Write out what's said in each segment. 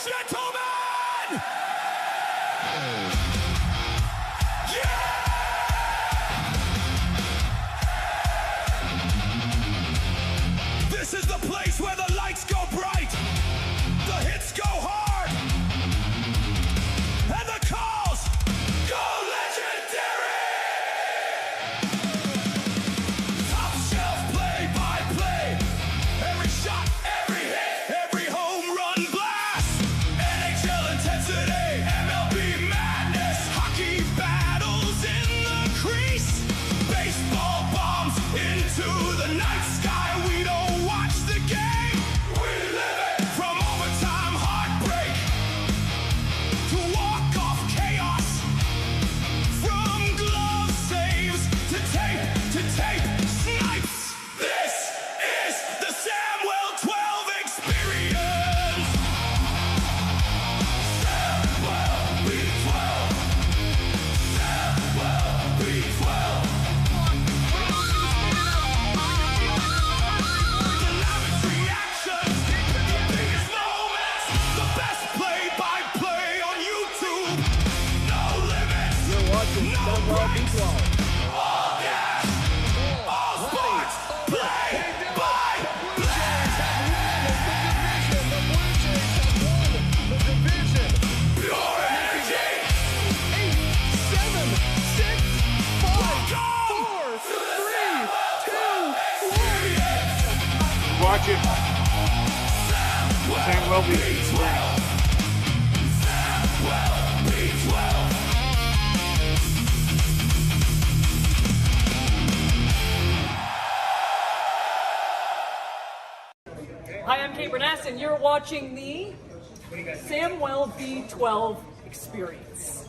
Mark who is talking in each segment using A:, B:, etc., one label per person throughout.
A: and gentlemen! This is the place where the lights go bright, the hits go hard, and the calls go legendary! Top shelf play-by-play, every shot, every hit, every home run blast, NHL intensity, MLB madness, hockey battles in the crease, baseball bombs into the night sky. We don't watch the game, we live it. From overtime heartbreak to walk-off chaos, from glove saves to tape snipes. This is the Samwell 12 experience. Samwell B12. Samwell B12. The loudest reactions, the biggest moments, the best play-by-play on YouTube. No limits, no breaks, all gas, all sports, play-by-play. Pure energy. 8, 7, 6, 5, 4, 3, 2, 1.
B: Watch it. Samwell B12.
A: Samwell B12.
C: Hi, I'm Kate Burness, and you're watching the Samwell B12 Experience.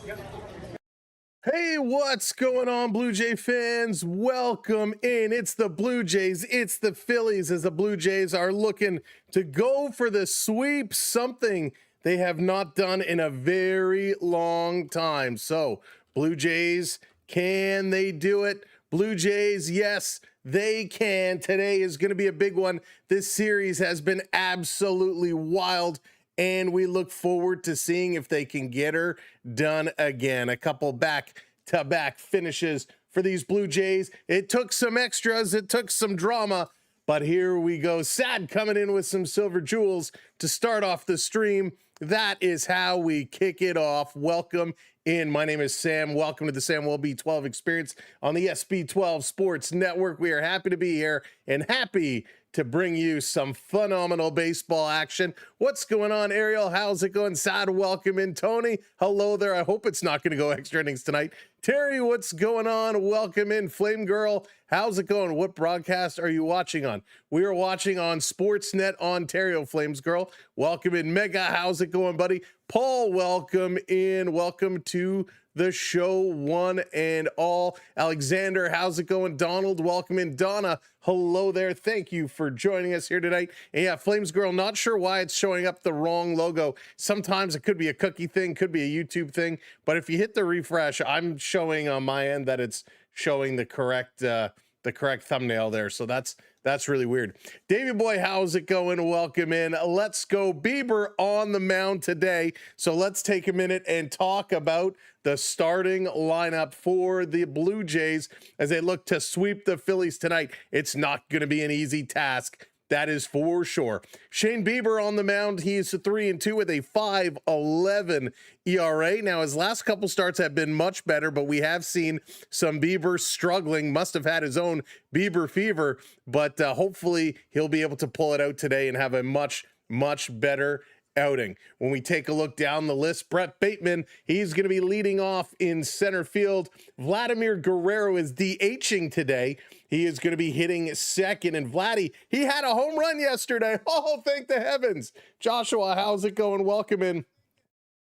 D: Hey, what's going on, Blue Jay fans? Welcome in. It's the Blue Jays. It's the Phillies, as the Blue Jays are looking to go for the sweep, something they have not done in a very long time. So, Blue Jays, can they do it? Blue Jays, yes, they can. Today is going to be a big one. This series has been absolutely wild, and we look forward to seeing if they can get her done again. A couple back-to-back finishes for these Blue Jays. It took some extras. It took some drama, but here we go. Sad coming in with some silver jewels to start off the stream. That is how we kick it off. Welcome in. My name is Sam. Welcome to the Samwell B12 Experience on the SB12 Sports Network. We are happy to be here and happy to bring you some phenomenal baseball action. What's going on, Ariel? How's it going? Sad, welcome in. Tony, hello there. I hope it's not going to go extra innings tonight. Terry, what's going on? Welcome in. Flame Girl, how's it going? What broadcast are you watching on? We are watching on Sportsnet Ontario, Flames Girl. Welcome in. Mega, how's it going, buddy? Paul, welcome in. Welcome to the show, one and all. Alexander, how's it going? Donald, welcome in. Donna, hello there. Thank you for joining us here tonight. And yeah, Flames Girl, not sure why it's showing up the wrong logo. Sometimes it could be a cookie thing, could be a YouTube thing, but if you hit the refresh, I'm showing on my end that it's showing the correct thumbnail there. So that's really weird. Davey Boy, how's it going? Welcome in. Let's go. Bieber on the mound today. So let's take a minute and talk about the starting lineup for the Blue Jays as they look to sweep the Phillies tonight. It's not going to be an easy task. That is for sure. Shane Bieber on the mound. He is 3-2 with a 5.11 ERA. Now, his last couple starts have been much better, but we have seen some Bieber struggling. Must have had his own Bieber fever, but hopefully he'll be able to pull it out today and have a much better outing. When we take a look down the list, Brett Bateman, he's going to be leading off in center field. Vladimir Guerrero is DHing today. He is going to be hitting second. And Vladdy, he had a home run yesterday. Oh, thank the heavens. Joshua, how's it going? Welcome in.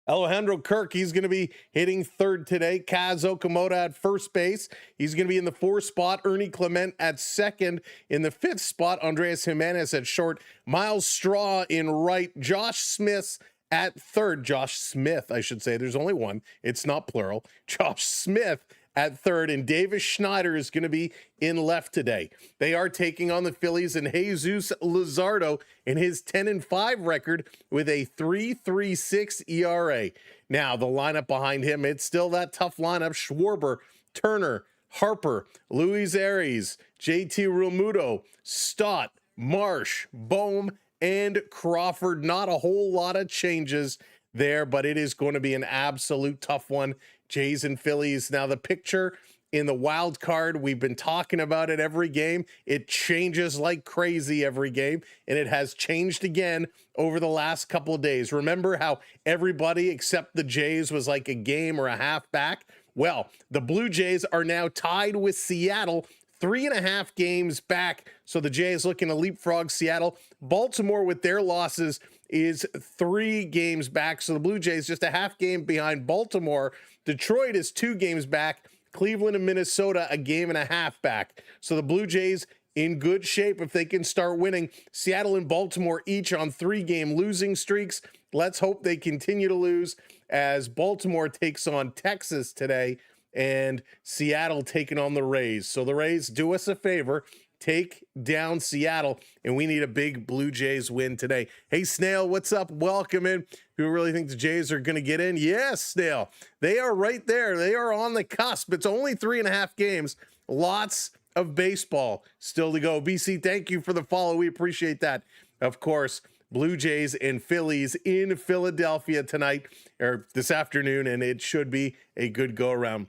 D: Alejandro Kirk, he's going to be hitting third today. Kaz Okamoto at first base. He's going to be in the fourth spot. Ernie Clement at second. In the fifth spot, Andreas Jimenez at short. Miles Straw in right. Josh Smith at third. Josh Smith, I should say. There's only one. It's not plural. Josh Smith at third, and Davis Schneider is going to be in left today. They are taking on the Phillies and Jesús Luzardo in his 10-5 record with a 3.36 ERA. Now, the lineup behind him, it's still that tough lineup. Schwarber, Turner, Harper, Luis Arias, JT Realmuto, Stott, Marsh, Bohm, and Crawford. Not a whole lot of changes there, but it is going to be an absolute tough one. Jays and Phillies. Now, the picture in the wild card, we've been talking about it every game. It changes like crazy every game, and it has changed again over the last couple of days. Remember how everybody except the Jays was like a game or a half back? Well, the Blue Jays are now tied with Seattle, 3.5 games back. So the Jays looking to leapfrog Seattle. Baltimore, with their losses, is 3 games back. So the Blue Jays just a half game behind Baltimore. Detroit is 2 games back. Cleveland and Minnesota a game and a half back. So the Blue Jays in good shape if they can start winning. Seattle and Baltimore each on 3-game losing streaks. Let's hope they continue to lose as Baltimore takes on Texas today and Seattle taking on the Rays. So the Rays, do us a favor, take down Seattle, and we need a big Blue Jays win today. Hey, Snail, what's up? Welcome in. Do you really think the Jays are going to get in? Yes, Snail. They are right there. They are on the cusp. It's only 3.5 games. Lots of baseball still to go. BC, thank you for the follow. We appreciate that. Of course, Blue Jays and Phillies in Philadelphia tonight or this afternoon, and it should be a good go around.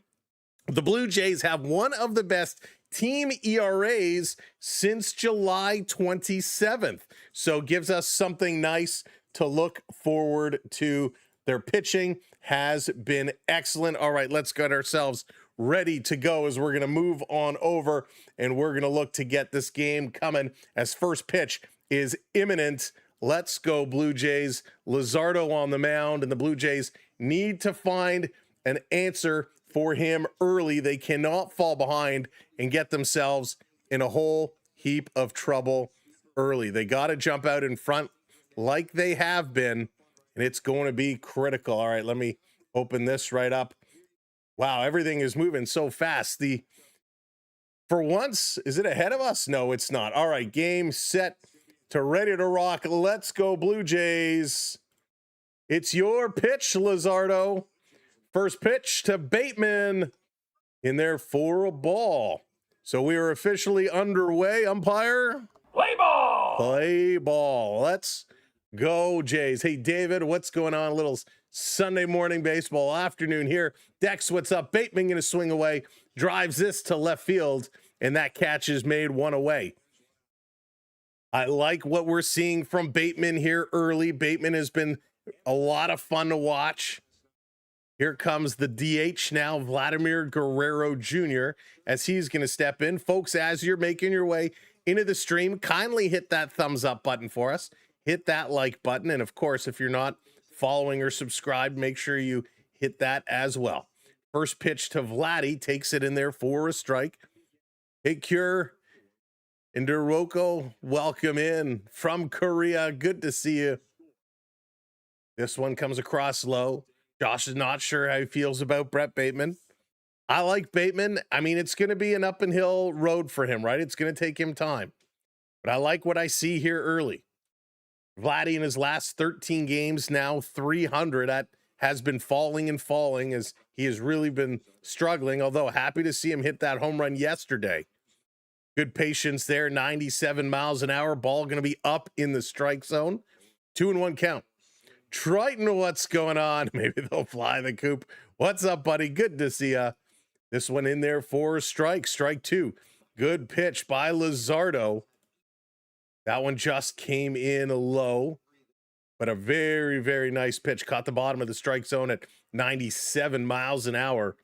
D: The Blue Jays have one of the best team ERAs since July 27th. So gives us something nice to look forward to. Their pitching has been excellent. All right, let's get ourselves ready to go as we're going to move on over and we're going to look to get this game coming as first pitch is imminent. Let's go Blue Jays. Luzardo on the mound, and the Blue Jays need to find an answer for him early. They cannot fall behind and get themselves in a whole heap of trouble early. They got to jump out in front like they have been, and it's going to be critical. All right, let me open this right up. Wow, everything is moving so fast. For once, is it ahead of us? No, it's not. All right, game set to ready to rock. Let's go Blue Jays. It's your pitch, Luzardo. First pitch to Bateman in there for a ball. So we are officially underway. Umpire.
A: Play ball!
D: Play ball. Let's go Jays. Hey, David, what's going on? A little Sunday morning baseball afternoon here. Dex, what's up? Bateman going to swing away. Drives this to left field, and that catch is made one away. I like what we're seeing from Bateman here early. Bateman has been a lot of fun to watch. Here comes the DH now, Vladimir Guerrero Jr., as he's going to step in. Folks, as you're making your way into the stream, kindly hit that thumbs up button for us. Hit that like button. And of course, if you're not following or subscribed, make sure you hit that as well. First pitch to Vladdy, takes it in there for a strike. Hey, Cure and Duroko, welcome in from Korea. Good to see you. This one comes across low. Josh is not sure how he feels about Brett Bateman. I like Bateman. I mean, it's going to be an up and hill road for him, right? It's going to take him time. But I like what I see here early. Vladdy in his last 13 games now, 300. That has been falling and falling as he has really been struggling, although happy to see him hit that home run yesterday. Good patience there, 97 miles an hour. Ball going to be up in the strike zone. 2-1 count. Triton, what's going on? Maybe they'll fly the coop. What's up, buddy? Good to see ya. This one in there for a strike. Strike 2. Good pitch by Luzardo. That one just came in low, but a very, very nice pitch. Caught the bottom of the strike zone at 97 miles an hour.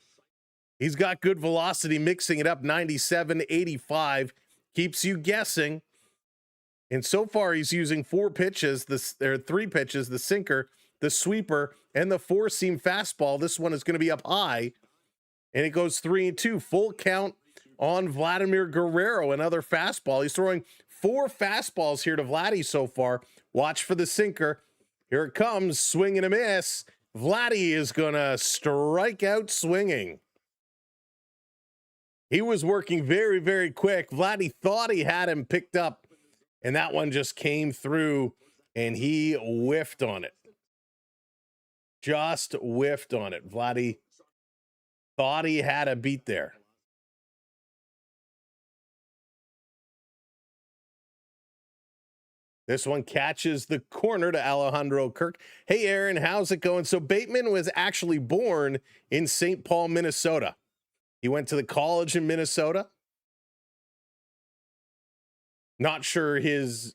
D: He's got good velocity, mixing it up. 97, 85. Keeps you guessing. And so far, he's using 4 pitches. There are 3 pitches: the sinker, the sweeper, and the 4-seam fastball. This one is going to be up high, and it goes 3-2. Full count on Vladimir Guerrero. Another fastball. He's throwing 4 fastballs here to Vladdy so far. Watch for the sinker. Here it comes. Swing and a miss. Vladdy is going to strike out swinging. He was working very, very quick. Vladdy thought he had him picked up, and that one just came through, and he whiffed on it. Just whiffed on it. Vladdy thought he had a beat there. This one catches the corner to Alejandro Kirk. Hey, Aaron, how's it going? So Bateman was actually born in St. Paul, Minnesota. He went to the college in Minnesota. Not sure his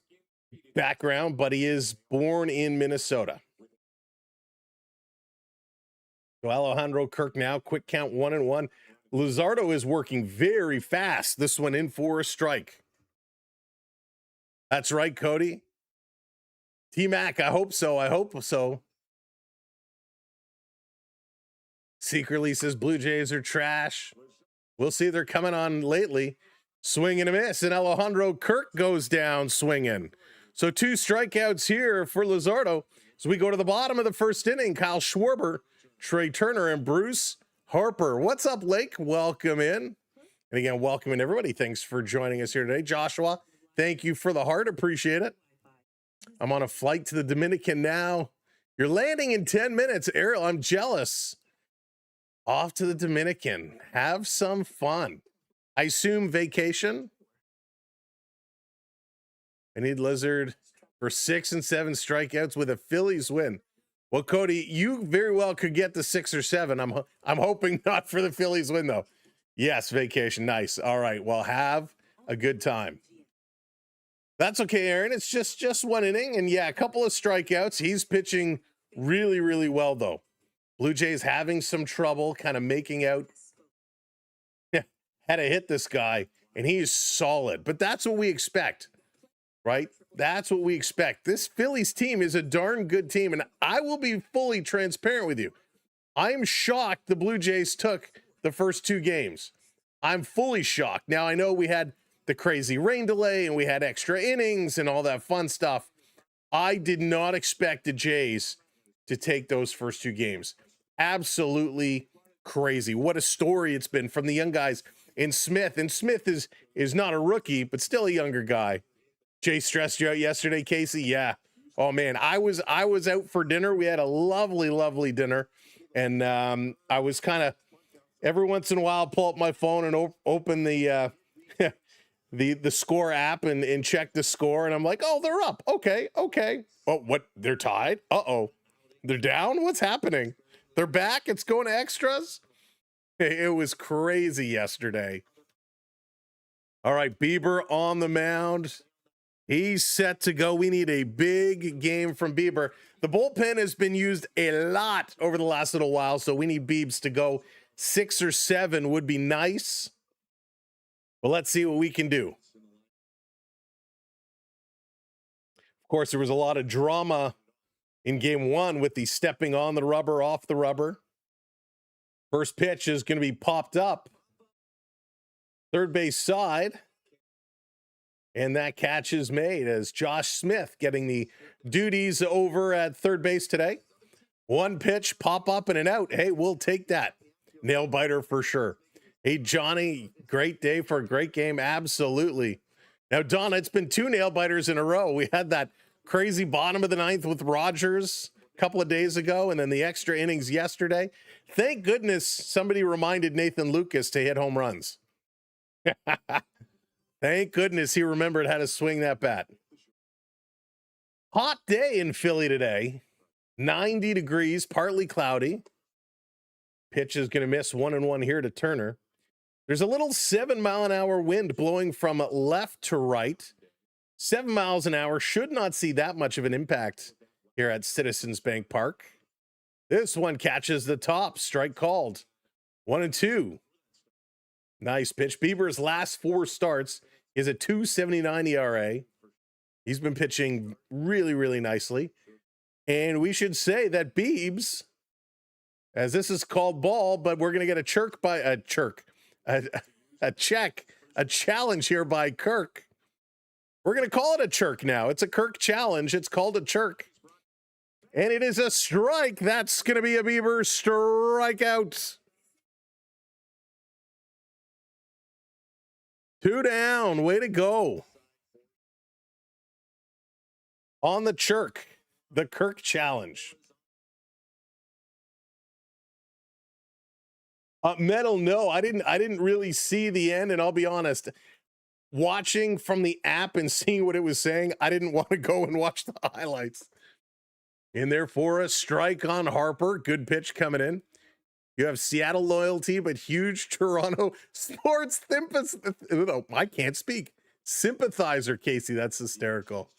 D: background, but he is born in Minnesota. So Alejandro Kirk now, quick count 1-1. Luzardo is working very fast. This one in for a strike. That's right, Cody. T-Mac, I hope so. I hope so. Secretly says Blue Jays are trash. We'll see. They're coming on lately. Swing and a miss, and Alejandro Kirk goes down swinging. So 2 strikeouts here for Luzardo. So we go to the bottom of the first inning. Kyle Schwarber, Trey Turner, and Bruce Harper. What's up, Lake? Welcome in. And again, welcome in, everybody. Thanks for joining us here today. Joshua, thank you for the heart. Appreciate it. I'm on a flight to the Dominican now. You're landing in 10 minutes. Ariel, I'm jealous. Off to the Dominican. Have some fun. I assume vacation. I need Lizard for 6 and 7 strikeouts with a Phillies win. Well, Cody, you very well could get the 6 or 7. I'm hoping not for the Phillies win, though. Yes, vacation. Nice. All right. Well, have a good time. That's okay, Aaron. It's just 1 inning. And yeah, a couple of strikeouts. He's pitching really, really well, though. Blue Jays having some trouble kind of making out. Had to hit this guy, and he's solid. But that's what we expect, right? That's what we expect. This Phillies team is a darn good team, and I will be fully transparent with you. I'm shocked the Blue Jays took the first 2 games. I'm fully shocked. Now, I know we had the crazy rain delay and we had extra innings and all that fun stuff. I did not expect the Jays to take those first 2 games. Absolutely crazy. What a story it's been from the young guys in Smith. And Smith is not a rookie, but still a younger guy. Jay stressed you out yesterday, Casey? Yeah. Oh, man, I was out for dinner. We had a lovely, lovely dinner. And I was kind of, every once in a while, pull up my phone and open the the score app and check the score. And I'm like, oh, they're up. Okay. Oh, what? They're tied? Uh-oh. They're down? What's happening? They're back? It's going to extras? It was crazy yesterday. All right, Bieber on the mound. He's set to go. We need a big game from Bieber. The bullpen has been used a lot over the last little while, so we need Biebs to go. 6 or 7 would be nice. But let's see what we can do. Of course, there was a lot of drama in game 1 with the stepping on the rubber, off the rubber. First pitch is going to be popped up. Third base side. And that catch is made as Josh Smith getting the duties over at third base today. 1 pitch, pop up and an out. Hey, we'll take that. Nail biter for sure. Hey, Johnny, great day for a great game. Absolutely. Now, Donna, it's been 2 nail biters in a row. We had that crazy bottom of the 9th with Rogers a couple of days ago, and then the extra innings yesterday. Thank goodness somebody reminded Nathan Lucas to hit home runs. Thank goodness he remembered how to swing that bat. Hot day in Philly today. 90 degrees, partly cloudy. Pitch is going to miss 1-1 here to Turner. There's a little 7-mile-an-hour wind blowing from left to right. 7 miles an hour should not see that much of an impact here at Citizens Bank Park. This one catches the top. Strike called. 1-2. Nice pitch. Bieber's last 4 starts is a 2.79 ERA. He's been pitching really, really nicely. And we should say that Biebs, as this is called ball, but we're going to get a challenge here by Kirk. We're going to call it a chirk now. It's a Kirk challenge. It's called a chirk. And it is a strike. That's going to be a Bieber strikeout. 2 down. Way to go. On the Kirk challenge. Metal, no, I didn't really see the end, and I'll be honest, watching from the app and seeing what it was saying, I didn't want to go and watch the highlights. In there for a strike on Harper. Good pitch coming in. You have Seattle loyalty, but huge Toronto sports sympathizer. I can't speak. Sympathizer, Casey. That's hysterical.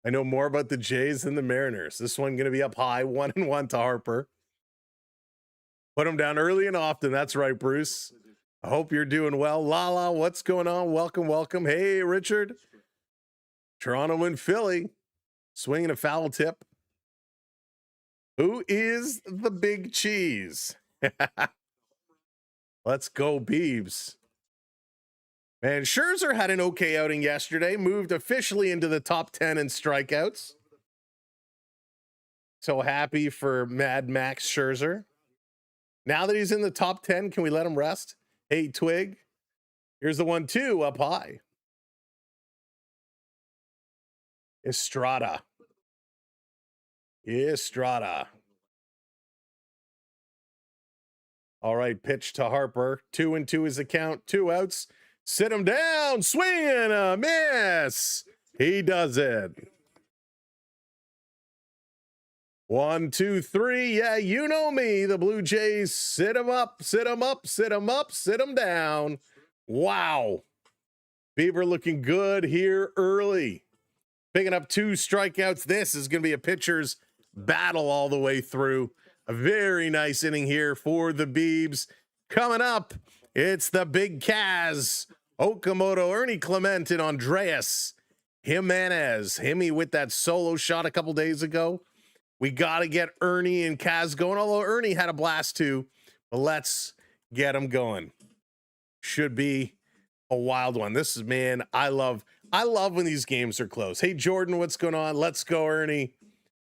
D: I know more about the Jays than the Mariners. This one going to be up high, 1-1 to Harper. Put him down early and often. That's right, Bruce. I hope you're doing well. Lala, what's going on? Welcome, welcome. Hey, Richard. Toronto and Philly. Swinging a foul tip. Who is the big cheese? Let's go, Biebs. Man, Scherzer had an okay outing yesterday. Moved officially into the top 10 in strikeouts. So happy for Mad Max Scherzer. Now that he's in the top 10, can we let him rest? Hey, Twig. Here's the 1-2 up high. Estrada. All right, pitch to Harper. 2-2 is the count. 2 outs. Sit him down. Swing and a miss. He does it. 1, 2, 3. Yeah, you know me. The Blue Jays sit him up, sit him up, sit him up, sit him down. Wow. Bieber looking good here early. Picking up 2 strikeouts. This is going to be a pitcher's battle all the way through. A very nice inning here for the Biebs. Coming up, it's the big Kaz, Okamoto, Ernie Clement, and Andreas Jimenez. Himmy with that solo shot a couple days ago. We got to get Ernie and Kaz going, although Ernie had a blast too. But let's get them going. Should be a wild one. This is, man, I love when these games are close. Hey, Jordan, what's going on? Let's go, Ernie.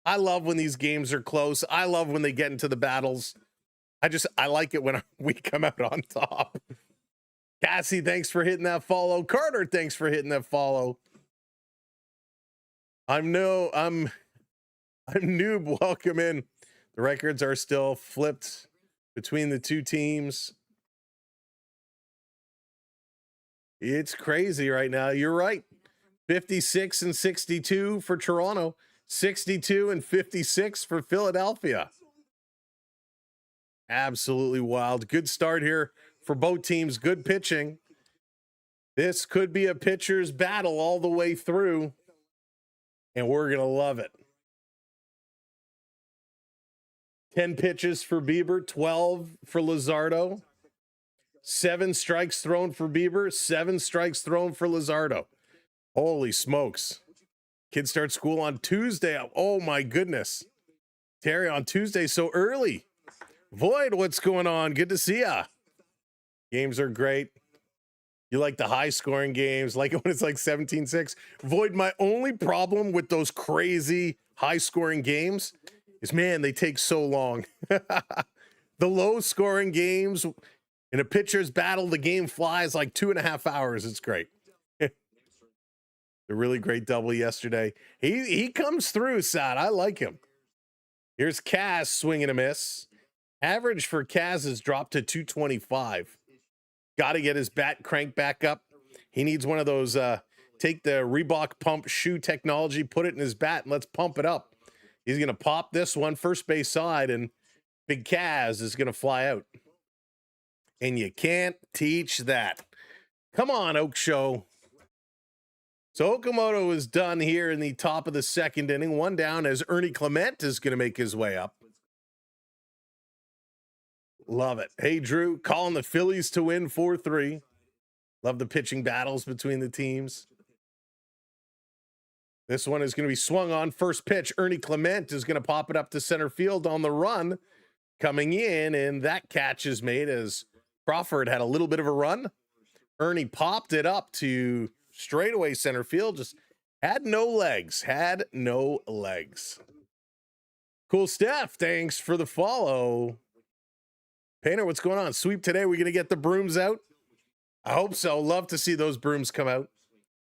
D: I love when these games are close. I love when they get into the battles. I like it when we come out on top. Cassie, thanks for hitting that follow. Carter, thanks for hitting that follow. I'm Noob. Welcome in. The records are still flipped between the two teams. It's crazy right now. You're right. 56 and 62 for Toronto. 62 and 56 for Philadelphia. Absolutely wild. Good start here for both teams. Good pitching. This could be a pitcher's battle all the way through, and we're going to love it. 10 pitches for Bieber, 12 for Luzardo. 7 strikes thrown for Bieber, 7 strikes thrown for Luzardo. Holy smokes. Kids start school on Tuesday. Oh my goodness. Terry, on Tuesday so early. Void, what's going on? Good to see ya. Games are great. You like the high scoring games, like it when it's like 17-6. Void, my only problem with those crazy high scoring games is, man, they take so long. The low scoring games in a pitcher's battle, the game flies like 2.5 hours. It's great. A really great double yesterday. He comes through, Sad. I like him. Here's Kaz swinging a miss. Average for Kaz has dropped to 225. Got to get his bat cranked back up. He needs one of those, take the Reebok pump shoe technology, put it in his bat, and let's pump it up. He's going to pop this one first base side, and Big Kaz is going to fly out. And you can't teach that. Come on, Oak Show. So Okamoto is done here in the top of the second inning. 1 down as Ernie Clement is going to make his way up. Love it. Hey, Drew, calling the Phillies to win 4-3. Love the pitching battles between the teams. This one is going to be swung on. First pitch, Ernie Clement is going to pop it up to center field on the run. Coming in, and that catch is made as Crawford had a little bit of a run. Ernie popped it up to straightaway center field, just had no legs. Cool Steph, thanks for the follow. Painter, what's going on? Sweep today. We're going to get the brooms out. I hope so. Love to see those brooms come out.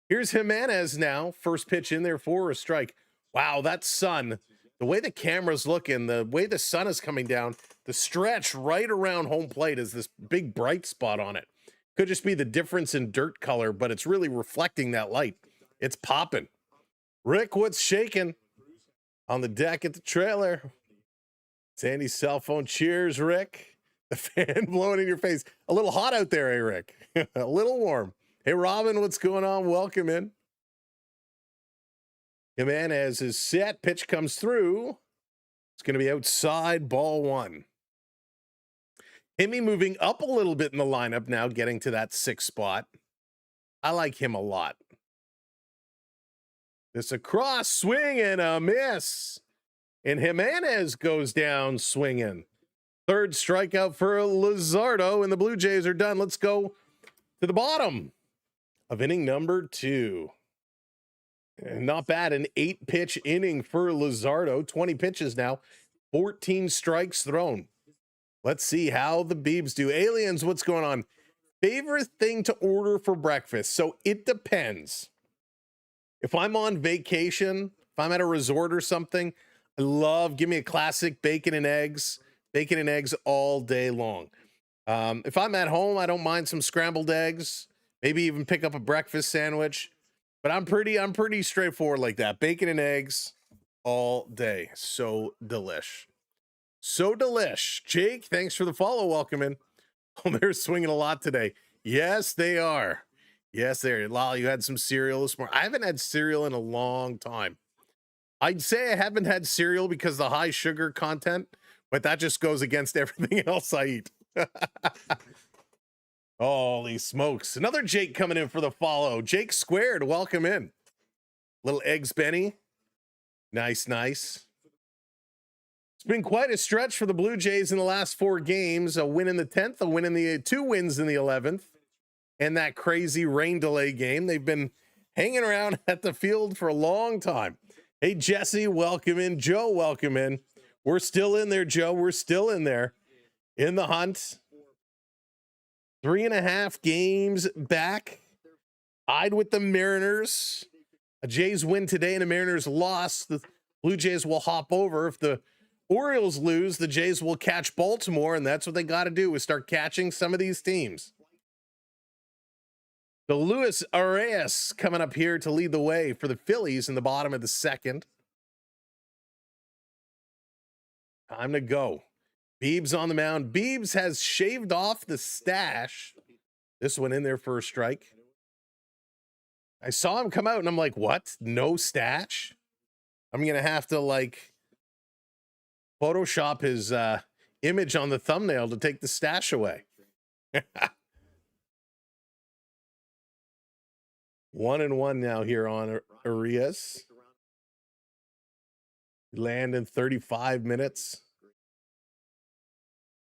D: Here's Jimenez now. First pitch in there for a strike. Wow, that sun, the way the camera's looking, the way the sun is coming down, the stretch right around home plate is this big bright spot on it. Could just be the difference in dirt color, but it's really reflecting that light. It's popping. Rick, what's shaking on the deck at the trailer? Sandy's cell phone. Cheers, Rick. The fan blowing in your face. A little hot out there, eh, Rick? A little warm. Hey, Robin, what's going on? Welcome in. Jimenez is set. Pitch comes through. It's going to be outside, ball one. Himmy moving up a little bit in the lineup now, getting to that 6th spot. I like him a lot. This across, swing and a miss. And Jimenez goes down swinging. 3rd strikeout for Luzardo, and the Blue Jays are done. Let's go to the bottom of inning number 2. And not bad, an 8-pitch inning for Luzardo. 20 pitches now, 14 strikes thrown. Let's see how the Biebs do. Aliens, what's going on? Favorite thing to order for breakfast? So it depends. If I'm on vacation, if I'm at a resort or something, give me a classic bacon and eggs all day long. If I'm at home, I don't mind some scrambled eggs, maybe even pick up a breakfast sandwich, but I'm pretty straightforward like that. Bacon and eggs all day. So delish. So delish. Jake, thanks for the follow. Welcome in. Oh, they're swinging a lot today. Yes, they are. Yes, they are. Lol, you had some cereal this morning. I haven't had cereal in a long time. I'd say I haven't had cereal because of the high sugar content, but that just goes against everything else I eat. Holy smokes. Another Jake coming in for the follow. Jake Squared, welcome in. Little eggs Benny. Nice, nice. It's been quite a stretch for the Blue Jays in the last 4 games. A win in the 10th, a win in the 2 wins in the 11th, and that crazy rain delay game. They've been hanging around at the field for a long time. Hey, Jesse, welcome in. Joe, welcome in. We're still in there, Joe. We're still in there in the hunt. 3.5 games back. Tied with the Mariners. A Jays win today and a Mariners loss. The Blue Jays will hop over. If the Orioles lose, the Jays will catch Baltimore, and that's what they got to do, is start catching some of these teams. The Luis Arias coming up here to lead the way for the Phillies in the bottom of the 2nd. Time to go. Biebs on the mound. Biebs has shaved off the stash. This one in there for a strike. I saw him come out and I'm like, what? No stash? I'm going to have to Photoshop his image on the thumbnail to take the stash away. 1-1 now here on Arias. Land in 35 minutes.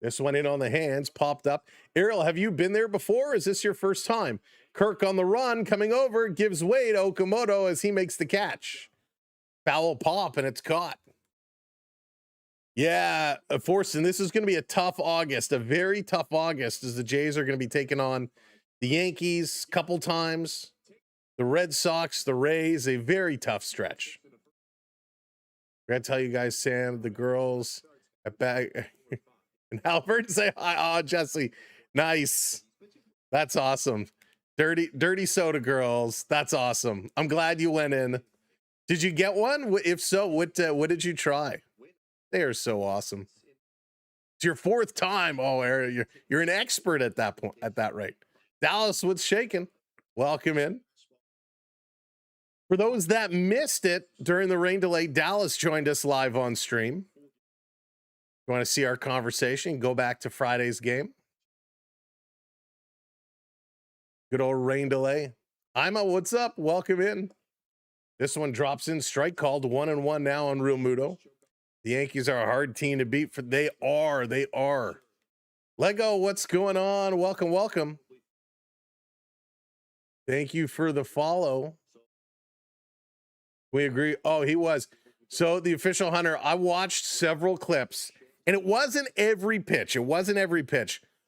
D: This one in on the hands, popped up. Ariel, have you been there before? Is this your first time? Kirk on the run, coming over, gives way to Okamoto as he makes the catch. Foul pop, and it's caught. Yeah, Forsten, this is going to be a tough August, a very tough August, as the Jays are going to be taking on the Yankees a couple times, the Red Sox, the Rays, a very tough stretch. I gotta tell you guys, Sam, the girls at back and Albert say hi. Oh, Jesse, nice. That's awesome. Dirty soda girls. That's awesome. I'm glad you went in. Did you get one? If so, what did you try? They are so awesome. It's your 4th time. Oh, Aaron, you're an expert at that point. At that rate. Dallas, what's shaking? Welcome in. For those that missed it during the rain delay, Dallas joined us live on stream. You want to see our conversation? Go back to Friday's game. Good old rain delay. Ima, what's up? Welcome in. This one drops in, strike called. 1-1 now on Real Muto. The Yankees are a hard team to beat. They are. Lego, what's going on? Welcome. Thank you for the follow. We agree. Oh, he was. So the official hunter, I watched several clips, and it wasn't every pitch.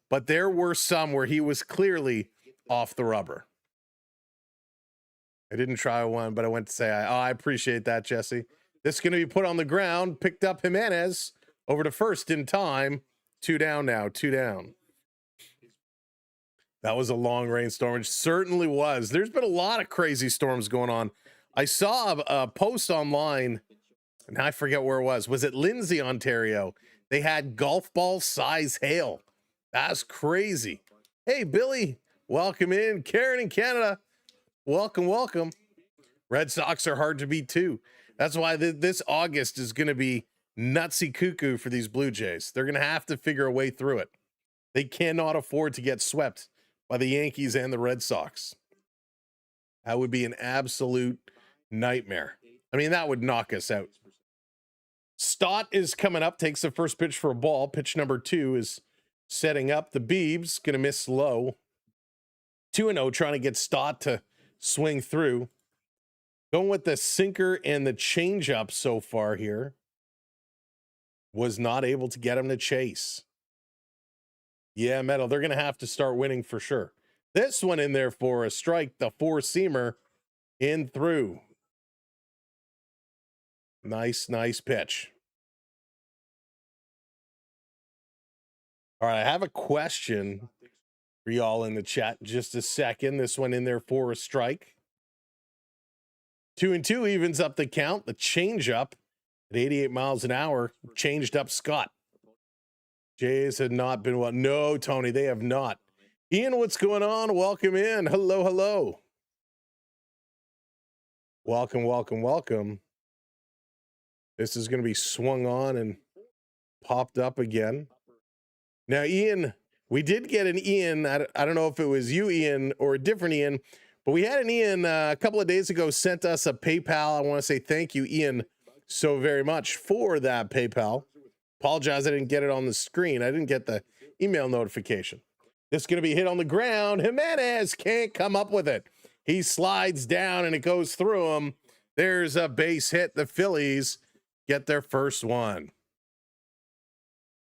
D: But there were some where he was clearly off the rubber. I didn't try one, but I went to say, I appreciate that, Jesse. This is going to be put on the ground. Picked up Jimenez over to first in time. 2 down now, 2 down. That was a long rainstorm. It certainly was. There's been a lot of crazy storms going on. I saw a post online, and I forget where it was. Was it Lindsay, Ontario? They had golf ball size hail. That's crazy. Hey, Billy, welcome in. Karen in Canada, welcome, welcome. Red Sox are hard to beat too. That's why this August is going to be nutsy cuckoo for these Blue Jays. They're going to have to figure a way through it. They cannot afford to get swept by the Yankees and the Red Sox. That would be an absolute nightmare. I mean, that would knock us out. Stott is coming up, takes the first pitch for a ball. Pitch number 2 is setting up. The Biebs going to miss low. 2-0, trying to get Stott to swing through. Going with the sinker and the changeup so far here. Was not able to get him to chase. Yeah, Metal, they're going to have to start winning for sure. This one in there for a strike, the 4-seamer in through. Nice pitch. All right, I have a question for y'all in the chat. Just a second. This one in there for a strike. 2-2 evens up the count. The changeup at 88 miles an hour changed up Scott. Jays had not been well. No, Tony, they have not. Ian, what's going on? Welcome in. Hello, hello. Welcome, welcome, welcome. This is going to be swung on and popped up again. Now, Ian, we did get an Ian. I don't know if it was you, Ian, or a different Ian, but we had an Ian a couple of days ago sent us a PayPal. I want to say thank you, Ian, so very much for that PayPal. Apologize, I didn't get it on the screen. I didn't get the email notification. This is going to be hit on the ground. Jimenez can't come up with it. He slides down and it goes through him. There's a base hit. The Phillies get their first one.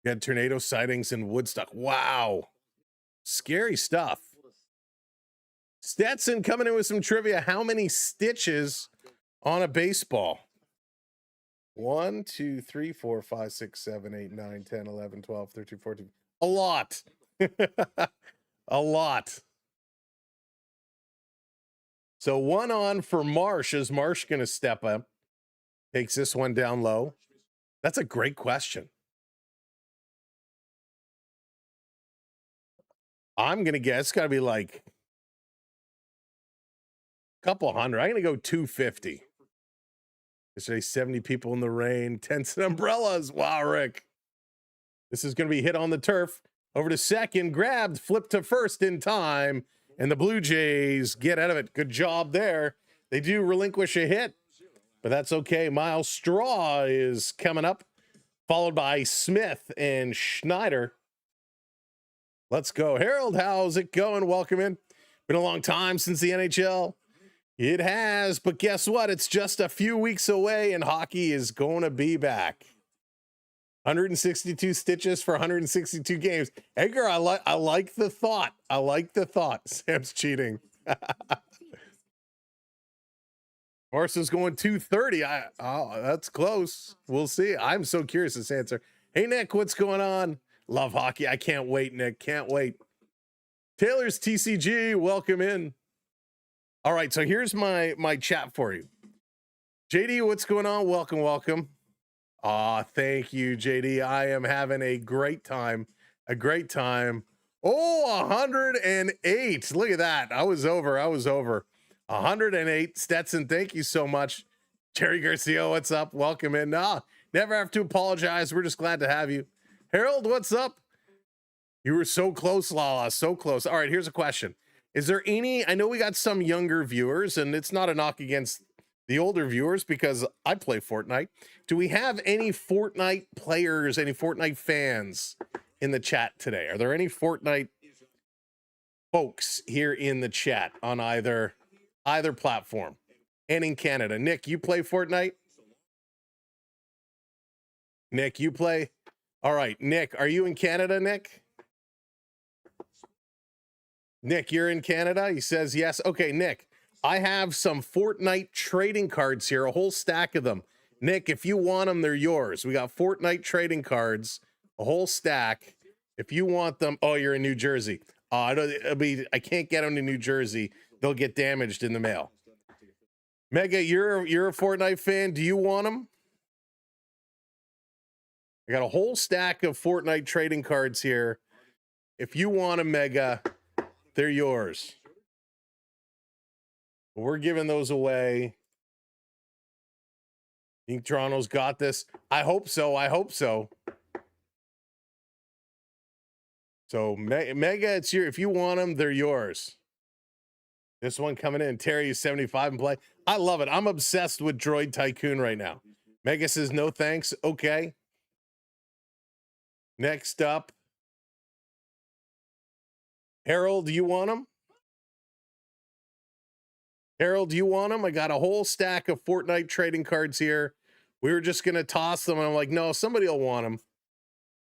D: Got tornado sightings in Woodstock. Wow. Scary stuff. Stetson coming in with some trivia. How many stitches on a baseball? 1, 2, 3, 4, 5, 6, 7, 8, 9, 10, 11, 12, 13, 14. A lot. A lot. So 1 on for Marsh. Is Marsh going to step up? Takes this one down low. That's a great question. I'm going to guess it's got to be like a couple hundred. I'm going to go 250. Yesterday, 70 people in the rain, tents and umbrellas. Wow, Rick. This is going to be hit on the turf. Over to second, grabbed, flipped to first in time, and the Blue Jays get out of it. Good job there. They do relinquish a hit, but that's okay. Miles Straw is coming up, followed by Smith and Schneider. Let's go. Harold, how's it going? Welcome in. Been a long time since the NHL. It has, but guess what? It's just a few weeks away, and hockey is going to be back. 162 stitches for 162 games. Edgar, I like the thought. I like the thought. Sam's cheating. Horse is going 230. That's close. We'll see. I'm so curious this answer. Hey, Nick, what's going on? Love hockey. I can't wait, Nick. Can't wait. Taylor's TCG, welcome in. All right, so here's my chat for you. JD, what's going on? Welcome, welcome. Thank you, JD. I am having a great time. A great time. Oh, 108. Look at that. I was over. 108. Stetson, thank you so much. Jerry Garcia, what's up? Welcome in. Never have to apologize. We're just glad to have you. Harold, what's up? You were so close, Lala. So close. All right, here's a question. Is there any, I know we got some younger viewers, and it's not a knock against the older viewers because I play Fortnite. Do we have any Fortnite players, any Fortnite fans in the chat today? Are there any Fortnite folks here in the chat on either platform and in Canada? Nick, you play Fortnite? Nick, you play? All right, Nick, are you in Canada, Nick? Nick, you're in Canada? He says yes. Okay, Nick, I have some Fortnite trading cards here, a whole stack of them. Nick, if you want them, they're yours. We got Fortnite trading cards, a whole stack. If you want them, oh, you're in New Jersey. I can't get them to New Jersey. They'll get damaged in the mail. Mega, you're a Fortnite fan. Do you want them? I got a whole stack of Fortnite trading cards here. If you want them, Mega, they're yours. We're giving those away. I think Toronto's got this. I hope so. I hope so. So Mega, it's your. If you want them, they're yours. This one coming in. Terry is 75 and play. I love it. I'm obsessed with Droid Tycoon right now. Mega says no thanks. Okay. Next up, Harold, do you want them? Harold, do you want them? I got a whole stack of Fortnite trading cards here. We were just going to toss them. And I'm like, no, somebody will want them.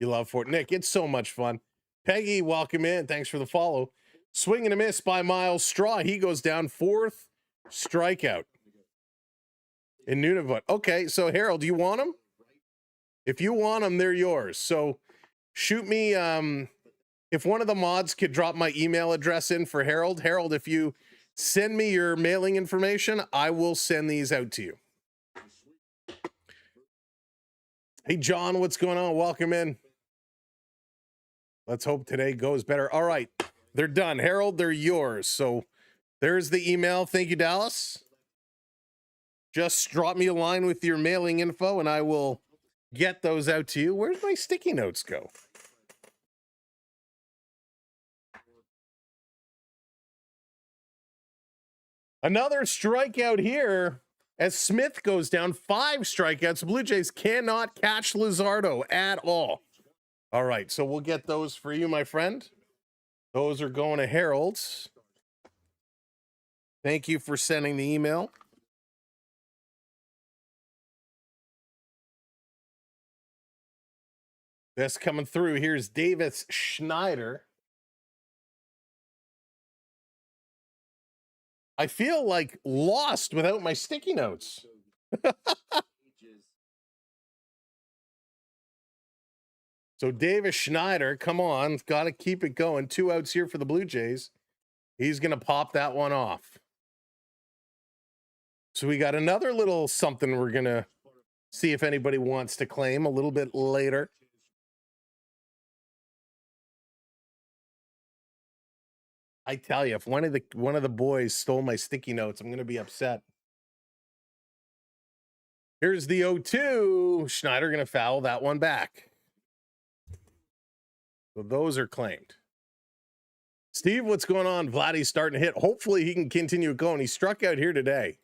D: You love Fortnite. Nick, it's so much fun. Peggy, welcome in. Thanks for the follow. Swing and a miss by Miles Straw. He goes down, 4th strikeout in Nunavut. Okay, so Harold, do you want them? If you want them, they're yours. So shoot me. If one of the mods could drop my email address in for Harold. Harold, if you send me your mailing information, I will send these out to you. Hey, John, what's going on? Welcome in. Let's hope today goes better. All right, they're done. Harold, they're yours. So there's the email. Thank you, Dallas. Just drop me a line with your mailing info, and I will get those out to you. Where'd my sticky notes go? Another strikeout here as Smith goes down, 5 strikeouts. Blue Jays cannot catch Luzardo at all. All right, so we'll get those for you, my friend. Those are going to Harold's. Thank you for sending the email. That's coming through. Here's Davis Schneider. I feel like lost without my sticky notes. So Davis Schneider, come on, got to keep it going. 2 outs here for the Blue Jays. He's going to pop that one off. So we got another little something we're going to see if anybody wants to claim a little bit later. I tell you, if one of the boys stole my sticky notes, I'm going to be upset. Here's the 0-2. Schneider going to foul that one back. So those are claimed. Steve, what's going on? Vladdy's starting to hit. Hopefully he can continue going. He struck out here today.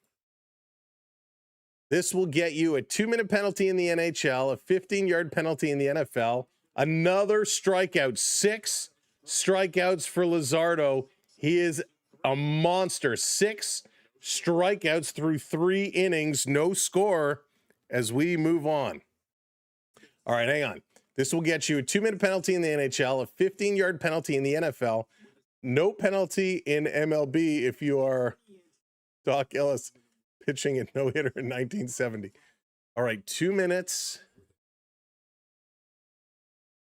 D: This will get you a 2-minute penalty in the NHL, a 15-yard penalty in the NFL, another strikeout, 6 strikeouts for Luzardo. He is a monster. 6 strikeouts through 3 innings, no score as we move on. All right, hang on. This will get you a 2-minute penalty in the NHL, a 15-yard penalty in the NFL, no penalty in MLB if you are Doc Ellis pitching a no-hitter in 1970. All right, 2 minutes.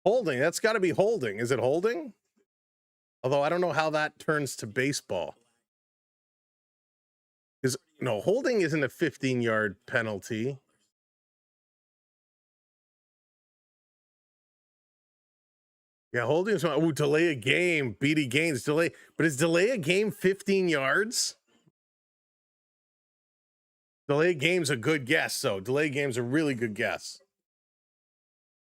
D: Holding, that's got to be holding. Is it holding? Although I don't know how that turns to baseball. No, holding isn't a 15-yard penalty. Yeah, holding is delay a game. BD Gaines delay, but is delay a game 15 yards? Delay a game's a good guess, though. Delay a game's a really good guess.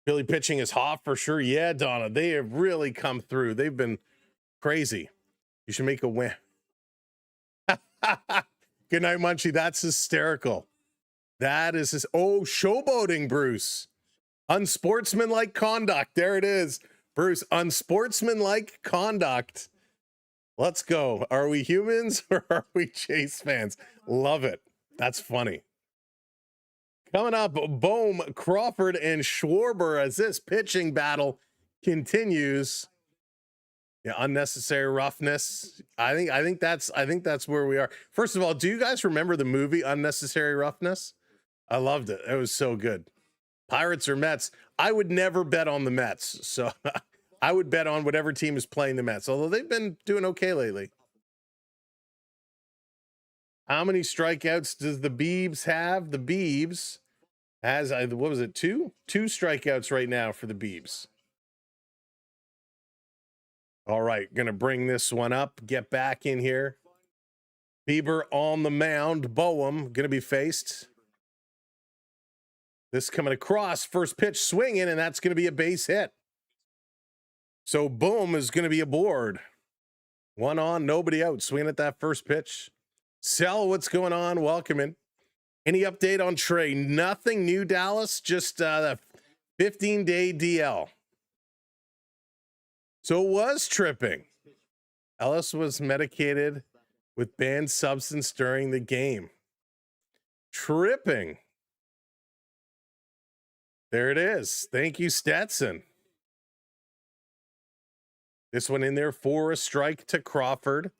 D: Philly pitching is hot for sure. Yeah, Donna, they have really come through. They've been crazy. You should make a win. Good night, Munchie. That's hysterical. That is showboating, Bruce. Unsportsmanlike conduct. There it is. Bruce, unsportsmanlike conduct. Let's go. Are we humans or are we Chase fans? Love it. That's funny. Coming up, Bohm, Crawford, and Schwarber as this pitching battle continues. Yeah, unnecessary roughness. I think that's where we are. First of all, do you guys remember the movie Unnecessary Roughness? I loved it. It was so good. Pirates or Mets? I would never bet on the Mets. So I would bet on whatever team is playing the Mets, although they've been doing okay lately. How many strikeouts does the Biebs have? The Biebs has, what was it, two? Two strikeouts right now for the Biebs. All right, going to bring this one up. Get back in here. Bieber on the mound. Boehm going to be faced. This coming across. First pitch swinging, and that's going to be a base hit. So Boehm is going to be aboard. One on, nobody out. Swinging at that first pitch. Sell, what's going on? Welcome in. Any update on Trey? Nothing new, Dallas. Just the 15-day DL. So it was tripping. Ellis was medicated with banned substance during the game. Tripping. There it is. Thank you, Stetson. This one in there for a strike to Crawford.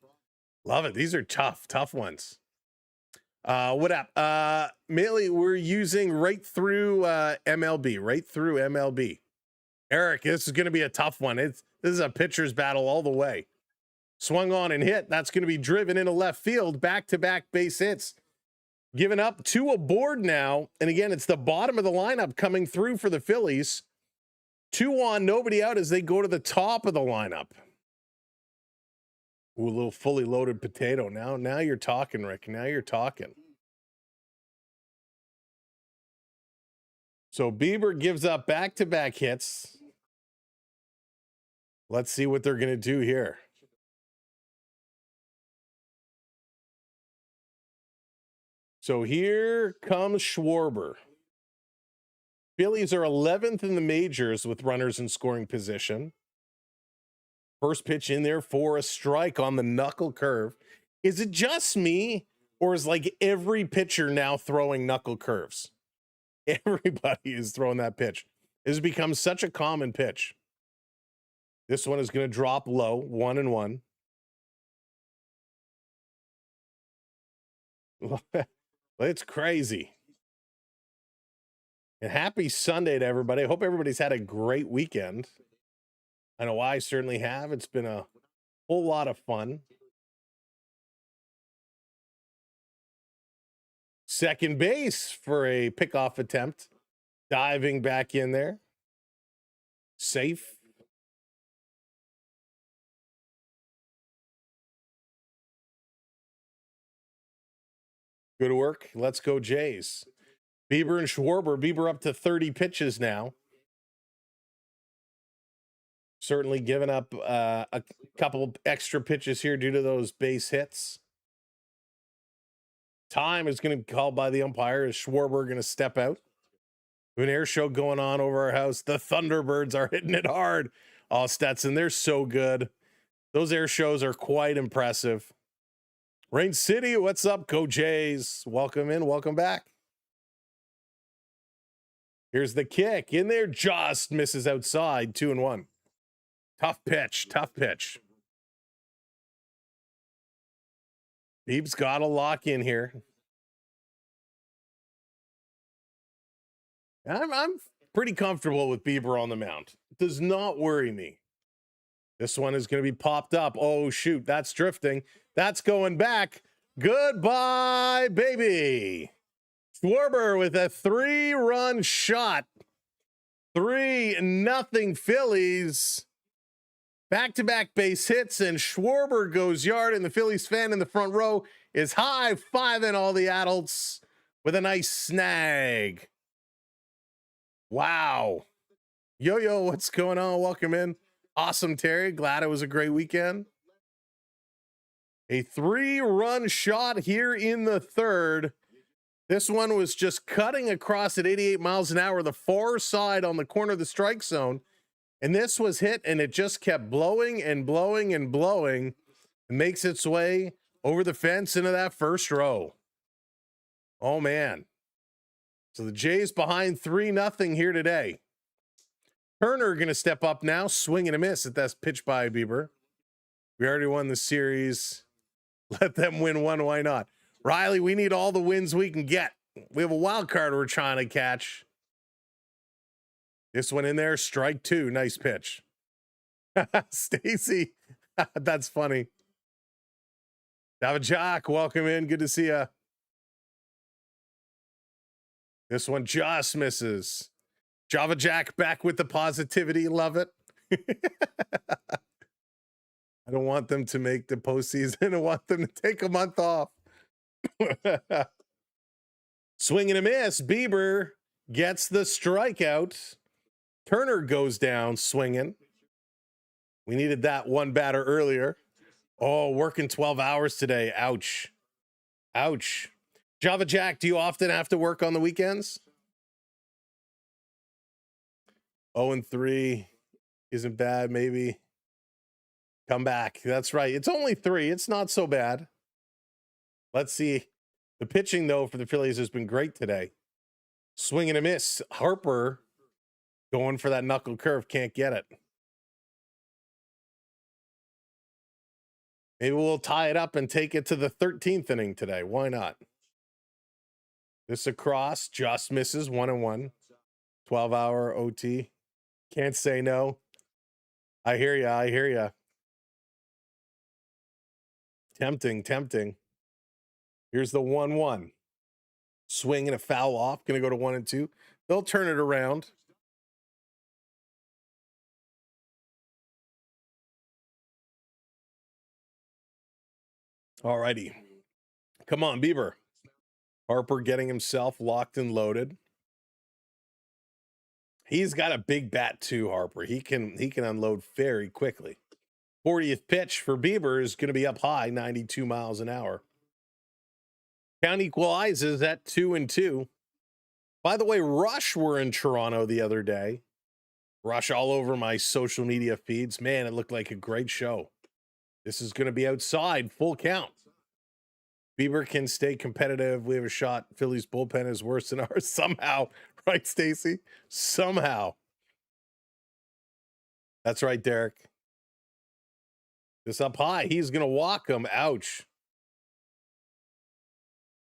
D: Love it. These are tough ones. What up? Mainly, we're using right through MLB. Eric, this is going to be a tough one. This is a pitcher's battle all the way. Swung on and hit. That's going to be driven into left field. Back-to-back base hits. Giving up 2 aboard now. And again, it's the bottom of the lineup coming through for the Phillies. 2 on, nobody out as they go to the top of the lineup. Ooh, a little fully loaded potato. Now you're talking, Rick. Now you're talking. So Bieber gives up back-to-back hits. Let's see what they're going to do here. So here comes Schwarber. Phillies are 11th in the majors with runners in scoring position. First pitch in there for a strike on the knuckle curve. Is it just me, or is like every pitcher now throwing knuckle curves? Everybody is throwing that pitch. It has become such a common pitch. This one is going to drop low, 1-1. It's crazy. And happy Sunday to everybody. I hope everybody's had a great weekend. I know I certainly have. It's been a whole lot of fun. Second base for a pickoff attempt. Diving back in there. Safe. Good work. Let's go, Jays. Bieber and Schwarber. Bieber up to 30 pitches now. Certainly giving up a couple extra pitches here due to those base hits. Time is going to be called by the umpire. Is Schwarber going to step out? We have an air show going on over our house. The Thunderbirds are hitting it hard. Oh, Stetson, they're so good. Those air shows are quite impressive. Rain City, what's up, Go Jays? Welcome in, welcome back. Here's the kick. In there, just misses outside, 2-1. Tough pitch. Beeb's got to lock in here. I'm pretty comfortable with Bieber on the mound. It does not worry me. This one is going to be popped up. Oh, shoot, that's drifting. That's going back. Goodbye, baby. Schwarber with a 3-run shot. 3-0 Phillies. Back-to-back base hits, and Schwarber goes yard, and the Phillies fan in the front row is high-fiving all the adults with a nice snag. Wow. Yo, what's going on? Welcome in. Awesome, Terry. Glad it was a great weekend. A 3-run shot here in the third. This one was just cutting across at 88 miles an hour, the far side on the corner of the strike zone. And this was hit, and it just kept blowing and blowing and blowing. It makes its way over the fence into that first row. Oh, man. So the Jays behind 3-0 here today. Turner going to step up now, swing and a miss at that pitch by Bieber. We already won the series. Let them win one. Why not? Riley, we need all the wins we can get. We have a wild card we're trying to catch. This one in there, strike two. Nice pitch. Stacy, that's funny. David Jock, welcome in. Good to see you. This one just misses. Java Jack back with the positivity. Love it. I don't want them to make the postseason. I want them to take a month off. Swing and a miss. Bieber gets the strikeout. Turner goes down swinging. We needed that one batter earlier. Oh, working 12 hours today. Ouch. Ouch. Java Jack, do you often have to work on the weekends? 0-3 isn't bad, maybe. Come back. That's right. It's only 3. It's not so bad. Let's see. The pitching, though, for the Phillies has been great today. Swing and a miss. Harper going for that knuckle curve. Can't get it. Maybe we'll tie it up and take it to the 13th inning today. Why not? This across just misses. 1-1. 12-hour OT. Can't say no. I hear ya. I hear ya. Tempting, tempting. Here's the 1-1. Swing and a foul off. Going to go to 1-2. They'll turn it around. All righty. Come on, Bieber. Harper getting himself locked and loaded. He's got a big bat too, Harper. He can unload very quickly. 40th pitch for Bieber is going to be up high, 92 miles an hour. Count equalizes at 2-2. By the way, Rush were in Toronto the other day. Rush all over my social media feeds. Man, it looked like a great show. This is going to be outside, full count. Bieber can stay competitive. We have a shot. Phillies bullpen is worse than ours somehow. Right, Stacy? Somehow. That's right, Derek. This up high. He's going to walk him. Ouch.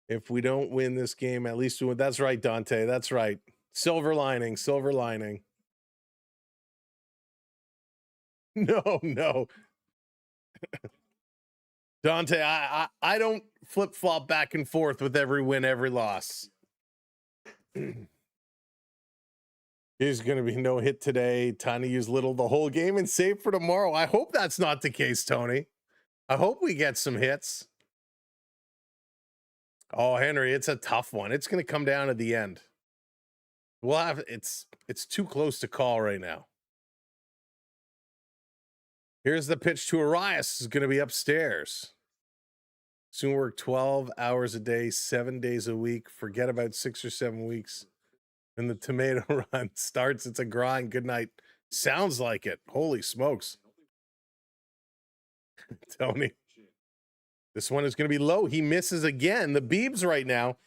D: If we don't win this game, at least we win. That's right, Dante. That's right. Silver lining. Silver lining. No, no. Dante, I don't flip-flop back and forth with every win, every loss. There's going to be no hit today. Time to use little the whole game and save for tomorrow. I hope that's not the case, Tony. I hope we get some hits. Oh, Henry, it's a tough one. It's going to come down at the end. We'll have it's too close to call right now. Here's the pitch to Arias. Is going to be upstairs. Soon work 12 hours a day, 7 days a week. Forget about 6 or 7 weeks. And the tomato run starts. It's a grind. Good night. Sounds like it. Holy smokes. Tony. This one is going to be low. He misses again. The Biebs right now.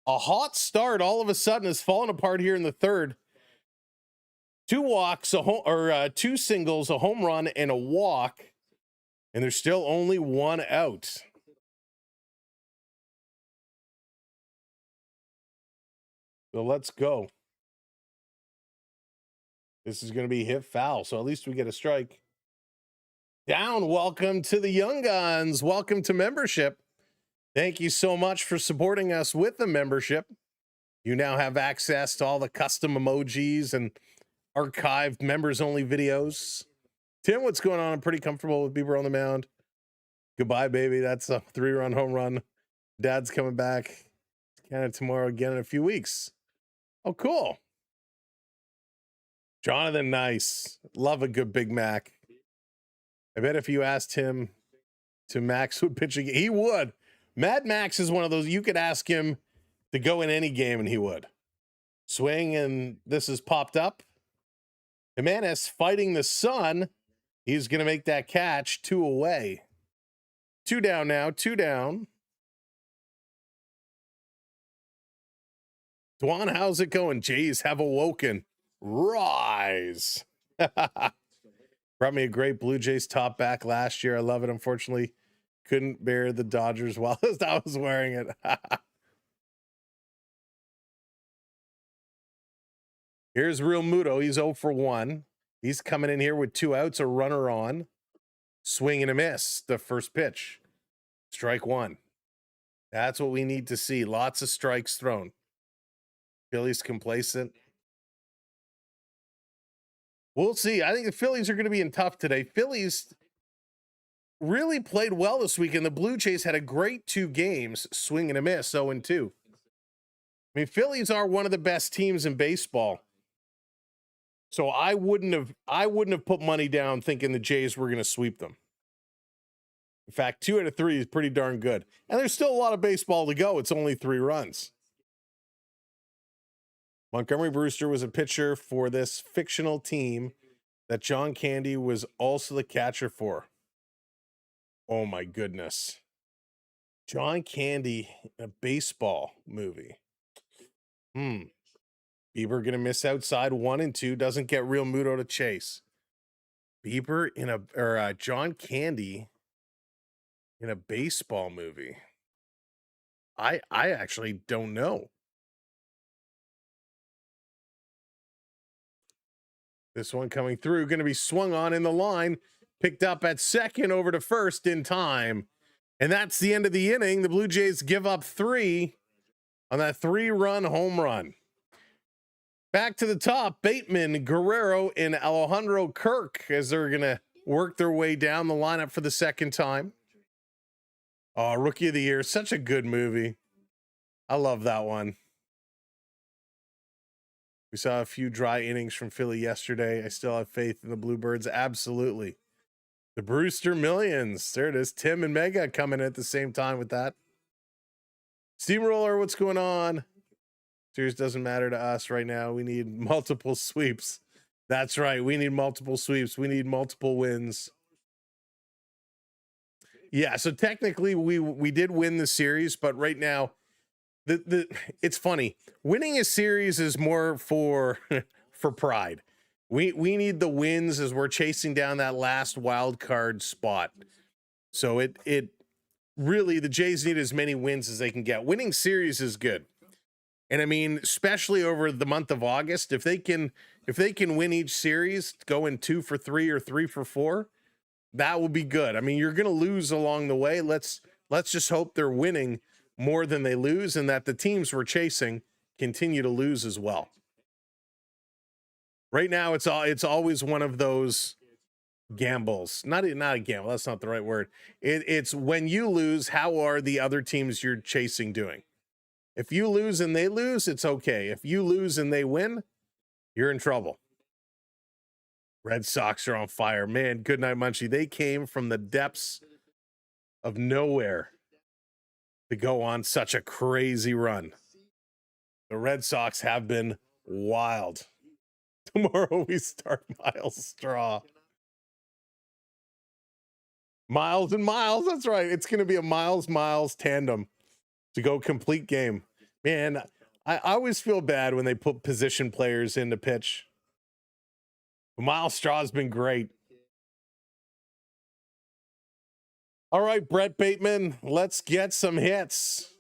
D: A hot start all of a sudden has fallen apart here in the third. 2 walks, two singles, a home run, and a walk. And there's still only 1 out. So let's go. This is going to be hit foul. So at least we get a strike. Down. Welcome to the Young Guns. Welcome to membership. Thank you so much for supporting us with the membership. You now have access to all the custom emojis and archived members-only videos. Tim, what's going on? I'm pretty comfortable with Bieber on the mound. Goodbye, baby. That's a 3-run home run. Dad's coming back. Canada tomorrow again in a few weeks. Oh, cool. Jonathan, nice. Love a good Big Mac. I bet if you asked him to Max would pitch again, he would. Mad Max is one of those, you could ask him to go in any game and he would. Swing, and this is popped up. Jimenez fighting the sun. He's going to make that catch. 2 away. 2 down now. 2 down. Dwan, how's it going? Jays have awoken. Rise. Brought me a great Blue Jays top back last year. I love it. Unfortunately, couldn't bear the Dodgers while I was wearing it. Here's Real Muto. He's 0 for 1. He's coming in here with 2 outs, a runner on. Swing and a miss. The first pitch. Strike 1. That's what we need to see. Lots of strikes thrown. Phillies complacent. We'll see. I think the Phillies are going to be in tough today. Phillies really played well this weekend. The Blue Jays had a great 2 games, swing and a miss, 0-2. I mean, Phillies are one of the best teams in baseball. So I wouldn't have put money down thinking the Jays were going to sweep them. In fact, 2 out of 3 is pretty darn good. And there's still a lot of baseball to go. It's only 3 runs. Montgomery Brewster was a pitcher for this fictional team that John Candy was also the catcher for. Oh my goodness. John Candy in a baseball movie. Bieber gonna miss outside 1 and 2. Doesn't get Real Muto to chase. Bieber in John Candy in a baseball movie. I actually don't know. This one coming through, going to be swung on in the line, picked up at second, over to first in time. And that's the end of the inning. The Blue Jays give up 3 on that 3-run home run. Back to the top, Bateman, Guerrero, and Alejandro Kirk as they're going to work their way down the lineup for the second time. Oh, Rookie of the Year, such a good movie. I love that one. We saw a few dry innings from Philly yesterday. I still have faith in the Bluebirds. Absolutely. The Brewster Millions. There it is. Tim and Mega coming at the same time with that. Steamroller, what's going on? Series doesn't matter to us right now. We need multiple sweeps. That's right. We need multiple sweeps. We need multiple wins. Yeah, so technically we did win the series, but right now it's funny. Winning a series is more for pride. We need the wins as we're chasing down that last wild card spot. So it really, the Jays need as many wins as they can get. Winning series is good. And I mean, especially over the month of August, if they can win each series, going 2 for 3 or 3 for 4, that will be good. I mean, you're going to lose along the way. Let's just hope they're winning more than they lose, and that the teams we're chasing continue to lose as well. Right now, it's always one of those gambles. Not a gamble. That's not the right word. It's when you lose, how are the other teams you're chasing doing? If you lose and they lose, it's okay. If you lose and they win, you're in trouble. Red Sox are on fire. Man, good night, Munchie. They came from the depths of nowhere to go on such a crazy run. The Red Sox have been wild. Tomorrow we start Miles Straw. Miles and Miles. That's right. It's going to be a Miles tandem to go complete game. Man, I always feel bad when they put position players in to pitch. Miles Straw has been great. All right, Brett Bateman, let's get some hits.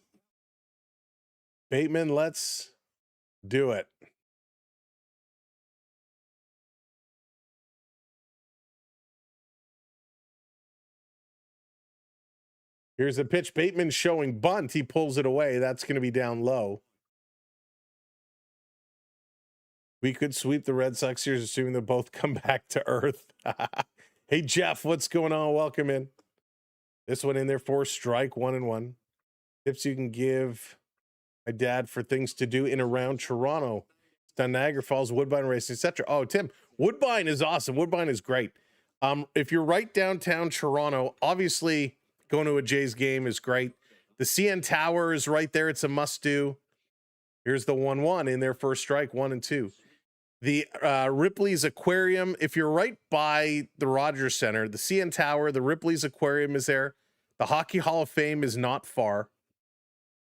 D: Bateman, let's do it. Here's a pitch. Bateman showing bunt. He pulls it away. That's going to be down low. We could sweep the Red Sox here, assuming they both come back to earth. Hey, Jeff, what's going on? Welcome in. This one in there for strike 1-1. Tips you can give my dad for things to do in around Toronto. It's done Niagara Falls, Woodbine Racing, etc. Oh, Tim, Woodbine is awesome. Woodbine is great. If you're right downtown Toronto, obviously going to a Jays game is great. The CN Tower is right there. It's a must-do. Here's the 1-1 in there for a strike, 1-2. The Ripley's Aquarium, if you're right by the Rogers Center, the CN Tower, the Ripley's Aquarium is there. The Hockey Hall of Fame is not far.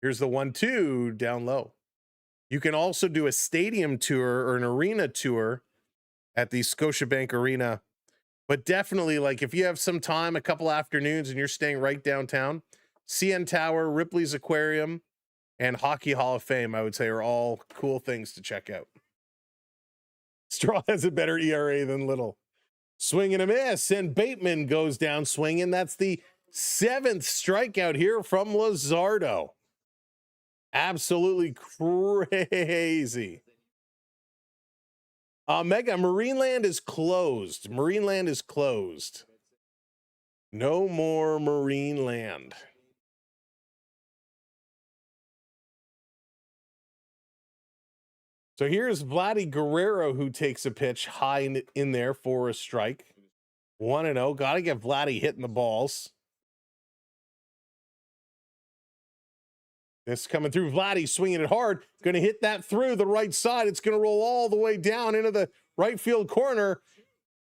D: Here's the 1-2 down low. You can also do a stadium tour or an arena tour at the Scotiabank Arena But definitely, like, if you have some time, a couple afternoons, and you're staying right downtown, CN Tower, Ripley's Aquarium, and Hockey Hall of Fame, I would say, are all cool things to check out. Straw has a better ERA than Little. Swing and a miss, and Bateman goes down swinging. That's the 7th strikeout here from Luzardo. Absolutely crazy. Mega, Marineland is closed. Marineland is closed. No more Marineland. So here's Vladdy Guerrero, who takes a pitch high in there for a strike. 1-0. Got to get Vladdy hitting the balls. This coming through. Vladdy swinging it hard. Going to hit that through the right side. It's going to roll all the way down into the right field corner.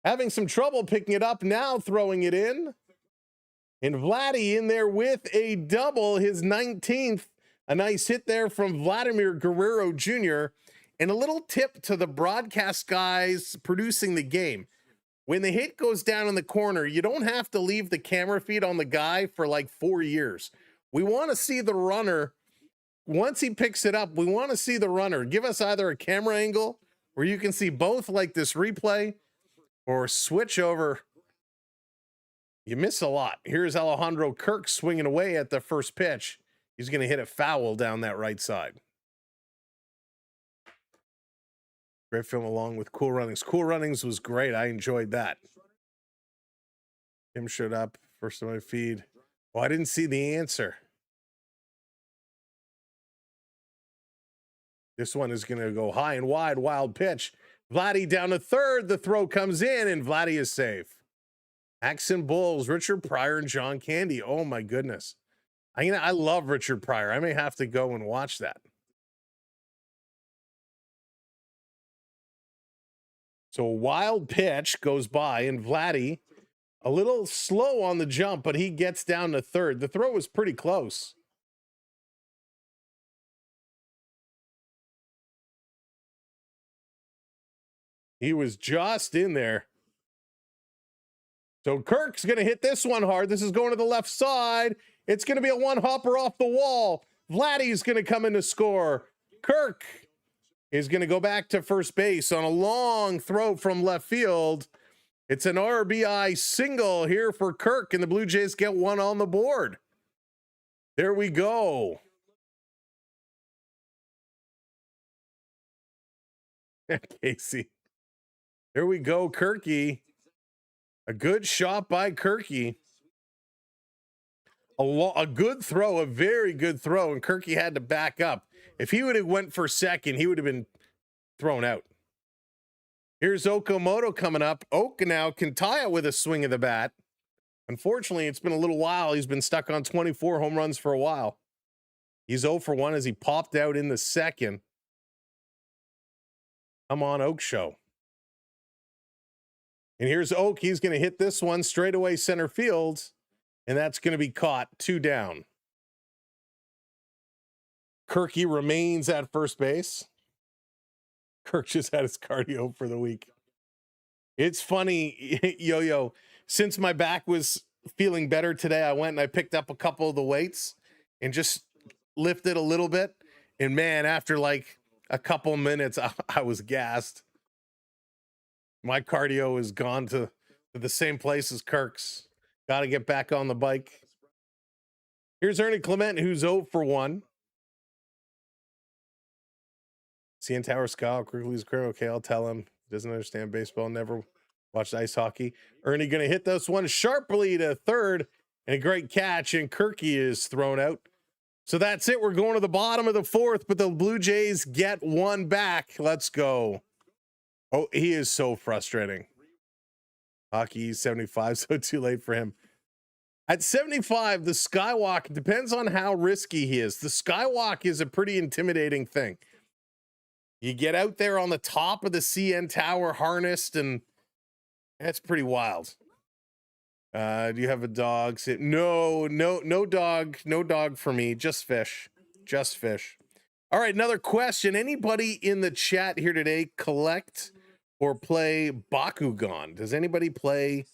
D: Having some trouble picking it up. Now throwing it in. And Vladdy in there with a double. His 19th. A nice hit there from Vladimir Guerrero Jr. And a little tip to the broadcast guys producing the game. When the hit goes down in the corner, you don't have to leave the camera feed on the guy for like 4 years. We want to see the runner. Once he picks it up, we want to see the runner. Give us either a camera angle where you can see both, like this replay, or switch over. You miss a lot. Here's Alejandro Kirk swinging away at the first pitch. He's going to hit a foul down that right side. Great film along with Cool Runnings. Cool Runnings was great. I enjoyed that. Tim showed up first on my feed. Oh, I didn't see the answer. This one is going to go high and wide, wild pitch. Vladdy down to third. The throw comes in, and Vladdy is safe. Accent Bulls, Richard Pryor and John Candy. Oh, my goodness. I love Richard Pryor. I may have to go and watch that. So a wild pitch goes by, and Vladdy, a little slow on the jump, but he gets down to third. The throw was pretty close. He was just in there. So Kirk's going to hit this one hard. This is going to the left side. It's going to be a one-hopper off the wall. Vladdy's going to come in to score. Kirk is going to go back to first base on a long throw from left field. It's an RBI single here for Kirk, and the Blue Jays get one on the board. There we go. Casey. There we go, Kirky. A good shot by Kirky. A good throw, a very good throw, and Kirky had to back up. If he would have went for second, he would have been thrown out. Here's Okamoto coming up. Oka now can tie it with a swing of the bat. Unfortunately, it's been a little while. He's been stuck on 24 home runs for a while. He's 0 for 1 as he popped out in the second. Come on, Oak Show. And here's Oak. He's going to hit this one straight away center field, and that's going to be caught. 2 down. Kirky remains at first base. Kirk just had his cardio for the week. It's funny, Yo-Yo, since my back was feeling better today, I went and I picked up a couple of the weights and just lifted a little bit. And man, after like a couple minutes, I was gassed. My cardio is gone to the same place as Kirk's. Got to get back on the bike. Here's Ernie Clement, who's 0 for 1. CN Tower Scott quickly is criminal. Okay, I'll tell him. He doesn't understand baseball, never watched ice hockey. Ernie going to hit this one sharply to third, and a great catch, and Kirky is thrown out. So that's it. We're going to the bottom of the fourth, but the Blue Jays get one back. Let's go. Oh, he is so frustrating. Hockey 75, so too late for him. At 75, the skywalk depends on how risky he is. The skywalk is a pretty intimidating thing. You get out there on the top of the CN Tower harnessed, and that's pretty wild. Do you have a dog? No dog for me. Just fish. Just fish. All right, another question. Anybody in the chat here today collect or play Bakugan? Does anybody play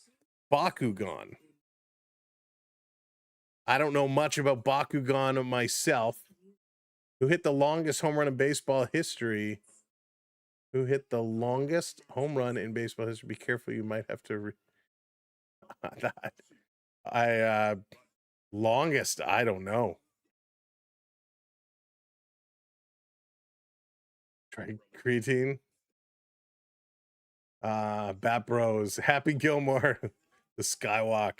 D: Bakugan? I don't know much about Bakugan myself. Who hit the longest home run in baseball history? Who hit the longest home run in baseball history? Be careful, you might have to. Longest, I don't know. Try creatine. Bat Bros. Happy Gilmore. The Skywalk.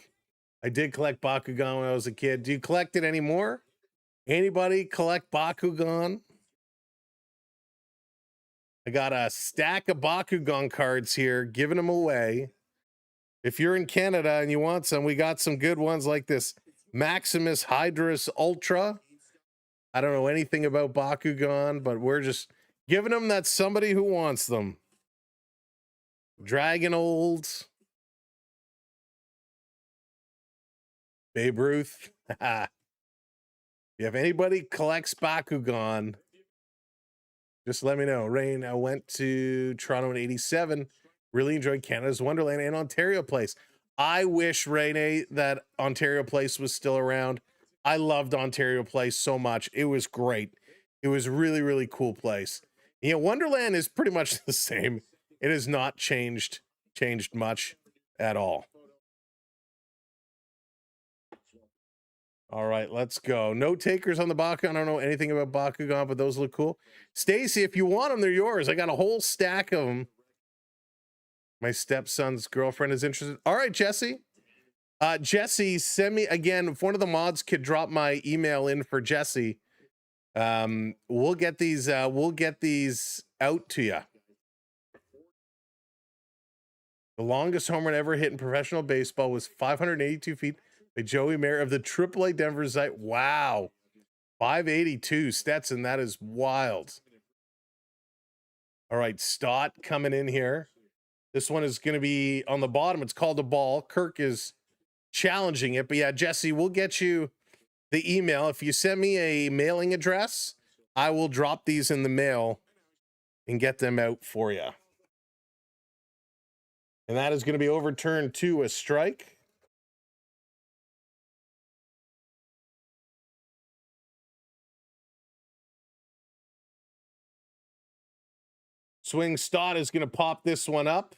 D: I did collect Bakugan when I was a kid. Do you collect it anymore? Anybody collect Bakugan? I got a stack of Bakugan cards here, giving them away. If you're in Canada and you want some, we got some good ones like this Maximus Hydrus Ultra. I don't know anything about Bakugan, but we're just giving them that somebody who wants them. Dragon Olds. Babe Ruth. If anybody collects Bakugan, just let me know. Rain, I went to Toronto in 87. Really enjoyed Canada's Wonderland and Ontario Place. I wish, Rene, that Ontario Place was still around. I loved Ontario Place so much. It was great. It was really, really cool place. You know, Wonderland is pretty much the same. It has not changed much at all. All right, let's go. No takers on the Bakugan. I don't know anything about Bakugan, but those look cool. Stacy, if you want them, they're yours. I got a whole stack of them. My stepson's girlfriend is interested. All right, Jesse. Jesse, send me again. If one of the mods could drop my email in for Jesse, we'll get these out to you. The longest home run ever hit in professional baseball was 582 feet by Joey Mayer of the AAA Denver site. Wow. 582. Stetson, that is wild. All right, Stott coming in here. This one is going to be on the bottom. It's called a ball. Kirk is challenging it. But yeah, Jesse, we'll get you the email. If you send me a mailing address, I will drop these in the mail and get them out for you. And that is going to be overturned to a strike. Swing Stott is going to pop this one up.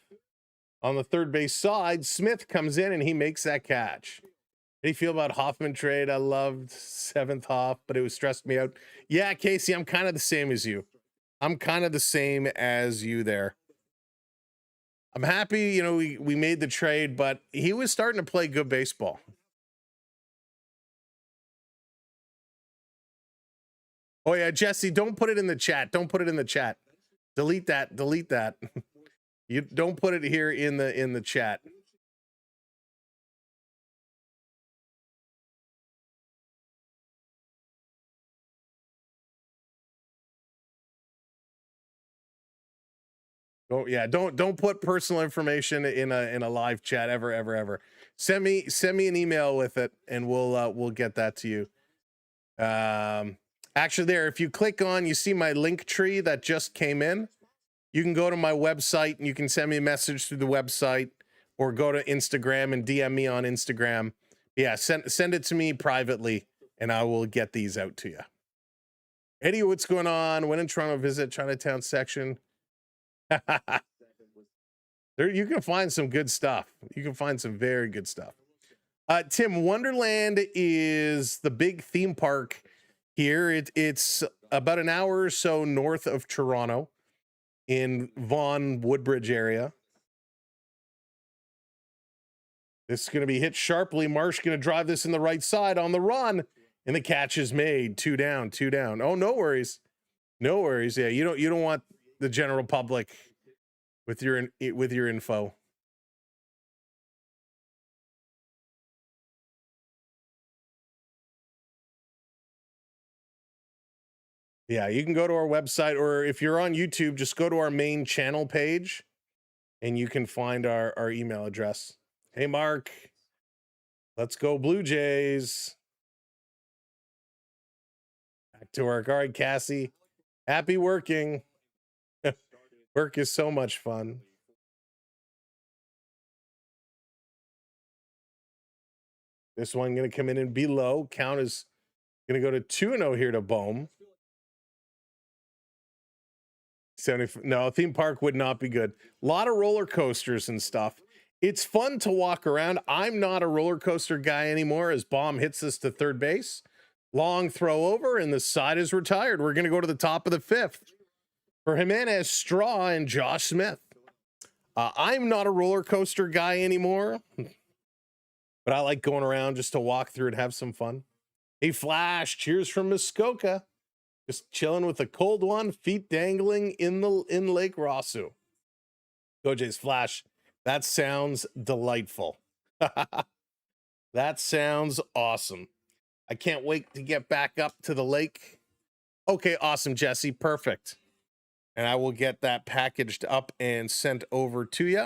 D: On the third base side, Smith comes in and he makes that catch. How do you feel about Hoffman trade? I loved 7th Hoff, but it was stressed me out. Yeah, Casey, I'm kind of the same as you. I'm kind of the same as you there. I'm happy, you know, we made the trade, but he was starting to play good baseball. Oh yeah, Jesse, don't put it in the chat. Don't put it in the chat. Delete that. Delete that. You don't put it here in the chat. Don't put personal information in a live chat ever. Send me an email with it and we'll get that to you. Actually there, if you click on, you see my link tree that just came in. You can go to my website and you can send me a message through the website or go to Instagram and DM me on Instagram. Yeah, send it to me privately and I will get these out to you. Eddie, what's going on? When in Toronto, visit Chinatown section. There, you can find some good stuff. You can find some very good stuff. Tim, Wonderland is the big theme park here. It's about an hour or so north of Toronto in Vaughan Woodbridge area. This is going to be hit sharply. Marsh going to drive this in the right side on the run, and the catch is made. 2 down. Oh, no worries. No worries. Yeah, you don't want the general public with your info. Yeah, you can go to our website, or if you're on YouTube, just go to our main channel page and you can find our email address. Hey, Mark, let's go Blue Jays. Back to work. All right, Cassie, happy working. Work is so much fun. This one going to come in and be low. Count is going to go to 2-0 here to Bohm. 70. No, theme park would not be good. A lot of roller coasters and stuff. It's fun to walk around. I'm not a roller coaster guy anymore as Bohm hits us to third base. Long throw over, and the side is retired. We're going to go to the top of the fifth for Jimenez, Straw, and Josh Smith. I'm not a roller coaster guy anymore, but I like going around just to walk through and have some fun. Hey, Flash, cheers from Muskoka. Just chilling with a cold one, feet dangling in Lake Rossu. Go Jays, Flash. That sounds delightful. That sounds awesome. I can't wait to get back up to the lake. Okay, awesome, Jesse. Perfect. And I will get that packaged up and sent over to you.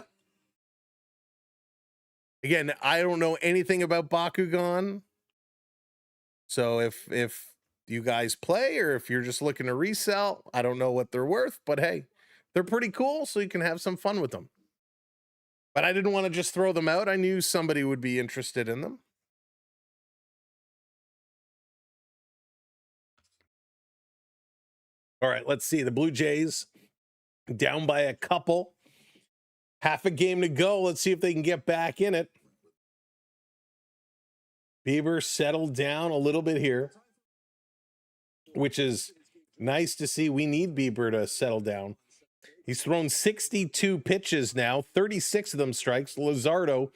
D: Again, I don't know anything about Bakugan. So if you guys play or if you're just looking to resell, I don't know what they're worth, but hey, they're pretty cool, so you can have some fun with them. But I didn't want to just throw them out. I knew somebody would be interested in them. All right, let's see. The Blue Jays down by a couple. Half a game to go. Let's see if they can get back in it. Bieber settled down a little bit here, which is nice to see. We need Bieber to settle down. He's thrown 62 pitches now, 36 of them strikes. Luzardo,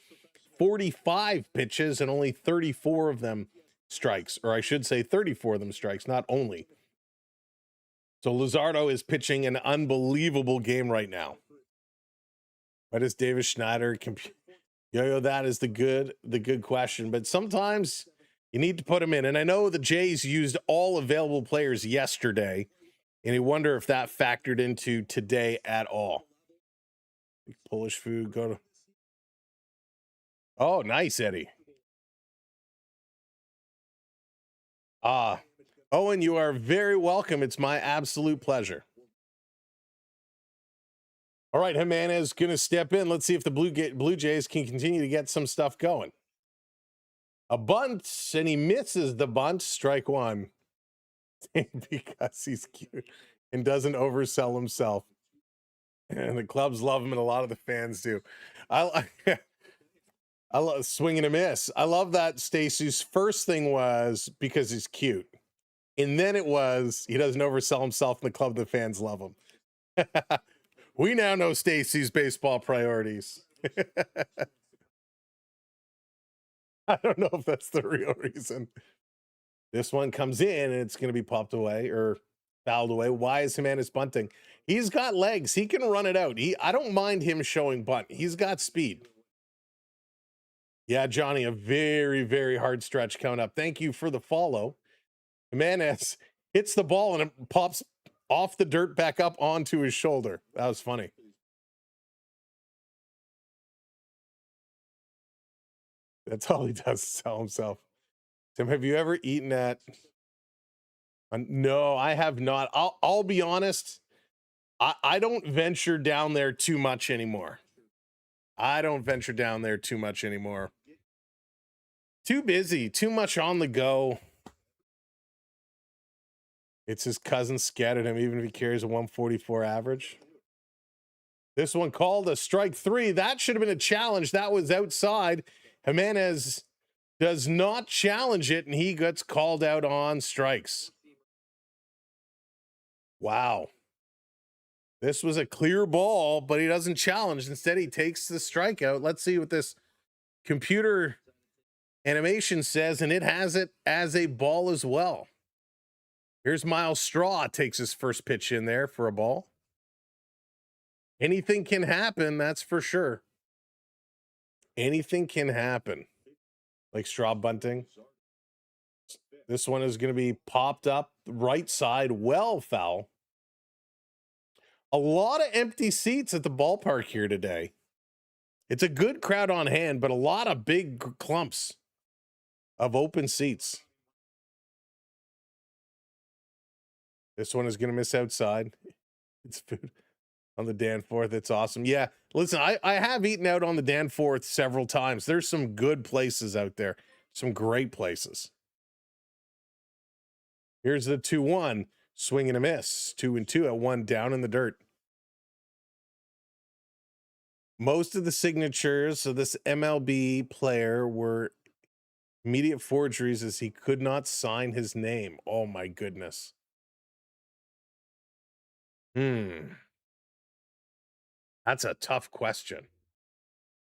D: 45 pitches and only 34 of them strikes, or I should say 34 of them strikes, not only. So Luzardo is pitching an unbelievable game right now. What is Davis Schneider? Yo, that is the good question. But sometimes you need to put him in. And I know the Jays used all available players yesterday, and you wonder if that factored into today at all. Polish food, go to. Oh, nice, Eddie. Owen, you are very welcome. It's my absolute pleasure. All right, Jimenez going to step in. Let's see if the Blue Jays can continue to get some stuff going. A bunt, and he misses the bunt. Strike one. Because he's cute and doesn't oversell himself. And the clubs love him, and a lot of the fans do. I love swing and a miss. I love that Stacey's first thing was because he's cute. And then it was he doesn't oversell himself, and the club, the fans love him. We now know Stacey's baseball priorities. I don't know if that's the real reason. This one comes in, and it's going to be popped away or fouled away. Why is Jimenez bunting? He's got legs. He can run it out. I don't mind him showing bunt. He's got speed. Yeah, Johnny, a very, very hard stretch coming up. Thank you for the follow. Jimenez hits the ball, and it pops off the dirt back up onto his shoulder. That was funny. That's all he does is sell himself. Tim, have you ever eaten at? No, I have not. I'll be honest. I don't venture down there too much anymore. Too busy, too much on the go. It's his cousin scattered him, even if he carries a 144 average. This one called a strike three. That should have been a challenge. That was outside. Jimenez does not challenge it, and he gets called out on strikes. Wow. This was a clear ball, but he doesn't challenge. Instead, he takes the strikeout. Let's see what this computer animation says, and it has it as a ball as well. Here's Miles Straw, takes his first pitch in there for a ball. Anything can happen, that's for sure. Anything can happen. Like Straw bunting. This one is going to be popped up right side, well foul. A lot of empty seats at the ballpark here today. It's a good crowd on hand, but a lot of big clumps of open seats. This one is going to miss outside. It's food on the Danforth. It's awesome. Yeah, listen, I have eaten out on the Danforth several times. There's some good places out there. Some great places. Here's the 2-1. Swing and a miss. 2-2 at 1 down in the dirt. Most of the signatures of this MLB player were immediate forgeries as he could not sign his name. Oh my goodness. That's a tough question.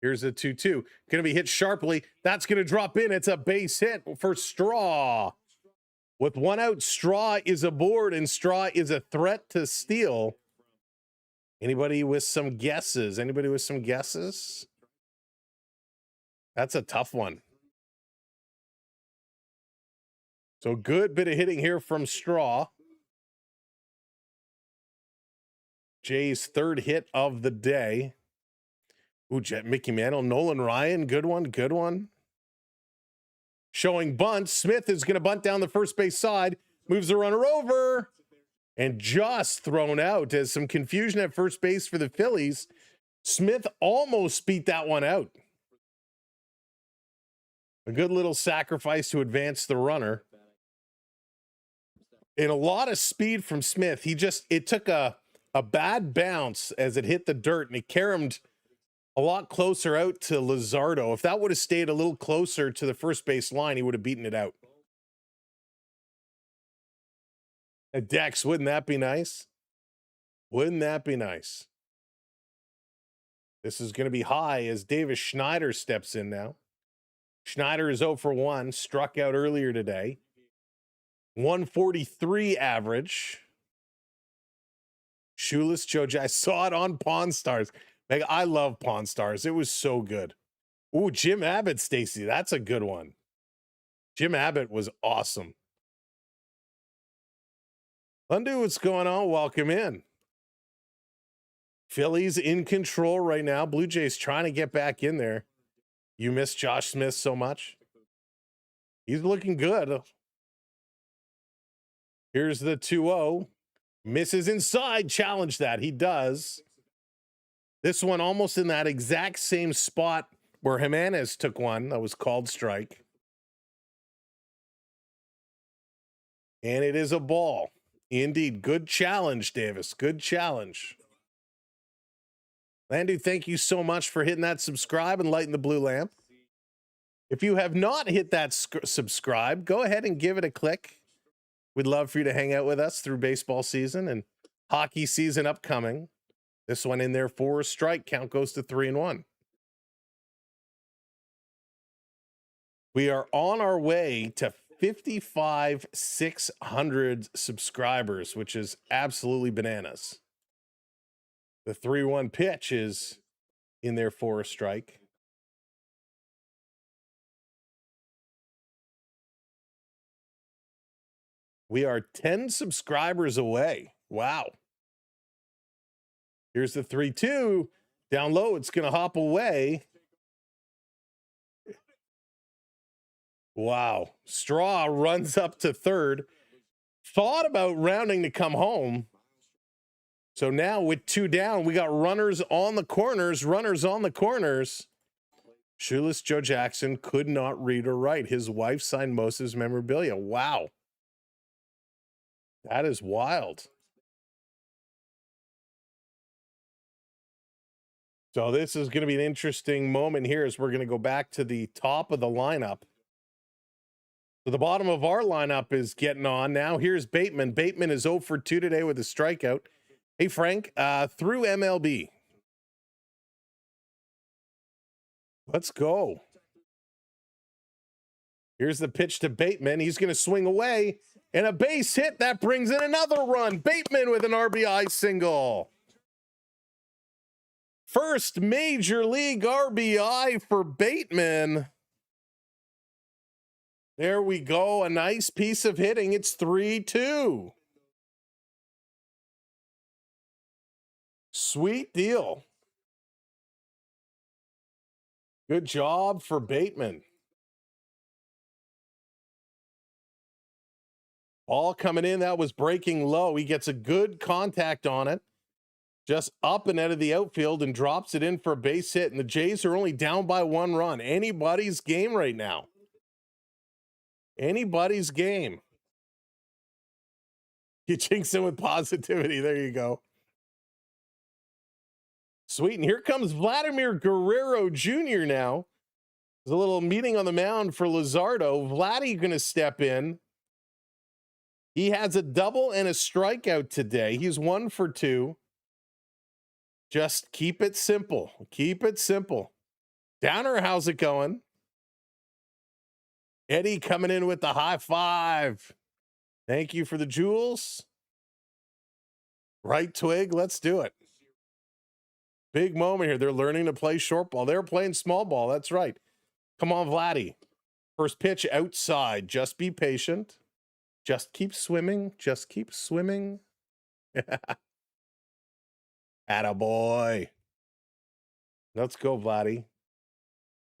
D: Here's a 2-2. Going to be hit sharply. That's going to drop in. It's a base hit for Straw. With 1 out, Straw is aboard, and Straw is a threat to steal. Anybody with some guesses? Anybody with some guesses? That's a tough one. So good bit of hitting here from Straw. Jay's 3rd hit of the day. Ooh, Mickey Mantle, Nolan Ryan, good one, good one. Showing bunt. Smith is going to bunt down the first base side, moves the runner over, and just thrown out. As some confusion at first base for the Phillies. Smith almost beat that one out. A good little sacrifice to advance the runner. And a lot of speed from Smith. It took a bad bounce as it hit the dirt, and it carried a lot closer out to Luzardo. If that would have stayed a little closer to the first base line, he would have beaten it out. Dex, wouldn't that be nice? Wouldn't that be nice? This is going to be high as Davis Schneider steps in now. Schneider is 0 for 1, struck out earlier today. 143 average. Shoeless Joe, I saw it on Pawn Stars. Like, I love Pawn Stars. It was so good. Ooh, Jim Abbott, Stacy. That's a good one. Jim Abbott was awesome. Undo, what's going on? Welcome in. Phillies in control right now. Blue Jays trying to get back in there. You miss Josh Smith so much. He's looking good. Here's the 2-0. Misses inside. Challenge that. He does. This one almost in that exact same spot where Jimenez took one that was called strike. And it is a ball. Indeed. Good challenge, Davis. Good challenge. Landu, thank you so much for hitting that subscribe and lighting the blue lamp. If you have not hit that subscribe, go ahead and give it a click. We'd love for you to hang out with us through baseball season and hockey season upcoming. This one in there for a strike. Count goes to 3-1. We are on our way to 55,600 subscribers, which is absolutely bananas. The 3-1 pitch is in there for a strike. We are 10 subscribers away. Wow. Here's the 3-2. Down low, it's going to hop away. Wow. Straw runs up to third. Thought about rounding to come home. So now with 2 down, we got runners on the corners, Shoeless Joe Jackson could not read or write. His wife signed most of his memorabilia. Wow. That is wild. So this is going to be an interesting moment here as we're going to go back to the top of the lineup. So the bottom of our lineup is getting on now. Here's Bateman. Bateman is 0 for 2 today with a strikeout. Hey, Frank, through MLB. Let's go. Here's the pitch to Bateman. He's going to swing away. And a base hit. That brings in another run. Bateman with an RBI single. First major league RBI for Bateman. There we go. A nice piece of hitting. It's 3-2. Sweet deal. Good job for Bateman. Ball coming in. That was breaking low. He gets a good contact on it. Just up and out of the outfield and drops it in for a base hit. And the Jays are only down by 1 run. Anybody's game right now. Anybody's game. You jinx him with positivity. There you go. Sweet. And here comes Vladimir Guerrero Jr. now. There's a little meeting on the mound for Luzardo. Vladdy going to step in. He has a double and a strikeout today. He's 1 for 2. Just keep it simple. Keep it simple. Downer, how's it going? Eddie coming in with the high five. Thank you for the jewels. Right twig, let's do it. Big moment here. They're learning to play short ball. They're playing small ball. That's right. Come on, Vladdy. First pitch outside. Just be patient. Just keep swimming. Just keep swimming. Attaboy. Let's go, Vladdy.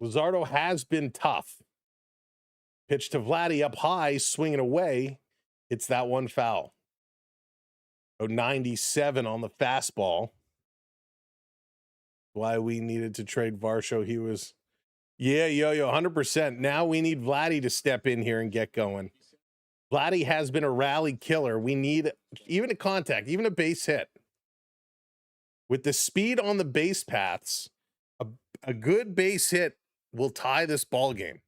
D: Luzardo has been tough. Pitch to Vladdy up high, swinging away. It's that one foul. Oh, 97 on the fastball. Why we needed to trade Varsho. He was, yeah, 100%. Now we need Vladdy to step in here and get going. Vladdy has been a rally killer. We need even a contact, even a base hit. With the speed on the base paths, a good base hit will tie this ball game.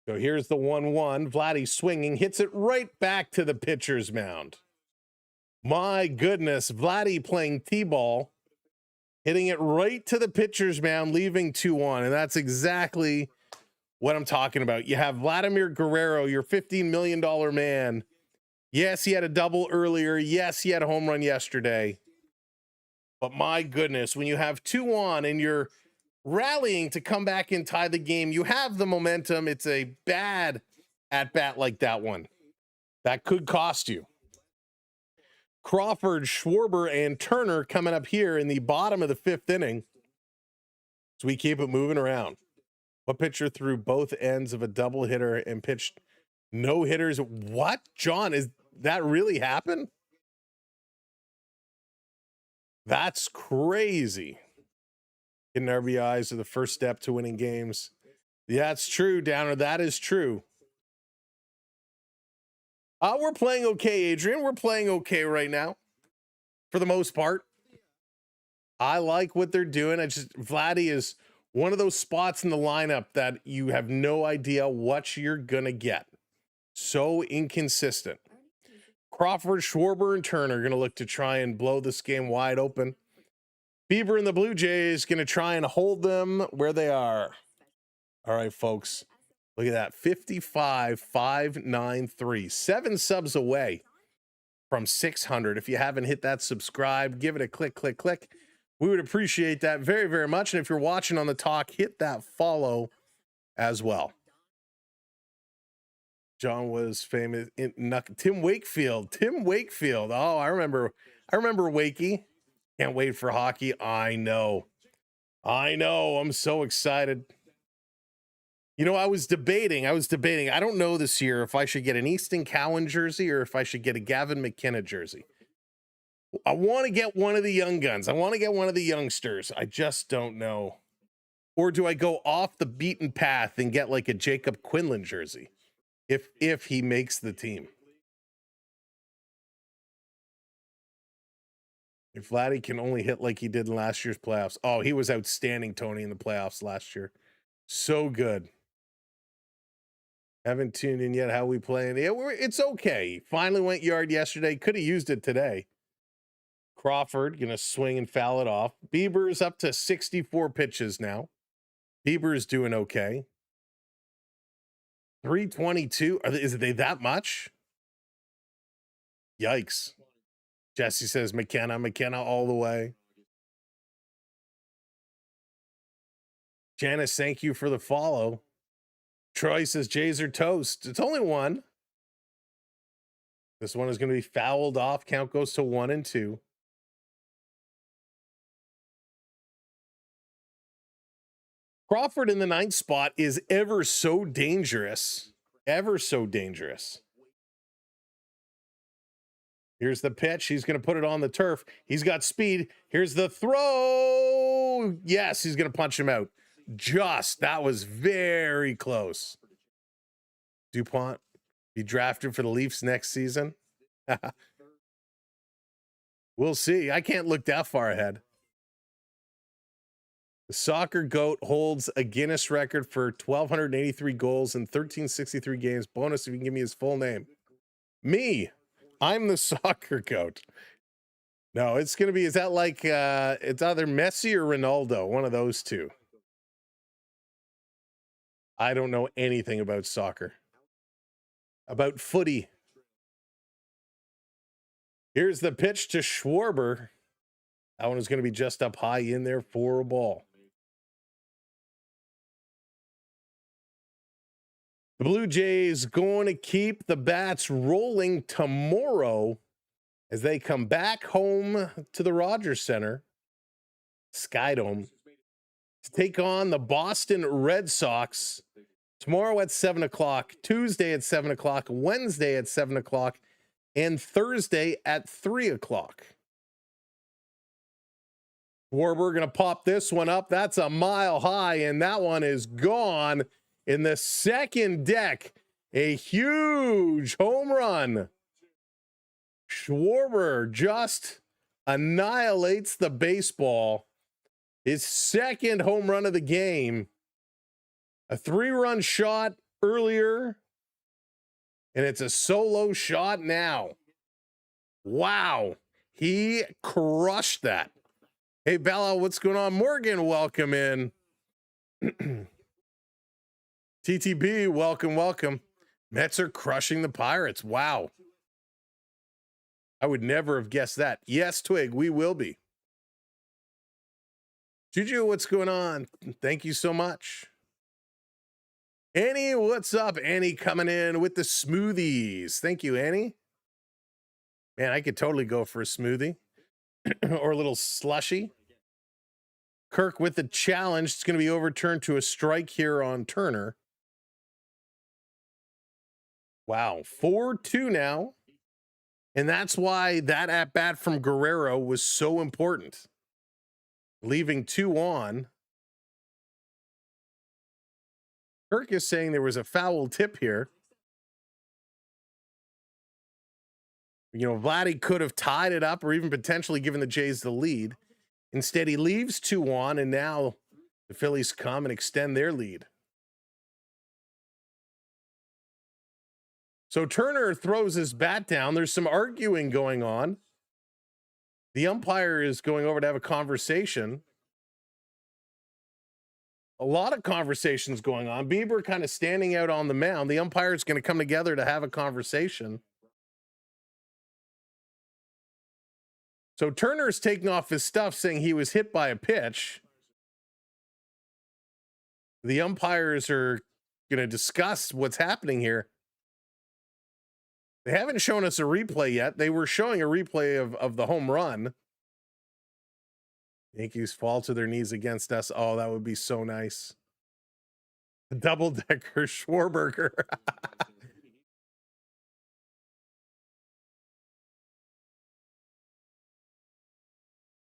D: So here's the 1-1. Vladdy swinging, hits it right back to the pitcher's mound. My goodness, Vladdy playing T-ball, hitting it right to the pitcher's mound, leaving 2-1. And that's exactly what I'm talking about. You have Vladimir Guerrero, your $15 million man. Yes, he had a double earlier. Yes, he had a home run yesterday. But my goodness, when you have 2 on and you're rallying to come back and tie the game, you have the momentum. It's a bad at bat like that one. That could cost you. Crawford, Schwarber, and Turner coming up here in the bottom of the 5th inning. So we keep it moving around. What pitcher threw both ends of a double hitter and pitched no hitters? What? John, is that really happen? That's crazy. Getting RBIs are the first step to winning games. Yeah, it's true, Downer. That is true. We're playing okay, Adrian. We're playing okay right now, for the most part. I like what they're doing. Vladdy is one of those spots in the lineup that you have no idea what you're gonna get. So inconsistent. Crawford, Schwarber, and Turner are gonna look to try and blow this game wide open. Bieber and the Blue Jays going to try and hold them where they are. All right, folks. Look at that. 55,593. 7 subs away from 600. If you haven't hit that subscribe, give it a click. We would appreciate that very, very much. And if you're watching on the talk, hit that follow as well. John was famous in Tim Wakefield. Oh, I remember Wakey. Can't wait for hockey. I know. I'm so excited. You know, I was debating. I don't know this year if I should get an Easton Cowan jersey or if I should get a Gavin McKenna jersey. I want to get one of the young guns. I want to get one of the youngsters. I just don't know. Or do I go off the beaten path and get like a Jacob Quinlan jersey if he makes the team? If Vladdy can only hit like he did in last year's playoffs. Oh, he was outstanding, Tony, in the playoffs last year. So good. Haven't tuned in yet. How we playing? Yeah, it's okay. Finally went yard yesterday. Could have used it today. Crawford going to swing and foul it off. Bieber's up to 64 pitches now. Bieber's doing okay. 322. Is they that much? Yikes. Jesse says McKenna all the way. Janice, thank you for the follow. Troy says Jays are toast. It's only 1. This one is going to be fouled off. Count goes to 1-2. Crawford in the 9th spot is ever so dangerous. Ever so dangerous. Here's the pitch. He's going to put it on the turf. He's got speed. Here's the throw. Yes, he's going to punch him out. That was very close. DuPont be drafted for the Leafs next season. We'll see. I can't look that far ahead. The soccer goat holds a Guinness record for 1,283 goals in 1363 games. Bonus if you can give me his full name. Me. I'm the soccer goat. No, it's going to be, is that like, it's either Messi or Ronaldo, one of those two. I don't know anything about soccer. About footy. Here's the pitch to Schwarber. That one is going to be just up high in there for a ball. The Blue Jays going to keep the bats rolling tomorrow as they come back home to the Rogers Center, Skydome, to take on the Boston Red Sox tomorrow at 7 o'clock, Tuesday at 7 o'clock, Wednesday at 7 o'clock, and Thursday at 3 o'clock. We're going to pop this one up. That's a mile high, and that one is gone in the second deck. A huge home run. Schwarber just annihilates the baseball. His second home run of the game. A 3-run shot earlier, and it's a solo shot now. Wow. He crushed that. Hey, Bella, what's going on? Morgan, welcome in. TTB, welcome, welcome. Mets are crushing the Pirates. Wow. I would never have guessed that. Yes, Twig, we will be. Juju, what's going on? Thank you so much. Annie, what's up? Annie coming in with the smoothies. Thank you, Annie. Man, I could totally go for a smoothie or a little slushy. Kirk with the challenge. It's going to be overturned to a strike here on Turner. Wow, 4-2 now. And that's why that at-bat from Guerrero was so important. Leaving 2 on. Kirk is saying there was a foul tip here. You know, Vladdy could have tied it up or even potentially given the Jays the lead. Instead, he leaves 2 on, and now the Phillies come and extend their lead. So Turner throws his bat down. There's some arguing going on. The umpire is going over to have a conversation. A lot of conversations going on. Bieber kind of standing out on the mound. The umpire is going to come together to have a conversation. So Turner's taking off his stuff saying he was hit by a pitch. The umpires are going to discuss what's happening here. They haven't shown us a replay yet. They were showing a replay of the home run. Yankees fall to their knees against us. Oh, that would be so nice. Double-decker Schwarberger.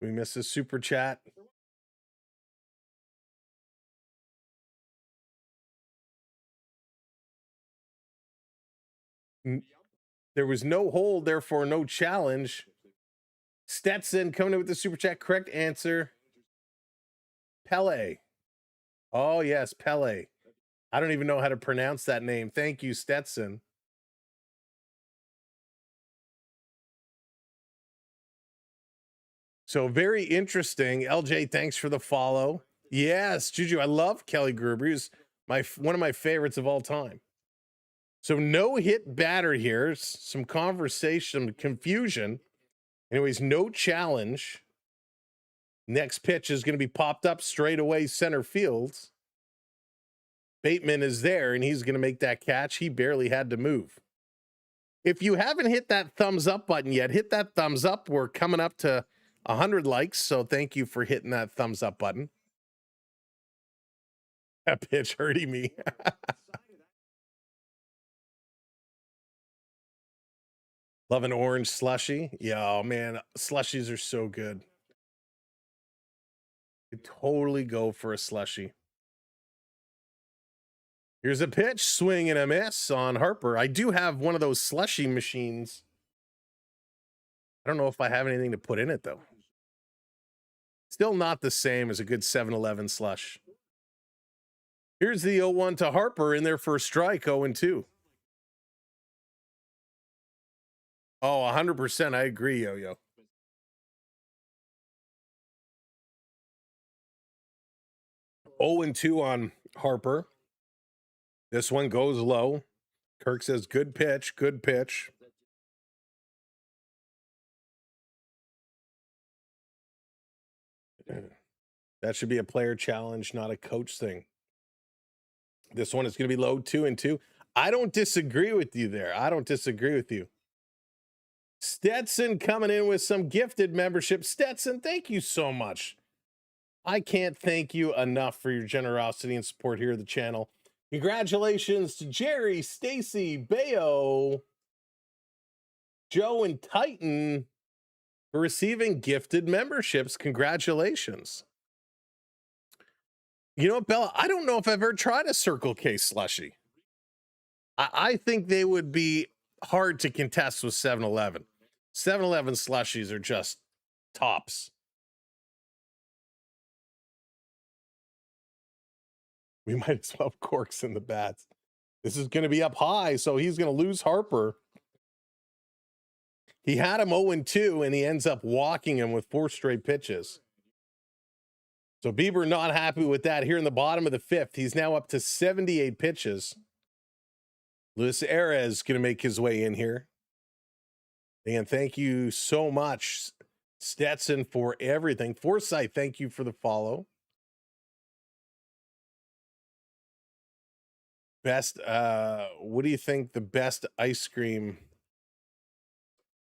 D: We missed a super chat. There was no hold, therefore no challenge. Stetson coming in with the super chat. Correct answer. Pele. Oh, yes, Pele. I don't even know how to pronounce that name. Thank you, Stetson. So very interesting. LJ, thanks for the follow. Yes, Juju, I love Kelly Gruber. He's one of my favorites of all time. So no hit batter here. Some conversation, confusion. Anyways, no challenge. Next pitch is going to be popped up straight away center field. Bateman is there, and he's going to make that catch. He barely had to move. If you haven't hit that thumbs up button yet, hit that thumbs up. We're coming up to 100 likes, so thank you for hitting that thumbs up button. That pitch hurting me. Love an orange slushy. Yeah, oh man, slushies are so good. Could totally go for a slushy. Here's a pitch, swing and a miss on Harper. I do have one of those slushy machines. I don't know if I have anything to put in it though. Still not the same as a good 7-Eleven slush. Here's the 0-1 to Harper in their first strike, 0-2. Oh, 100%. I agree, Yo-Yo. Oh, and 2 on Harper. This one goes low. Kirk says, good pitch, good pitch. That should be a player challenge, not a coach thing. This one is going to be low, 2-2. I don't disagree with you there. I don't disagree with you. Stetson coming in with some gifted membership. Stetson, thank you so much. I can't thank you enough for your generosity and support here at the channel. Congratulations to Jerry, Stacy, Bayo, Joe, and Titan for receiving gifted memberships. Congratulations. You know what, Bella? I don't know if I've ever tried a Circle K slushie. I think they would be hard to contest with 7-Eleven. 7-Eleven slushies are just tops. We might as well have corks in the bats. This is going to be up high, so he's going to lose Harper. He had him 0-2, and he ends up walking him with 4 straight pitches. So Bieber not happy with that here in the bottom of the 5th. He's now up to 78 pitches. Luis is going to make his way in here. And thank you so much, Stetson, for everything. Forsyth, thank you for the follow. Best, what do you think the best ice cream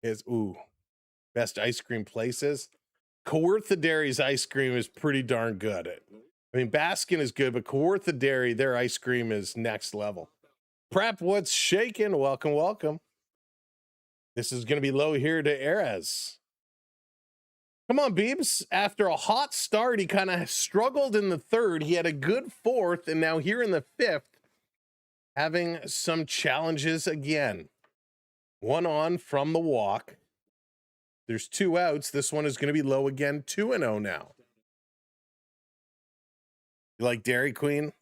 D: is? Ooh, best ice cream places. Kawartha Dairy's ice cream is pretty darn good. I mean, Baskin is good, but Kawartha Dairy, their ice cream is next level. Prep, what's shaking? Welcome, welcome. This is going to be low here to Erez. Come on, Beebs. After a hot start, he kind of struggled in the 3rd. He had a good 4th, and now here in the 5th, having some challenges again. 1 on from the walk. There's 2 outs. This one is going to be low again. 2-0 now. You like Dairy Queen?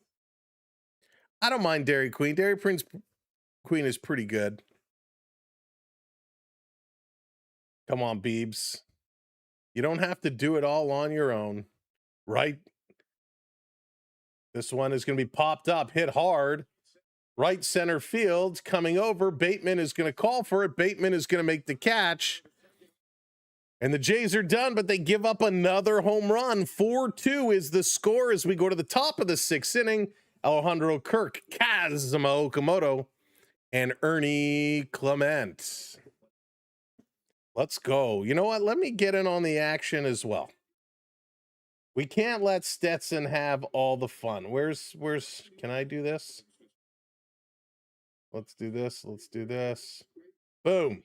D: I don't mind Dairy Queen. Dairy Queen is pretty good. Come on, Beebs. You don't have to do it all on your own, right? This one is going to be popped up, hit hard. Right center field, coming over. Bateman is going to call for it. Bateman is going to make the catch. And the Jays are done, but they give up another home run. 4-2 is the score as we go to the top of the 6th inning. Alejandro Kirk, Kazuma Okamoto, and Ernie Clement. Let's go. You know what? Let me get in on the action as well. We can't let Stetson have all the fun. Where's, can I do this? Let's do this. Let's do this. Boom.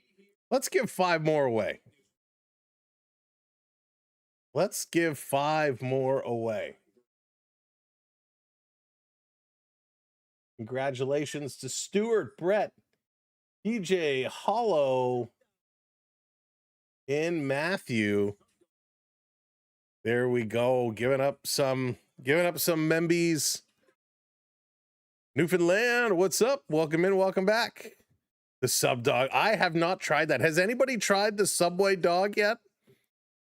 D: Let's give 5 more away. Let's give 5 more away. Congratulations to Stuart, Brett, DJ, Hollow, and Matthew. There we go. Giving up some membies. Newfoundland, what's up? Welcome in, welcome back. The sub dog. I have not tried that. Has anybody tried the Subway dog yet?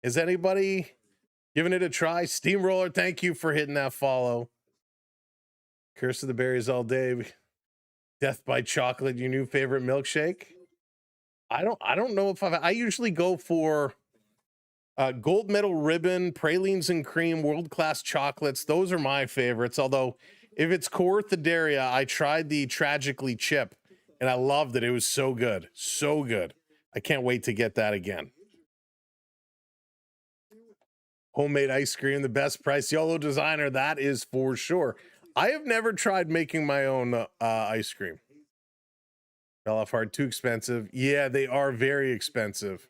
D: Is anybody giving it a try? Steamroller, thank you for hitting that follow. Curse of the Berries all day. Death by Chocolate, your new favorite milkshake? I don't know if I usually go for gold medal ribbon, pralines and cream, world-class chocolates. Those are my favorites. Although if it's Kawartha Dairy, I tried the Tragically Chip and I loved it. It was so good. So good. I can't wait to get that again. Homemade ice cream, the best price. YOLO designer, that is for sure. I have never tried making my own ice cream. Fell off hard, too expensive. Yeah, they are very expensive.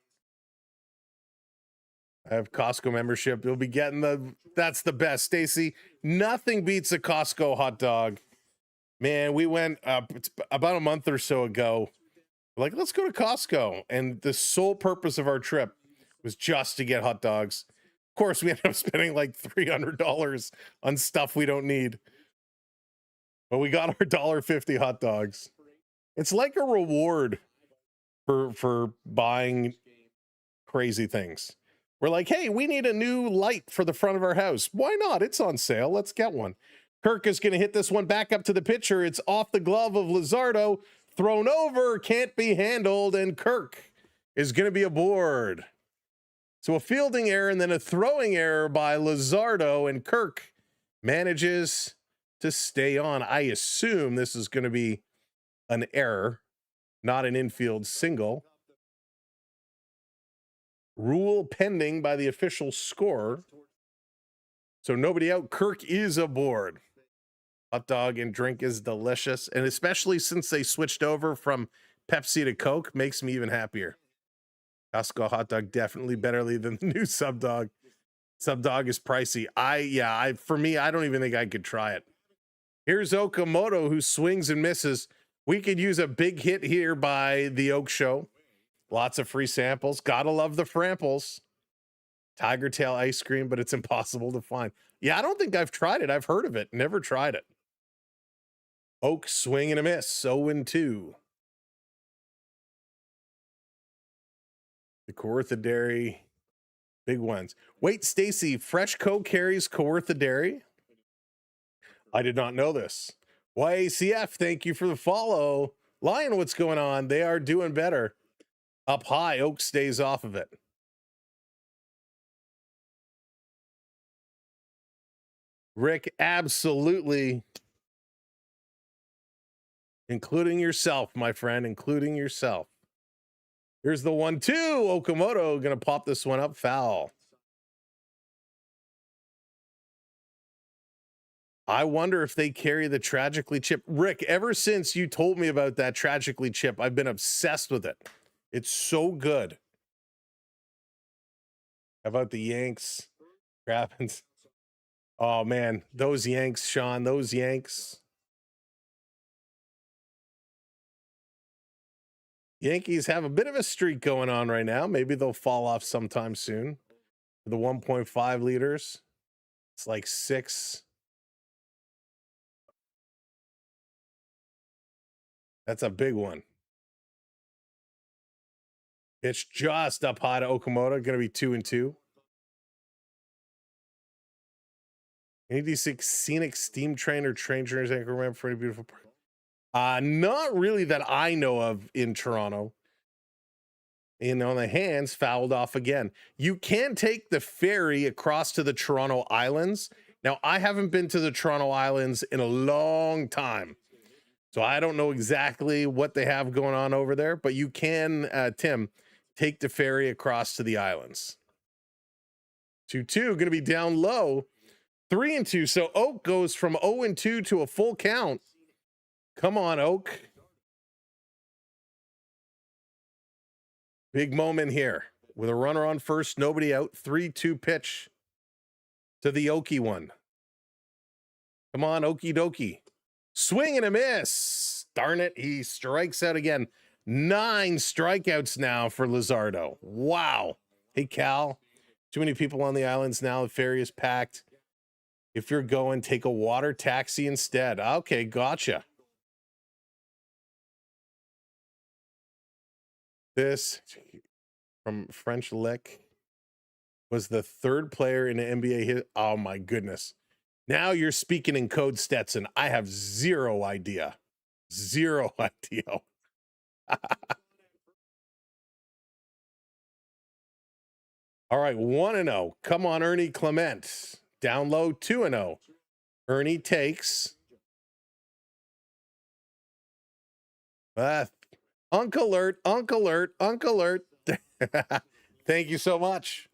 D: I have Costco membership. You'll be getting that's the best, Stacy. Nothing beats a Costco hot dog. Man, we went it's about a month or so ago. Like, let's go to Costco. And the sole purpose of our trip was just to get hot dogs. Of course, we ended up spending like $300 on stuff we don't need. But we got our $1.50 hot dogs. It's like a reward for buying crazy things. We're like, hey, we need a new light for the front of our house. Why not? It's on sale. Let's get one. Kirk is going to hit this one back up to the pitcher. It's off the glove of Luzardo. Thrown over, can't be handled, and Kirk is going to be aboard. So a fielding error and then a throwing error by Luzardo, and Kirk manages to stay on. I assume this is going to be an error, not an infield single. Rule pending by the official scorer. So nobody out. Kirk is aboard. Hot dog and drink is delicious. And especially since they switched over from Pepsi to Coke, makes me even happier. Costco hot dog definitely better than the new Sub Dog. Sub Dog is pricey. For me, I don't even think I could try it. Here's Okamoto, who swings and misses. We could use a big hit here by the Oak Show. Lots of free samples. Gotta love the framples. Tiger tail ice cream, but it's impossible to find. Yeah, I don't think I've tried it. I've heard of it. Never tried it. Oak swing and a miss. 0-2. The Kawartha Dairy. Big ones. Wait, Stacy, Fresh Coke carries Kawartha Dairy? I did not know this. YACF, thank you for the follow. Lion, what's going on? They are doing better. Up high, Oak stays off of it. Rick, absolutely. Including yourself, my friend, including yourself. Here's the 1-2. Okamoto going to pop this one up. Foul. I wonder if they carry the Tragically Chip. Rick, ever since you told me about that Tragically Chip, I've been obsessed with it. It's so good. How about the Yanks? Grabbins. Oh, man. Those Yanks, Sean. Those Yanks. Yankees have a bit of a streak going on right now. Maybe they'll fall off sometime soon. The 1.5 liters. It's like 6. That's a big one. It's just up high to Okamoto. Going to be 2-2. Any D6 scenic steam train or train trainers anchor ramp for any beautiful park? Not really that I know of in Toronto. And on the hands, fouled off again. You can take the ferry across to the Toronto Islands. Now, I haven't been to the Toronto Islands in a long time, so I don't know exactly what they have going on over there, but you can, Tim, take the ferry across to the islands. 2-2, going to be down low. 3-2, so Oak goes from 0-2 to a full count. Come on, Oak. Big moment here with a runner on first, nobody out. 3-2 pitch to the Okie one. Come on, Okie dokie. Swing and a miss. Darn it, he strikes out again. 9 strikeouts now for Luzardo. Wow. Hey, Cal. Too many people on the islands now. The ferry is packed. If you're going, take a water taxi instead. Okay, gotcha. This from French Lick was the 3rd player in the NBA hit. Oh my goodness. Now you're speaking in code, Stetson. I have zero idea. Zero idea. All right, 1-0. Come on, Ernie Clement. Down low, 2-0. Ernie takes. Unk alert, unk alert, unk alert. Thank you so much.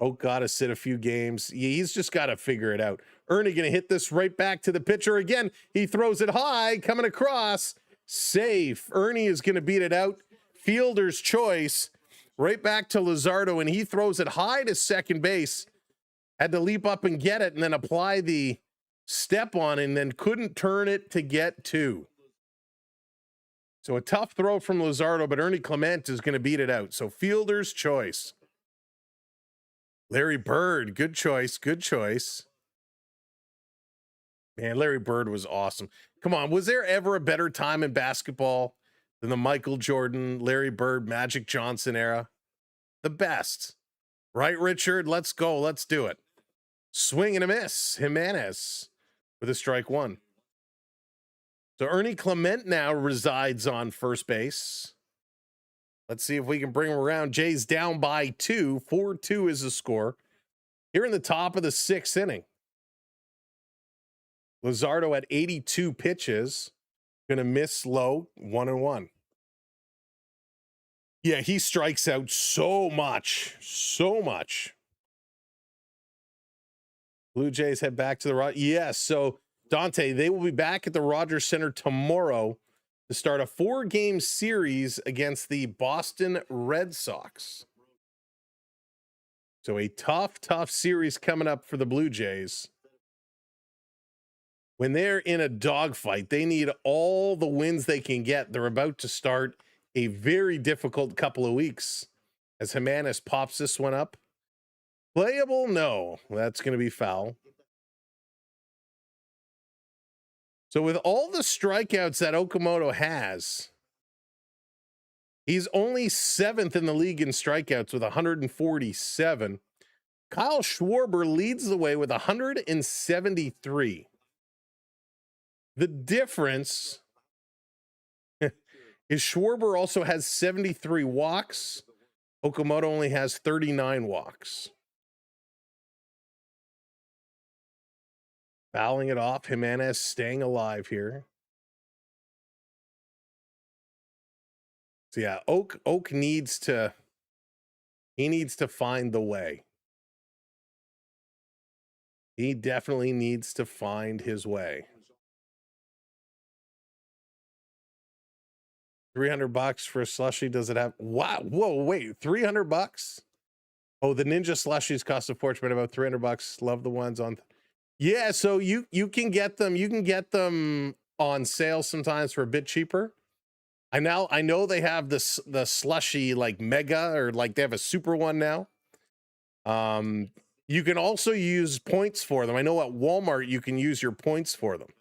D: Oak got to sit a few games. He's just got to figure it out. Ernie going to hit this right back to the pitcher again. He throws it high, coming across. Safe. Ernie is going to beat it out. Fielder's choice. Right back to Luzardo, and he throws it high to second base. Had to leap up and get it and then apply the step on and then couldn't turn it to get two. So a tough throw from Luzardo, but Ernie Clement is going to beat it out. So fielder's choice. Larry Bird, good choice, good choice. Man, Larry Bird was awesome. Come on, was there ever a better time in basketball than the Michael Jordan, Larry Bird, Magic Johnson era? The best. Right, Richard? Let's go. Let's do it. Swing and a miss. Jimenez with a strike one. So Ernie Clement now resides on first base. Let's see if we can bring him around. Jay's down by 2. 4-2 is the score. Here in the top of the 6th inning. Luzardo at 82 pitches. Going to miss low, 1-1. Yeah, he strikes out so much. So much. Blue Jays head back to the Rogers. Yes, so Dante, they will be back at the Rogers Center tomorrow to start a 4-game series against the Boston Red Sox. So a tough series coming up for the Blue Jays. When they're in a dogfight, they need all the wins they can get. They're about to start a very difficult couple of weeks as Jimenez pops this one up. Playable? No, that's going to be foul. So with all the strikeouts that Okamoto has, he's only 7th in the league in strikeouts with 147. Kyle Schwarber leads the way with 173. The difference is Schwarber also has 73 walks. Okamoto only has 39 walks. Fouling it off. Jimenez staying alive here. So yeah, Oak needs to find the way. He definitely needs to find his way. $300 for a slushie. Does it have? Wow. Whoa, wait, $300? Oh, the Ninja slushies cost a fortune, about $300. Love the ones on. Yeah, so you can get them. You can get them on sale sometimes for a bit cheaper. I know they have the slushy like mega, or like they have a super one now. You can also use points for them. I know at Walmart you can use your points for them.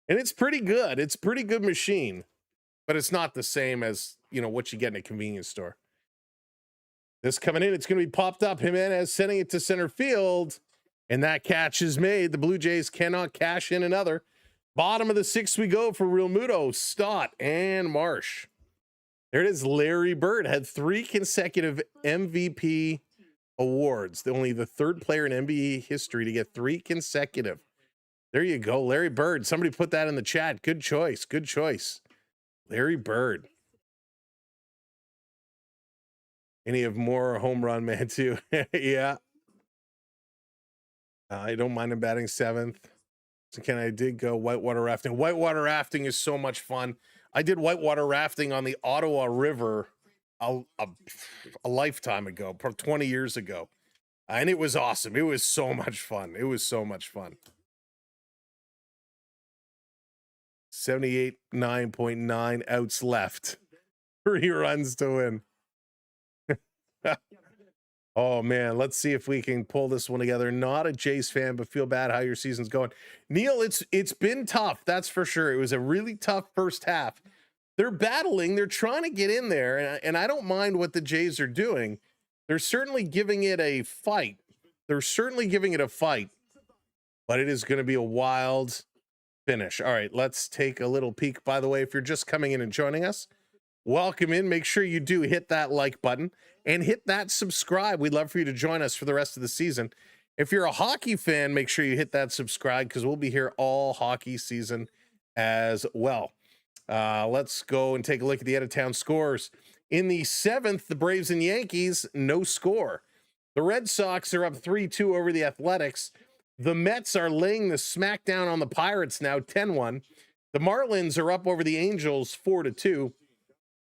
D: And it's pretty good. It's a pretty good machine, but it's not the same as, what you get in a convenience store. This coming in, it's going to be popped up. Jimenez sending it to center field. And that catch is made. The Blue Jays cannot cash in another. Bottom of the 6th we go for Real Muto, Stott, and Marsh. There it is. Larry Bird had 3 consecutive MVP awards. Only the 3rd player in NBA history to get 3 consecutive. There you go, Larry Bird. Somebody put that in the chat. Good choice. Good choice. Larry Bird. And you have more home run man too. Yeah. I don't mind him batting 7th. So I did go whitewater rafting. Whitewater rafting is so much fun. I did whitewater rafting on the Ottawa River a lifetime ago, 20 years ago. And it was awesome. It was so much fun. It was so much fun. 79.9 outs left. 3 runs to win. Oh man, let's see if we can pull this one together. Not a Jays fan, but feel bad how your season's going. Neil, it's been tough, that's for sure. It was a really tough first half. They're battling, they're trying to get in there, and I don't mind what the Jays are doing. They're certainly giving it a fight. But it is going to be a wild finish. All right, let's take a little peek. By the way, if you're just coming in and joining us, welcome in. Make sure you do hit that like button and hit that subscribe. We'd love for you to join us for the rest of the season. If you're a hockey fan, make sure you hit that subscribe because we'll be here all hockey season as well. Let's go and take a look at the out-of-town scores. In the 7th, the Braves and Yankees, no score. The Red Sox are up 3-2 over the Athletics. The Mets are laying the smackdown on the Pirates now, 10-1. The Marlins are up over the Angels 4-2.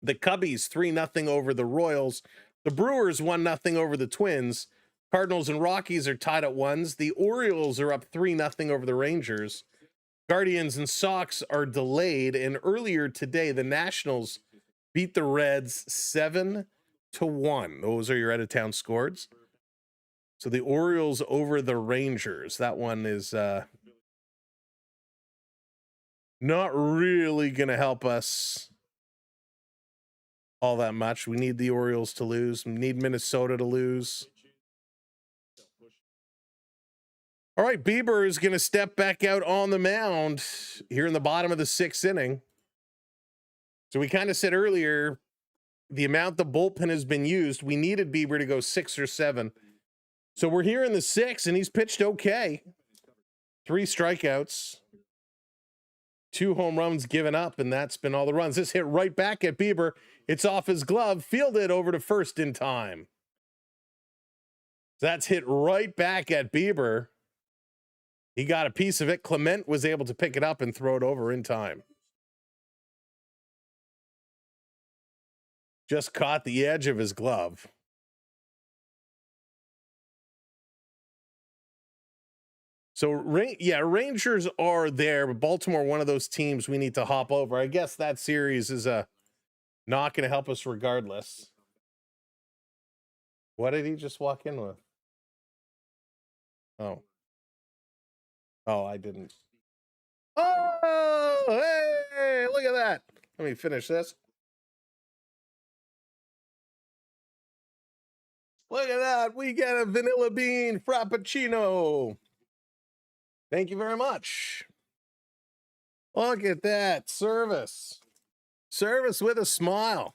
D: The Cubbies 3-0 over the Royals. The Brewers 1-0 over the Twins. Cardinals and Rockies are tied at ones. The Orioles are up 3-0 over the Rangers. Guardians and Sox are delayed. And earlier today, the Nationals beat the Reds 7-1. Those are your out-of-town scores. So the Orioles over the Rangers. That one is not really going to help us all that much. We need the Orioles to lose. We need Minnesota to lose. All right, Bieber is going to step back out on the mound here in the bottom of the 6th inning. So we kind of said earlier, the amount the bullpen has been used, we needed Bieber to go 6 or 7. So we're here in the 6th, and he's pitched okay. 3 strikeouts, 2 home runs given up, and that's been all the runs. This hit right back at Bieber. It's off his glove, fielded over to first in time. That's hit right back at Bieber. He got a piece of it. Clement was able to pick it up and throw it over in time. Just caught the edge of his glove. So, Rangers are there, but Baltimore, one of those teams we need to hop over. I guess that series is not going to help us regardless. What did he just walk in with? Oh, I didn't. Oh, hey, look at that. Let me finish this. Look at that. We got a vanilla bean frappuccino. Thank you very much. Look at that. Service. Service with a smile.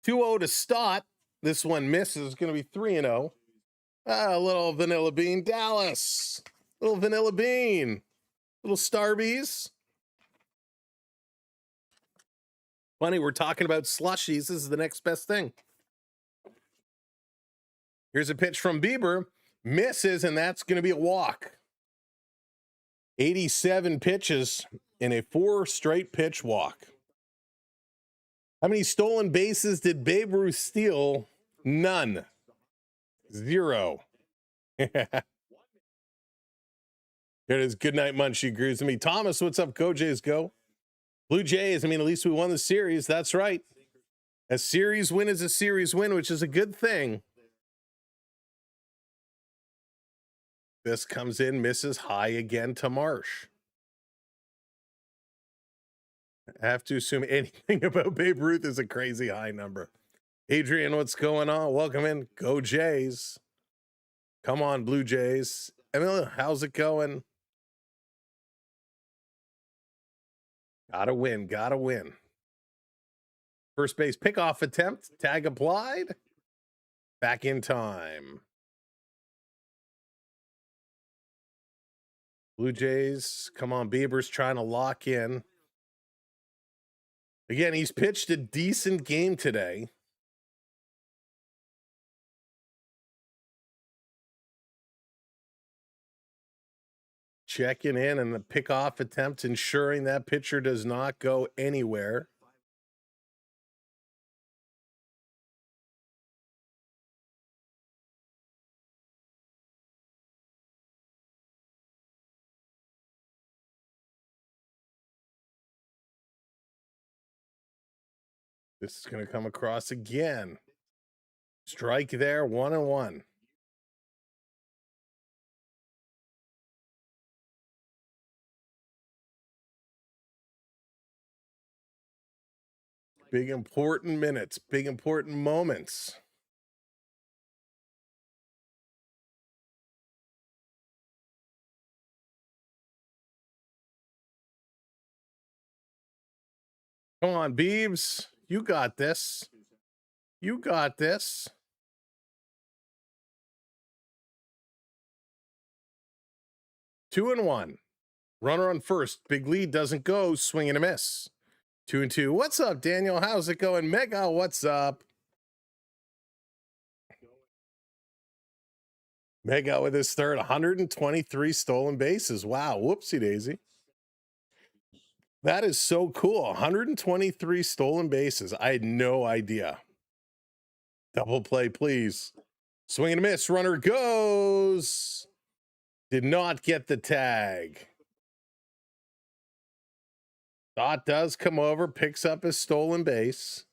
D: 2-0 to Stott. This one misses. Going to be 3-0. A little vanilla bean. Dallas. Little vanilla bean. Little Starbies. Funny, we're talking about slushies. This is the next best thing. Here's a pitch from Bieber. Misses, and that's going to be a walk. 87 pitches in a 4 straight pitch walk. How many stolen bases did Babe Ruth steal? None. 0. It is good night, Munchie agrees with me. Thomas, what's up? Go Jays, go. Blue Jays, at least we won the series. That's right. A series win is a series win, which is a good thing. This comes in, misses high again to Marsh. I have to assume anything about Babe Ruth is a crazy high number. Adrian, what's going on? Welcome in. Go Jays. Come on, Blue Jays. How's it going? Gotta win, gotta win. First base pickoff attempt. Tag applied. Back in time. Blue Jays, come on, Bieber's trying to lock in. Again, he's pitched a decent game today. Checking in and the pickoff attempt, ensuring that pitcher does not go anywhere. This is going to come across again. Strike there, 1-1. Big important minutes, big important moments. Come on, Biebs. You got this. You got this. Two and one. Runner on first. Big lead doesn't go. Swing and a miss. 2-2. What's up, Daniel? How's it going? Mega, what's up? Mega with his third, 123 stolen bases. Wow, whoopsie daisy. That is so cool. 123 stolen bases. I had no idea. Double play, please. Swing and a miss. Runner goes. Did not get the tag. Dot does come over, picks up his stolen base.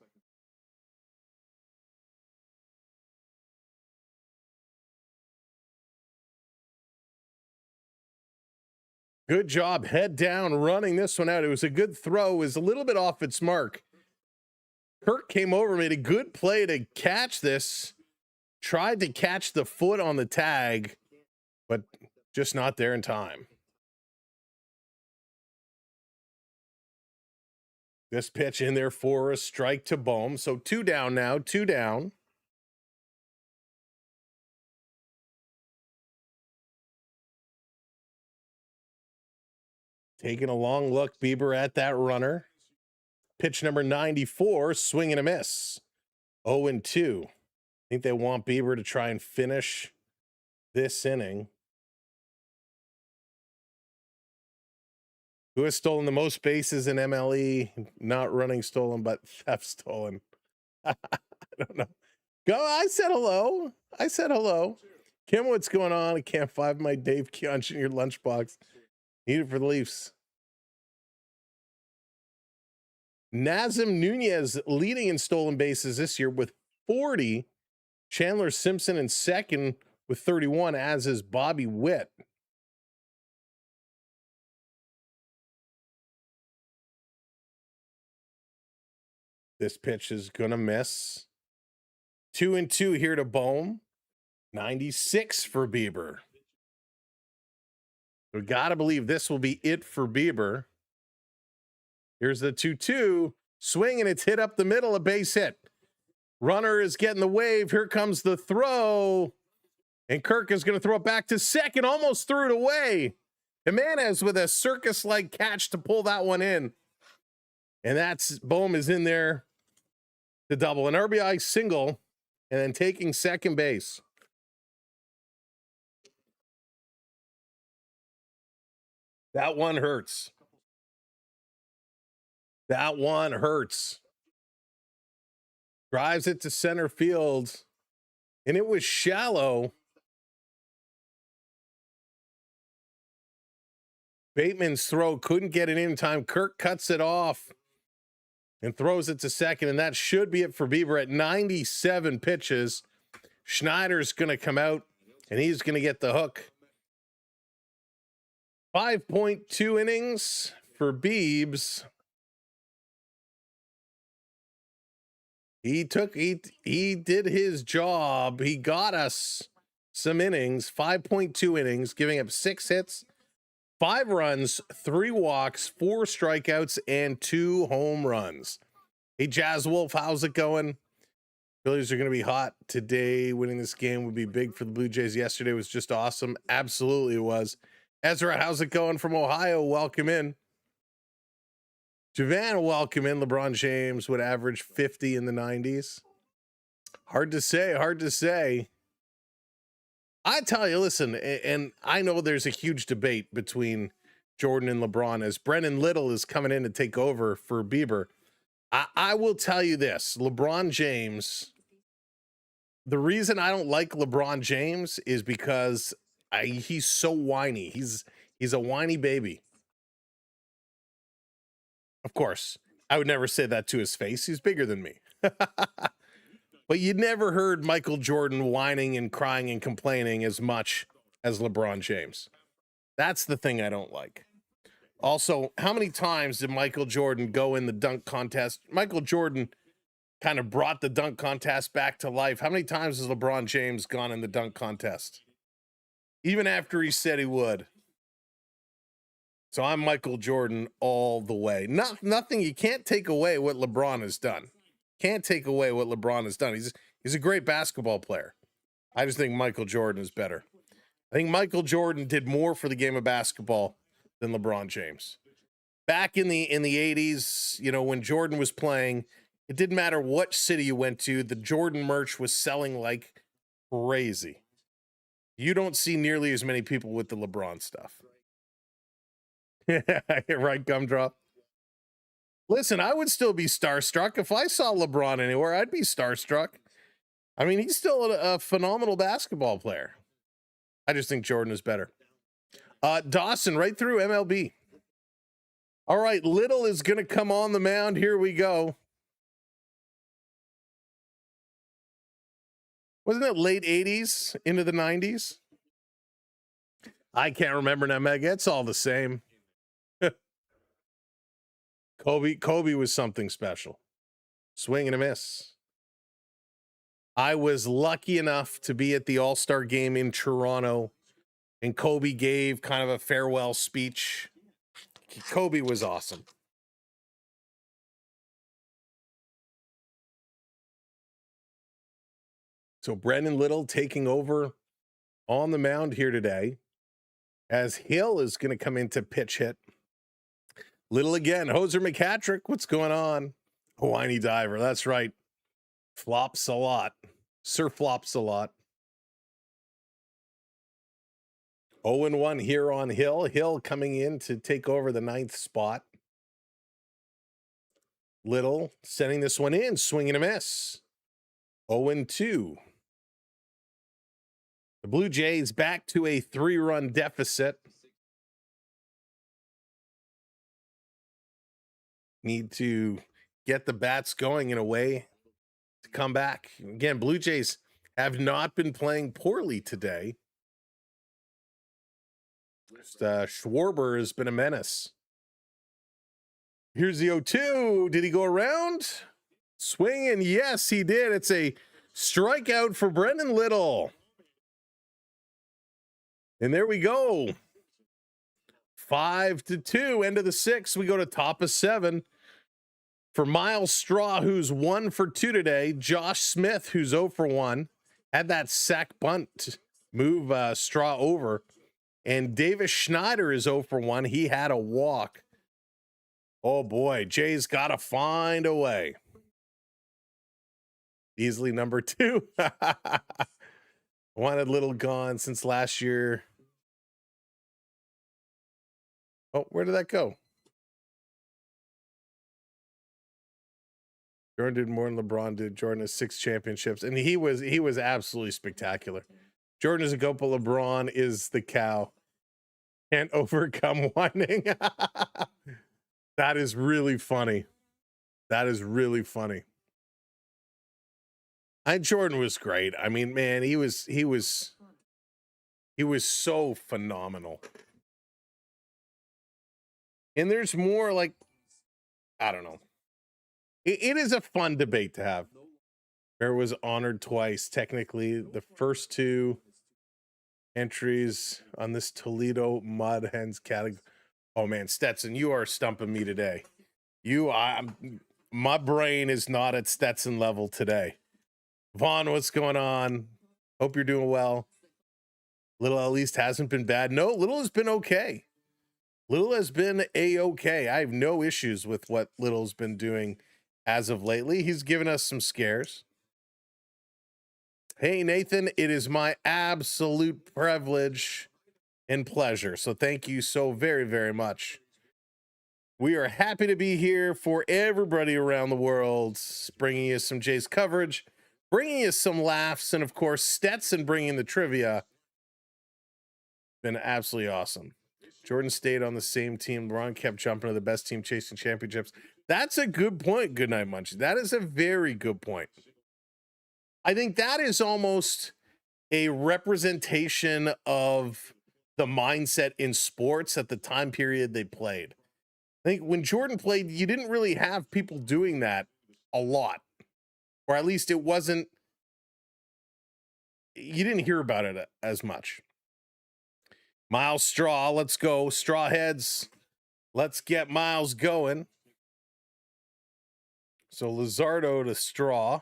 D: Good job, head down, running this one out. It was a good throw. It was a little bit off its mark. Kirk came over, made a good play to catch this. Tried to catch the foot on the tag, but just not there in time. This pitch in there for a strike to Bohm. So 2 down now, 2 down. Taking a long look, Bieber at that runner. Pitch number 94, swing and a miss. 0-2. I think they want Bieber to try and finish this inning. Who has stolen the most bases in MLE? Not running stolen, but theft stolen. I don't know. Go. I said hello. I said hello. Kim, what's going on? I can't find my Dave Keonch in your lunchbox. Need it for the Leafs. Nazem Nunez leading in stolen bases this year with 40. Chandler Simpson in second with 31, as is Bobby Witt. This pitch is going to miss. 2-2 here to Bohm. 96 for Bieber. We got to believe this will be it for Bieber. Here's the 2-2. Swing, and it's hit up the middle, a base hit. Runner is getting the wave. Here comes the throw. And Kirk is going to throw it back to second. Almost threw it away. Jimenez with a circus-like catch to pull that one in. And that's Bohm is in there to double. An RBI single and then taking second base. That one hurts. That one hurts. Drives it to center field. And it was shallow. Bateman's throw couldn't get it in time. Kirk cuts it off and throws it to second. And that should be it for Bieber at 97 pitches. Schneider's going to come out and he's going to get the hook. 5.2 innings for Biebs. He did his job. He got us some innings, 5.2 innings, giving up 6 hits, 5 runs, 3 walks, 4 strikeouts, and 2 home runs. Hey, Jazz Wolf, how's it going? Phillies are going to be hot today. Winning this game would be big for the Blue Jays. Yesterday was just awesome. Absolutely it was. Ezra, how's it going from Ohio? Welcome in. Javan, welcome in. LeBron James would average 50 in the 90s. Hard to say, hard to say. I tell you, listen, and I know there's a huge debate between Jordan and LeBron as Brennan Little is coming in to take over for Bieber. I will tell you this, LeBron James, the reason I don't like LeBron James is because he's so whiny. He's a whiny baby. Of course, I would never say that to his face. He's bigger than me. But you never heard Michael Jordan whining and crying and complaining as much as LeBron James. That's the thing I don't like. Also, how many times did Michael Jordan go in the dunk contest? Michael Jordan kind of brought the dunk contest back to life. How many times has LeBron James gone in the dunk contest? Even after he said he would. So I'm Michael Jordan all the way. Nothing, you can't take away what LeBron has done. Can't take away what LeBron has done. He's a great basketball player. I just think Michael Jordan is better. I think Michael Jordan did more for the game of basketball than LeBron James. Back in the 80s, you know, when Jordan was playing, it didn't matter what city you went to, the Jordan merch was selling like crazy. You don't see nearly as many people with the LeBron stuff. Right, Gumdrop? Listen, I would still be starstruck. If I saw LeBron anywhere, I'd be starstruck. I mean, he's still a phenomenal basketball player. I just think Jordan is better. Dawson, right through MLB. All right, Little is going to come on the mound. Here we go. Wasn't it late 80s into the 90s? I can't remember now, Meg. It's all the same. Kobe was something special. Swing and a miss. I was lucky enough to be at the All-Star game in Toronto, and Kobe gave kind of a farewell speech. Kobe was awesome. So Brendan Little taking over on the mound here today, as Hill is going to come in to pitch hit. Little again. Hoser McCatrick, what's going on? Hawaiian Diver, that's right. Flops a lot. Sir flops a lot. 0-1 here on Hill. Hill coming in to take over the 9th spot. Little sending this one in, swinging a miss. 0-2. The Blue Jays back to a 3-run deficit. Need to get the bats going in a way to come back. Again, Blue Jays have not been playing poorly today. Schwarber has been a menace. Here's the 0-2. Did he go around? Swinging. Yes, he did. It's a strikeout for Brendan Little. And there we go. 5-2. End of the 6th. We go to top of 7. For Miles Straw, who's 1 for 2 today. Josh Smith, who's 0 for 1. Had that sack bunt move Straw over. And Davis Schneider is 0 for 1. He had a walk. Oh boy, Jay's got to find a way. Easily number 2. Wanted Little gone since last year. Oh, where did that go? Jordan did more than LeBron did. Jordan has 6 championships, and he was absolutely spectacular. Jordan is a goat, but LeBron is the cow. Can't overcome whining. That is really funny. That is really funny. Jordan was great. I mean, man, he was so phenomenal. And there's more, like, I don't know. It is a fun debate to have. Bear was honored twice. Technically, the first 2 entries on this Toledo Mud Hens category. Oh man, Stetson, you are stumping me today. My brain is not at Stetson level today. Vaughn, what's going on? Hope you're doing well. Little at least hasn't been bad. No, Little has been okay. Little has been a-okay. I have no issues with what Little's been doing as of lately. He's given us some scares. Hey, Nathan, it is my absolute privilege and pleasure. So thank you so very, very much. We are happy to be here for everybody around the world, bringing you some Jays coverage, bringing you some laughs, and of course, Stetson bringing the trivia. Been absolutely awesome. Jordan stayed on the same team. LeBron kept jumping to the best team chasing championships. That's a good point. Good night, Munchie. That is a very good point. I think that is almost a representation of the mindset in sports at the time period they played. I think when Jordan played, you didn't really have people doing that a lot, or at least it wasn't, you didn't hear about it as much. Miles Straw, let's go. Straw heads, let's get Miles going. So Luzardo to Straw.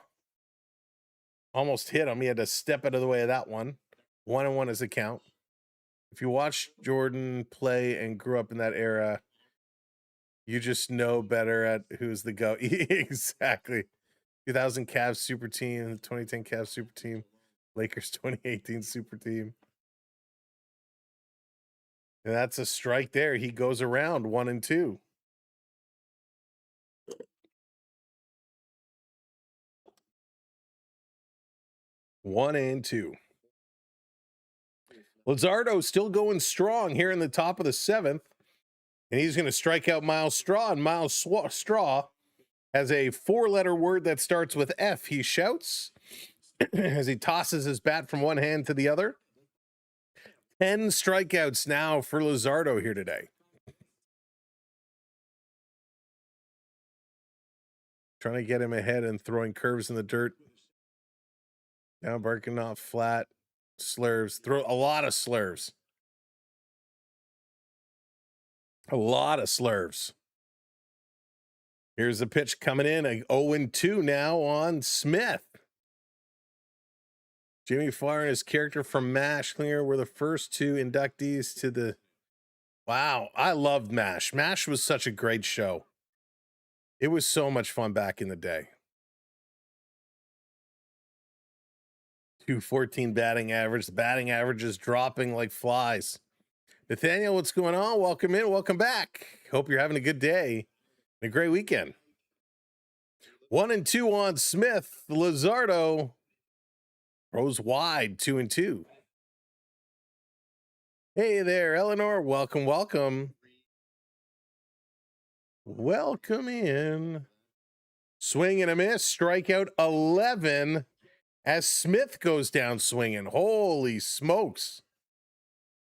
D: Almost hit him. He had to step out of the way of that one. 1-1 is a count. If you watch Jordan play and grew up in that era, you just know better at who's the GOAT. Exactly. 2000 Cavs super team, 2010 Cavs super team, Lakers 2018 super team. And that's a strike there. He goes around 1-2. One and two. Luzardo still going strong here in the top of the 7th. And he's going to strike out Miles Straw. And Miles Straw has a 4-letter word that starts with F. He shouts as he tosses his bat from one hand to the other. 10 strikeouts now for Luzardo here today. Trying to get him ahead and throwing curves in the dirt. Now barking off flat. Slurves. Throw a lot of slurves. A lot of slurves. Here's the pitch coming in. A 0-2 now on Smith. Jimmy Farr and his character from MASH Clear were the first 2 inductees to the... Wow, I loved MASH. MASH was such a great show. It was so much fun back in the day. 214 batting average. The batting average is dropping like flies. Nathaniel, what's going on? Welcome in. Welcome back. Hope you're having a good day and a great weekend. 1-2 on Smith. Luzardo throws wide, 2-2. Hey there, Eleanor. Welcome, welcome. Welcome in. Swing and a miss. Strikeout 11 as Smith goes down swinging. Holy smokes.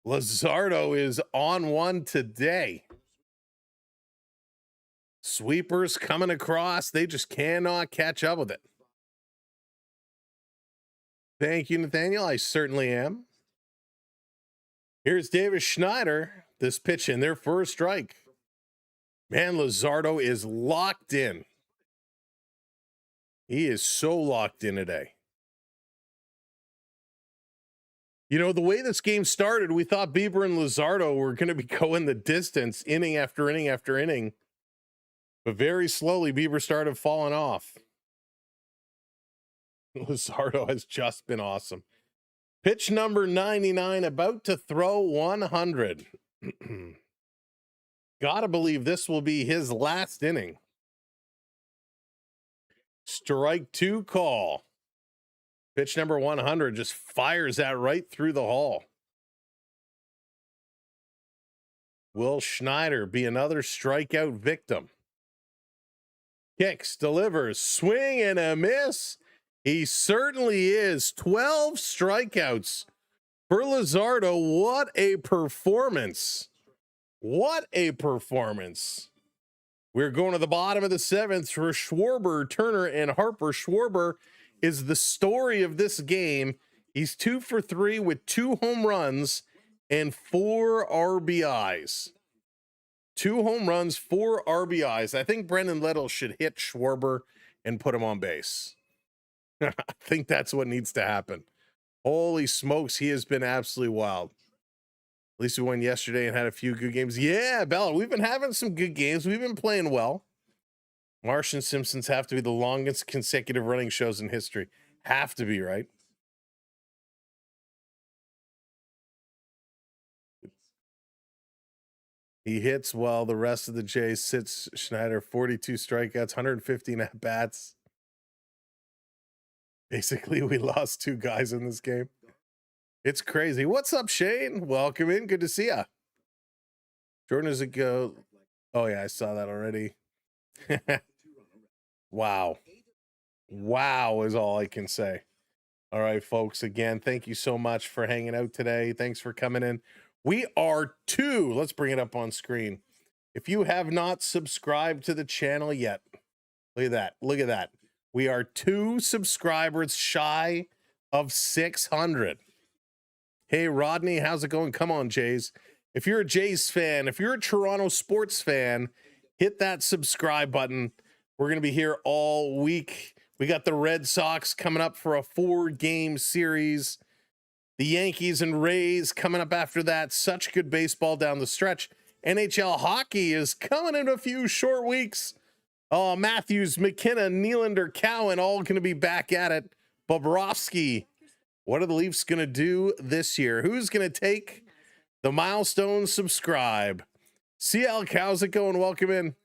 D: Luzardo is on one today. Sweepers coming across. They just cannot catch up with it. Thank you, Nathaniel. I certainly am. Here's Davis Schneider. This pitch in there for a strike. Man, Luzardo is locked in. He is so locked in today. You know, the way this game started, we thought Bieber and Luzardo were going to be going the distance inning after inning after inning. But very slowly, Bieber started falling off. Luzardo has just been awesome. Pitch number 99, about to throw 100. Gotta believe this will be his last inning. Strike 2 call. Pitch number 100 just fires that right through the hall. Will Schneider be another strikeout victim? Kicks, delivers, swing and a miss. He certainly is. 12 strikeouts for Luzardo. What a performance. What a performance. We're going to the bottom of the 7th for Schwarber, Turner, and Harper. Schwarber is the story of this game. He's 2 for 3 with 2 home runs and 4 RBIs. 2 home runs, 4 RBIs. I think Brendan Little should hit Schwarber and put him on base. I think that's what needs to happen. Holy smokes, he has been absolutely wild. At least we won yesterday and had a few good games. Yeah, Bella, we've been having some good games. We've been playing well. Marsh and Simpsons have to be the longest consecutive running shows in history. Have to be, right? He hits while the rest of the Jays sits. Schneider, 42 strikeouts, 115 at-bats. Basically, we lost 2 guys in this game. It's crazy. What's up, Shane? Welcome in. Good to see ya. Jordan, is it go? Oh, yeah, I saw that already. Wow. Wow is all I can say. All right, folks. Again, thank you so much for hanging out today. Thanks for coming in. We are 2. Let's bring it up on screen. If you have not subscribed to the channel yet, look at that. Look at that. We are 2 subscribers shy of 600. Hey, Rodney, how's it going? Come on, Jays. If you're a Jays fan, if you're a Toronto sports fan, hit that subscribe button. We're going to be here all week. We got the Red Sox coming up for a 4-game series. The Yankees and Rays coming up after that. Such good baseball down the stretch. NHL hockey is coming in a few short weeks. Oh, Matthews, McKenna, Nylander, Cowan, all going to be back at it. Bobrovsky. What are the Leafs going to do this year? Who's going to take the milestone subscribe. CL, how's it going? Welcome in.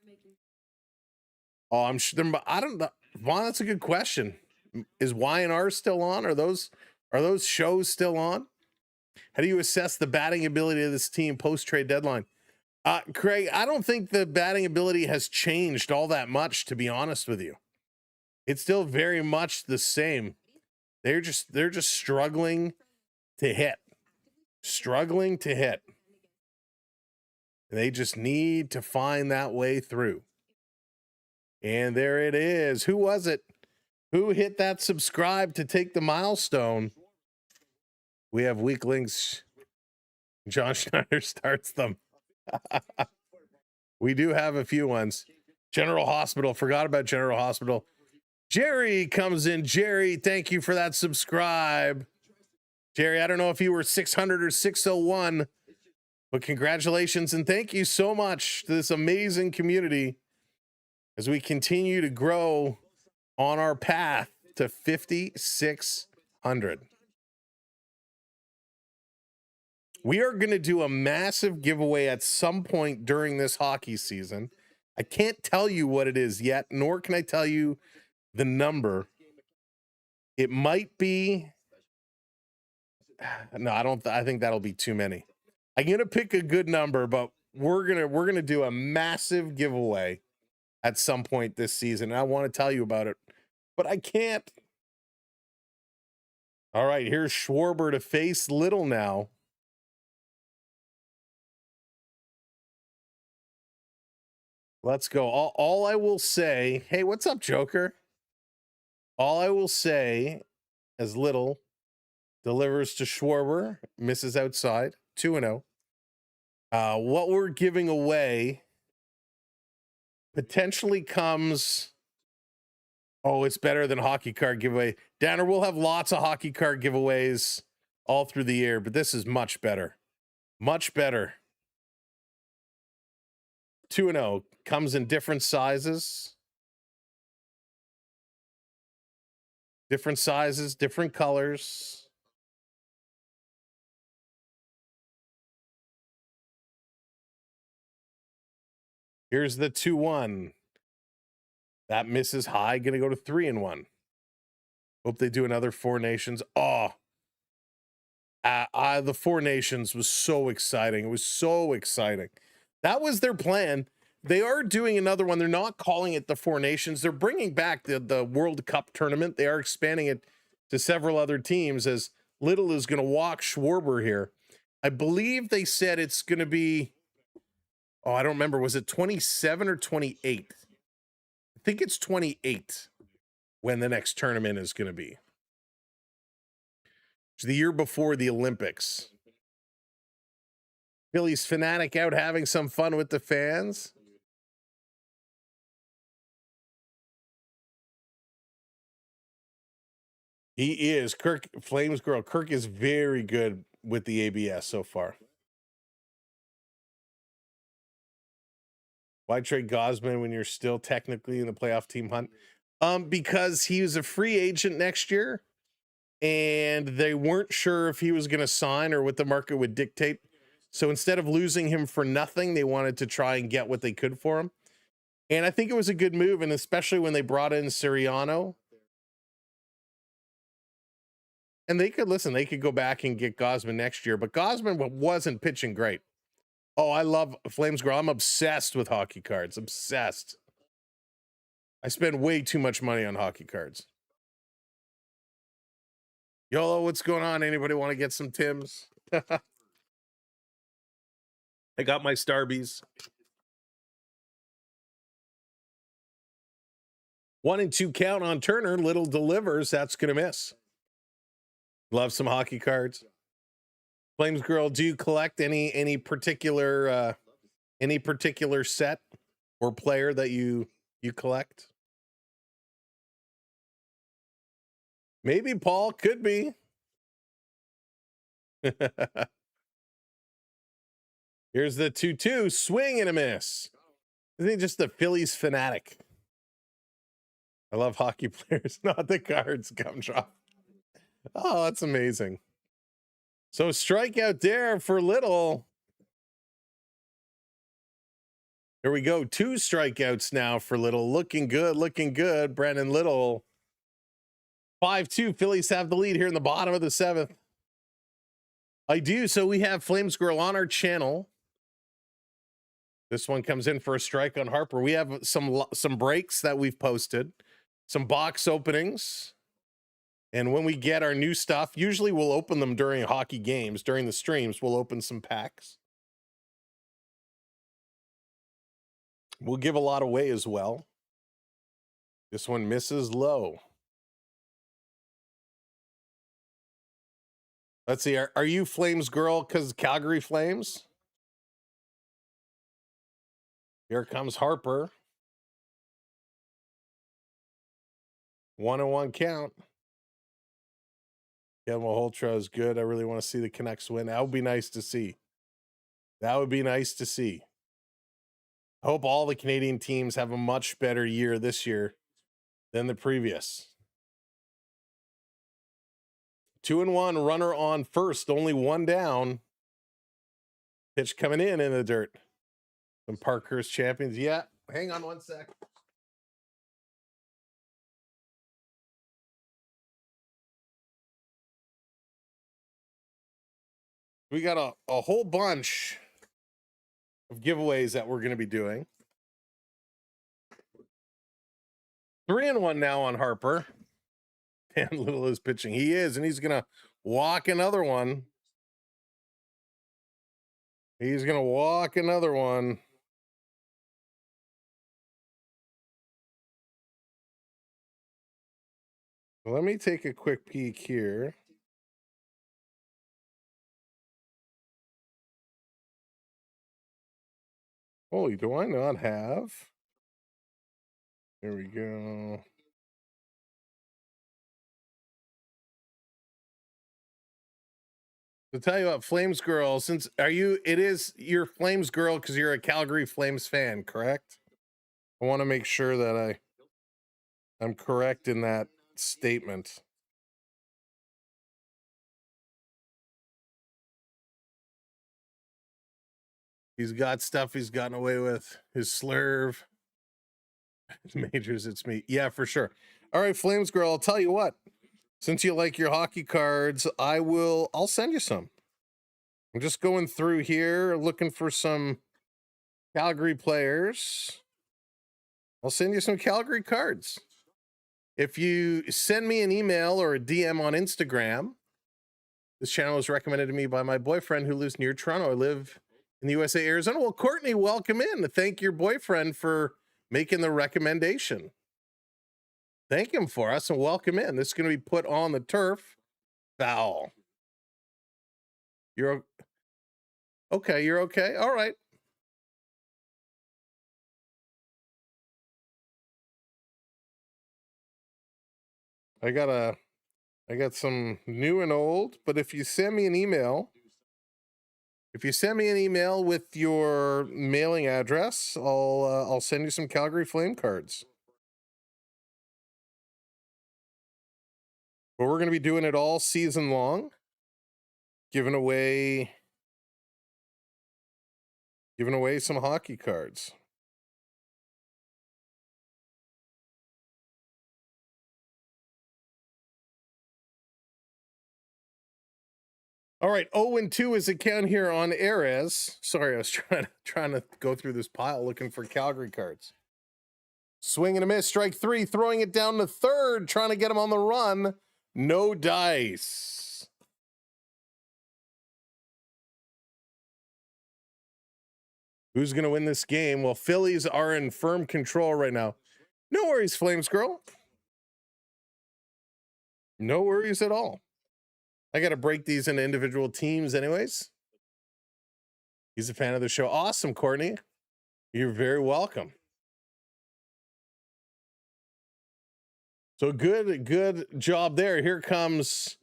D: Oh, I'm sure. I don't know. Vaughn, that's a good question. Is Y&R still on? Are those shows still on? How do you assess the batting ability of this team post trade deadline? Craig, I don't think the batting ability has changed all that much, to be honest with you. It's still very much the same. They're just struggling to hit. Struggling to hit. They just need to find that way through. And there it is. Who was it? Who hit that subscribe to take the milestone? We have weaklings. John Schneider starts them. We do have a few ones. General Hospital. Forgot about General Hospital. Jerry comes in. Jerry, thank you for that subscribe. Jerry, I don't know if you were 600 or 601, but congratulations and thank you so much to this amazing community as we continue to grow on our path to 5,600. We are going to do a massive giveaway at some point during this hockey season. I can't tell you what it is yet, nor can I tell you the number. It might be, no, I think that'll be too many. I'm going to pick a good number, but we're going to do a massive giveaway at some point this season. I want to tell you about it, but I can't. All right, here's Schwarber to face Little now. Let's go. All I will say, hey, what's up, Joker? All I will say as Little delivers to Schwarber, misses outside, 2-0. What we're giving away potentially comes, oh, it's better than hockey card giveaway. Danner, we'll have lots of hockey card giveaways all through the year, but this is much better. Much better. 2-0 comes in different sizes. Different sizes, different colors. Here's the 2-1. That misses high. Going to go to 3-1. Hope they do another Four Nations. Oh, the Four Nations was so exciting. It was so exciting. That was their plan. They are doing another one. They're not calling it the Four Nations. They're bringing back the World Cup tournament. They are expanding it to several other teams as Little is going to walk Schwarber here. I believe they said it's going to be, oh, I don't remember. Was it 27 or 28? I think it's 28 when the next tournament is going to be. It's the year before the Olympics. Phillies fanatic out having some fun with the fans. He is. Kirk, Flames girl. Kirk is very good with the ABS so far. Why trade Gausman when you're still technically in the playoff team hunt? Because he was a free agent next year, and they weren't sure if he was going to sign or what the market would dictate. So instead of losing him for nothing, they wanted to try and get what they could for him. And I think it was a good move, and especially when they brought in Sirianni. And they could go back and get Gausman next year, but Gausman wasn't pitching great. Oh, I love Flames Girl. I'm obsessed with hockey cards. Obsessed. I spend way too much money on hockey cards. YOLO, what's going on? Anybody want to get some Tims? I got my Starbies. 1-2 count on Turner. Little delivers. That's going to miss. Love some hockey cards. Flames Girl, do you collect any particular set or player that you collect? Maybe Paul, could be. Here's the 2-2 swing and a miss. Isn't he just a Phillies fanatic? I love hockey players, not the cards. Gumdrop. Oh, that's amazing. So strikeout there for Little. Here we go. 2 strikeouts now for Little. Looking good, looking good. Brandon Little. 5-2. Phillies have the lead here in the bottom of the 7th. I do. So we have Flame Squirrel on our channel. This one comes in for a strike on Harper. We have some breaks that we've posted, some box openings. And when we get our new stuff, usually we'll open them during hockey games. During the streams, we'll open some packs. We'll give a lot away as well. This one misses low. Let's see. Are you Flames girl because Calgary Flames? Here comes Harper. 1-1 count. Kevin Malhotra is good. I really want to see the Canucks win. That would be nice to see. That would be nice to see. I hope all the Canadian teams have a much better year this year than the previous. 2-1, runner on first, only 1 down. Pitch coming in the dirt. Some Parkhurst champions. Yeah, hang on 1 sec. We got a whole bunch of giveaways that we're going to be doing. 3-1 now on Harper. Dan Little is pitching. He is, and he's going to walk another one. He's going to walk another one. Let me take a quick peek here. Holy, do I not have? There we go. To tell you what, Flames girl, since it is your Flames girl because you're a Calgary Flames fan, correct? I want to make sure that I'm correct in that statement. He's got stuff he's gotten away with. His slurve. Majors, it's me. Yeah, for sure. All right, Flames girl, I'll tell you what. Since you like your hockey cards, I'll send you some. I'm just going through here looking for some Calgary players. I'll send you some Calgary cards. If you send me an email or a DM on Instagram, this channel is recommended to me by my boyfriend who lives near Toronto. I live in the USA, Arizona. Well, Courtney, welcome in. Thank your boyfriend for making the recommendation. Thank him for us and welcome in. This is going to be put on the turf. Foul. You're okay. You're okay. All right. I got some new and old, but if you send me an email with your mailing address, I'll send you some Calgary Flame cards. But we're going to be doing it all season long, giving away some hockey cards. All right, 0-2 is the count here on Ares. Sorry, I was trying to go through this pile looking for Calgary cards. Swing and a miss, strike 3, throwing it down to third, trying to get him on the run. No dice. Who's going to win this game? Well, Phillies are in firm control right now. No worries, Flames girl. No worries at all. I got to break these into individual teams anyways. He's a fan of the show. Awesome, Courtney. You're very welcome. So good job there. Here comes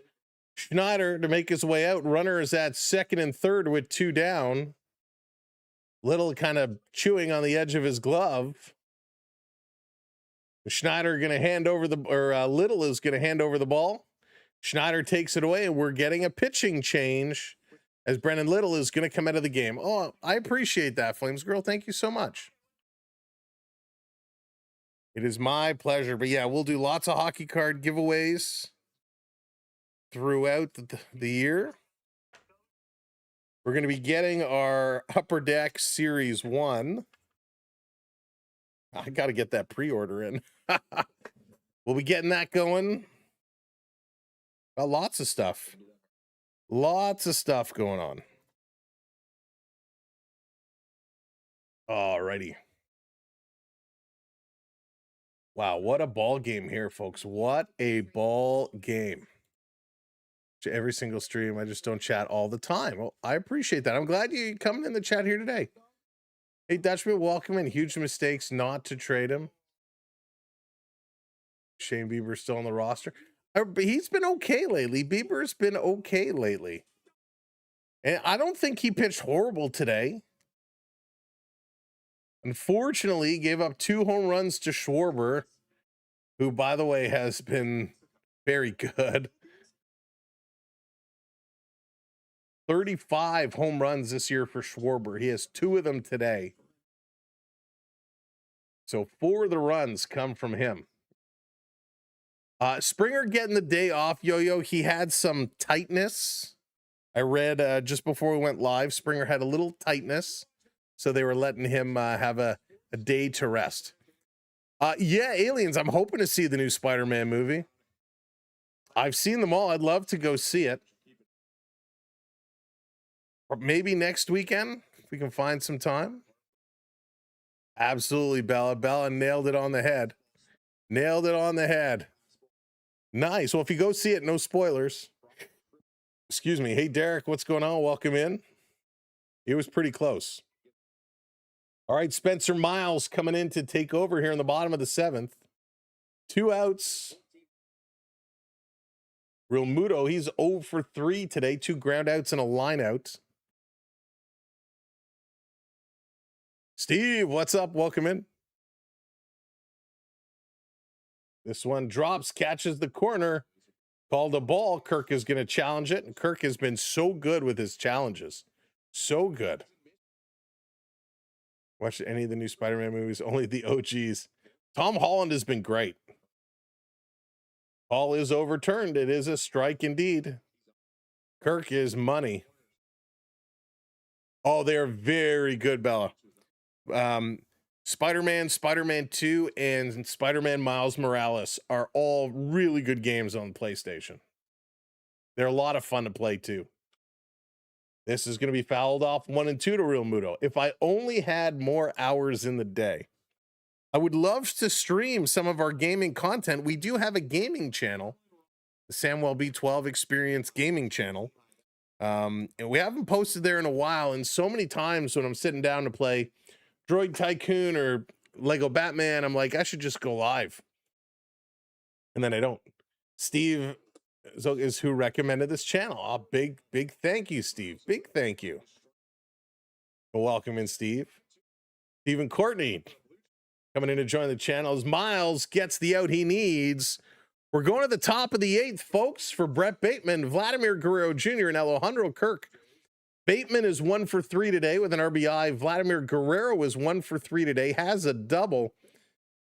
D: Schneider to make his way out. Runner is at second and third with 2 down. Little kind of chewing on the edge of his glove. Schneider going to hand over Little is going to hand over the ball. Schneider takes it away, and we're getting a pitching change as Brendan Little is going to come out of the game. Oh, I appreciate that, Flames girl. Thank you so much. It is my pleasure. But yeah, we'll do lots of hockey card giveaways throughout the year. We're going to be getting our Upper Deck Series 1. I got to get that pre-order in. We'll be getting that going. Got lots of stuff. Lots of stuff going on. Alrighty. Wow, what a ball game here, folks. What a ball game. Every single stream, I just don't chat all the time. Well, I appreciate that. I'm glad you coming in the chat here today. Hey, Dutchman, welcome in. Huge mistakes not to trade him. Shane Bieber still on the roster. He's been okay lately. Bieber's been okay lately. And I don't think he pitched horrible today. Unfortunately, he gave up 2 home runs to Schwarber, who, by the way, has been very good. 35 home runs this year for Schwarber. He has 2 of them today. So 4 of the runs come from him. Springer getting the day off. Yo-Yo, he had some tightness. I read just before we went live, Springer had a little tightness. So they were letting him have a day to rest. Yeah, Aliens, I'm hoping to see the new Spider-Man movie. I've seen them all. I'd love to go see it. Or maybe next weekend, if we can find some time. Absolutely, Bella. Bella nailed it on the head. Nailed it on the head. Nice. Well, if you go see it, no spoilers. Excuse me. Hey, Derek, what's going on? Welcome in. It was pretty close. All right, Spencer Miles coming in to take over here in the bottom of the 7th. 2 outs. Real Muto, he's 0 for 3 today. 2 ground outs and a line out. Steve, what's up? Welcome in. This one drops, catches the corner, called a ball. Kirk is going to challenge it, and Kirk has been so good with his challenges. So good. Watch any of the new Spider-Man movies, only the OGs. Tom Holland has been great. Ball is overturned. It is a strike indeed. Kirk is money. Oh, they're very good, Bella. Spider-Man, Spider-Man 2, and Spider-Man Miles Morales are all really good games on PlayStation. They're a lot of fun to play too. This is going to be fouled off 1 and 2 to Real Muto. If I only had more hours in the day, I would love to stream some of our gaming content. We do have a gaming channel, the Samuel B12 Experience Gaming Channel. And we haven't posted there in a while. And so many times when I'm sitting down to play Droid Tycoon or Lego Batman, I'm like, I should just go live. And then I don't. Steve is who recommended this channel. Oh, big thank you, Steve. Big thank you. Well, welcome in, Steve. Stephen Courtney coming in to join the channel as Miles gets the out he needs. We're going to the top of the 8th, folks, for Brett Bateman, Vladimir Guerrero Jr., and Alejandro Kirk. Bateman is 1 for 3 today with an RBI. Vladimir Guerrero is 1 for 3 today, has a double.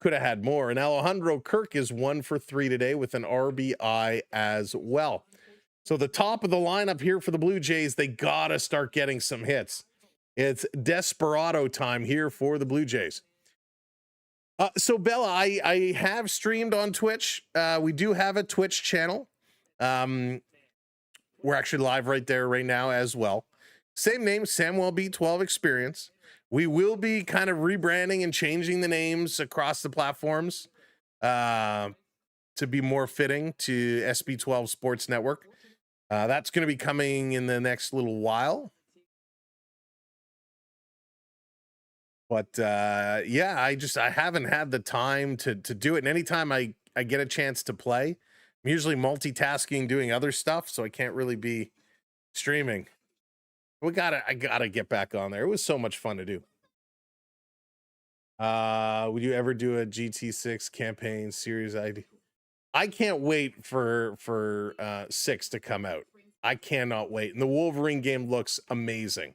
D: Could have had more. And Alejandro Kirk is 1 for 3 today with an RBI as well. So the top of the lineup here for the Blue Jays, they got to start getting some hits. It's desperado time here for the Blue Jays. So Bella, I have streamed on Twitch. We do have a Twitch channel. We're actually live right there right now as well. Same name, Samuel B12 Experience. We will be kind of rebranding and changing the names across the platforms to be more fitting to SB12 Sports Network. That's going to be coming in the next little while. But yeah, I haven't had the time to do it. And anytime I get a chance to play, I'm usually multitasking, doing other stuff, so I can't really be streaming. I gotta get back on there. It was so much fun to do. Would you ever do a GT6 campaign series ID? I can't wait for 6 to come out. I cannot wait. And the Wolverine game looks amazing.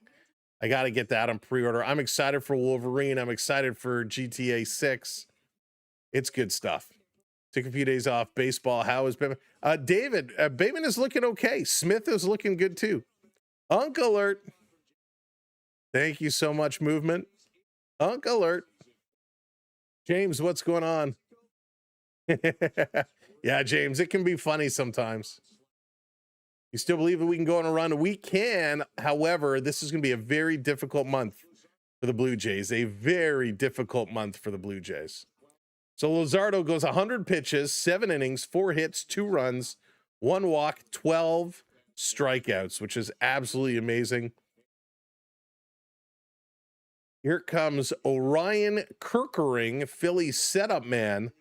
D: I got to get that on pre-order. I'm excited for Wolverine. I'm excited for GTA 6. It's good stuff. Took a few days off baseball. How is Bateman? David, Bateman is looking okay. Smith is looking good too. Unk alert. Thank you so much, movement. Unk alert. James, what's going on? Yeah, James, it can be funny sometimes. You still believe that we can go on a run? We can. However, this is going to be a very difficult month for the Blue Jays. A very difficult month for the Blue Jays. So Luzardo goes 100 pitches, 7 innings, 4 hits, 2 runs, 1 walk, 12 strikeouts, which is absolutely amazing. Here comes Orion Kirkering, Phillies setup man,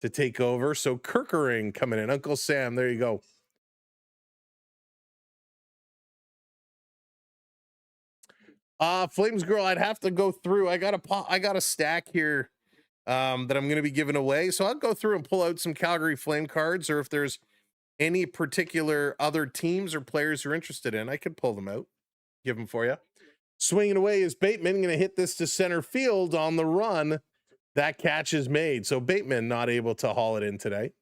D: to take over. So Kirkering coming in. Uncle Sam, there you go. Flames Girl, I'd have to go through. I got a stack here that I'm going to be giving away. So I'll go through and pull out some Calgary Flame cards, or if there's any particular other teams or players you're interested in, I could pull them out, give them for you. Swinging away is Bateman, going to hit this to center field on the run. That catch is made. So Bateman not able to haul it in today.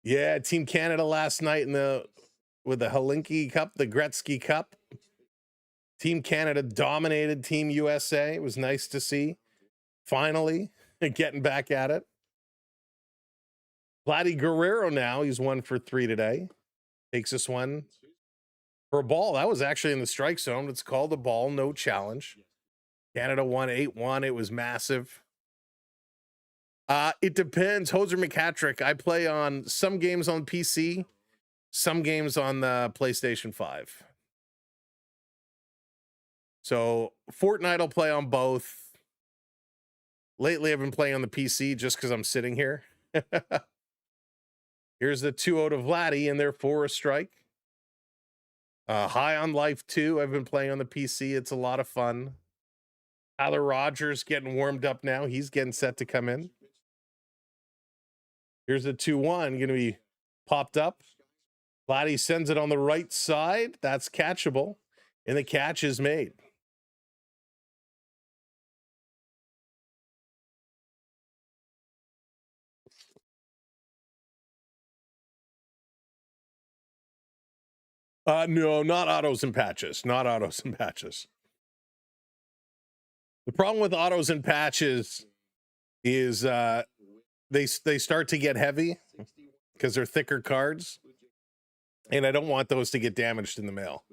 D: Yeah, Team Canada last night with the Helsinki Cup, the Gretzky Cup. Team Canada dominated Team USA. It was nice to see. Finally, getting back at it. Vladdy Guerrero now, he's 1 for 3 today. Takes this one for a ball. That was actually in the strike zone. It's called a ball, no challenge. Canada won 8-1. It was massive. It depends. Hoser McCatrick, I play on some games on PC, some games on the PlayStation 5. So Fortnite I'll play on both. Lately, I've been playing on the PC just because I'm sitting here. Here's the 2-0 to Vladdy in there for a strike. High on Life 2. I've been playing on the PC. It's a lot of fun. Tyler Rogers getting warmed up now. He's getting set to come in. Here's the 2-1. Going to be popped up. Vladdy sends it on the right side. That's catchable. And the catch is made. No, not autos and patches. Not autos and patches. The problem with autos and patches is they start to get heavy because they're thicker cards, and I don't want those to get damaged in the mail.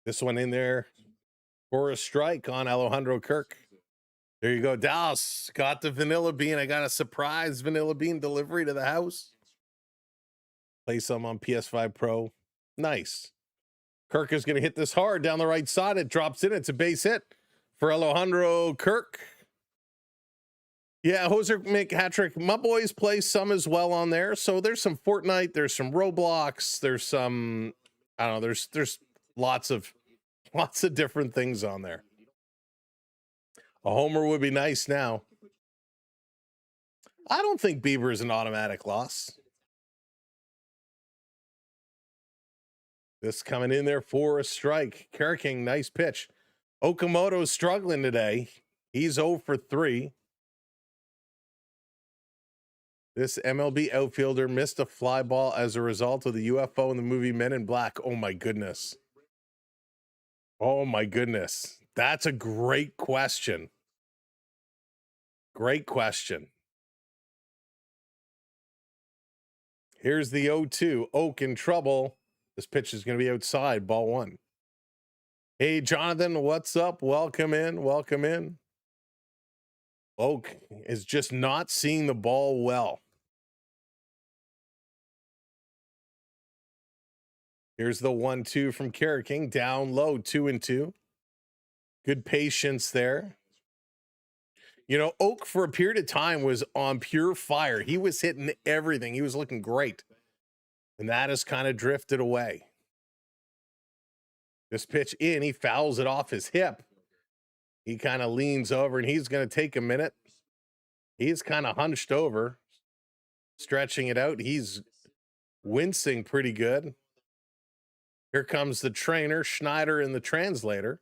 D: This one in there for a strike on Alejandro Kirk. There you go. Dallas got the vanilla bean. I got a surprise vanilla bean delivery to the house. Play some on PS5 Pro. Nice. Kirk is going to hit this hard down the right side. It drops in. It's a base hit for Alejandro Kirk. Yeah, Hoser McHattrick. My boys play some as well on there. So there's some Fortnite. There's some Roblox. There's some, I don't know. There's lots of different things on there. A homer would be nice now. I don't think Bieber is an automatic loss. This coming in there for a strike. Kerking, nice pitch. Okamoto's struggling today. He's 0 for 3. This MLB outfielder missed a fly ball as a result of the UFO in the movie Men in Black. Oh my goodness. Oh my goodness. That's a great question. Great question. Here's the 0-2. Oak in trouble. This pitch is going to be outside. Ball 1. Hey, Jonathan, what's up? Welcome in. Welcome in. Oak is just not seeing the ball well. Here's the 1-2 from Kerking. Down low, 2-2. Good patience there. You know, Oak for a period of time was on pure fire. He was hitting everything. He was looking great. And that has kind of drifted away. This pitch in, he fouls it off his hip. He kind of leans over, and he's going to take a minute. He's kind of hunched over, stretching it out. He's wincing pretty good. Here comes the trainer, Schneider, and the translator.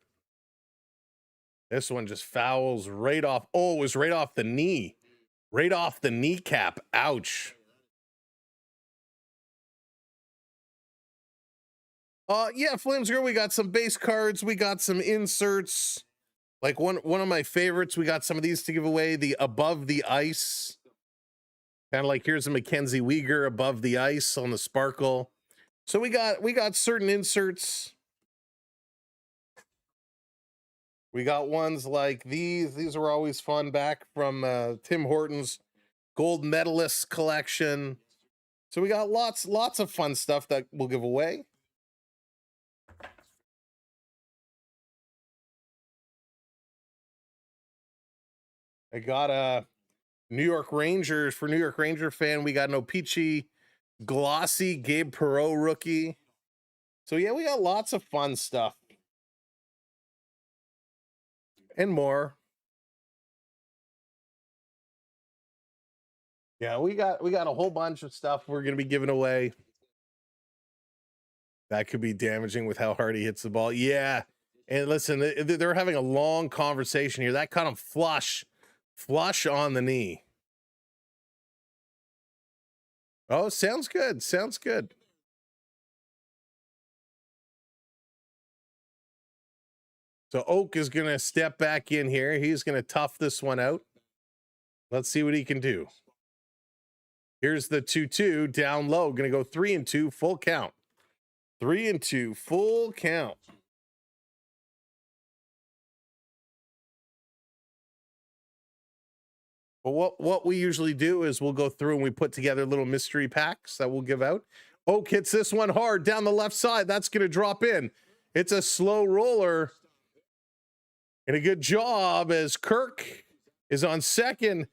D: This one just fouls right off. Oh, it was right off the knee. Right off the kneecap. Ouch. Yeah, Flames Girl, we got some base cards. We got some inserts. Like one of my favorites. We got some of these to give away. The Above the Ice. Kind of like here's a Mackenzie Weegar Above the Ice on the Sparkle. So we got certain inserts. We got ones like these. These were always fun back from Tim Hortons Gold Medalist collection. So we got lots of fun stuff that we'll give away. I got a New York Rangers for New York Ranger fan. We got an Opeachy glossy Gabe Perreault rookie. So yeah, we got lots of fun stuff and more. Yeah, we got a whole bunch of stuff we're going to be giving away. That could be damaging with how hard he hits the ball. Yeah. And listen, they're having a long conversation here. That kind of flush on the knee. Oh, sounds good. Sounds good. So Oak is going to step back in here. He's going to tough this one out. Let's see what he can do. Here's the 2-2 down low. Going to go 3-2 full count. 3-2 full count. Well, what we usually do is we'll go through and we put together little mystery packs that we'll give out. Oak hits this one hard down the left side. That's going to drop in. It's a slow roller. And a good job as Kirk is on second.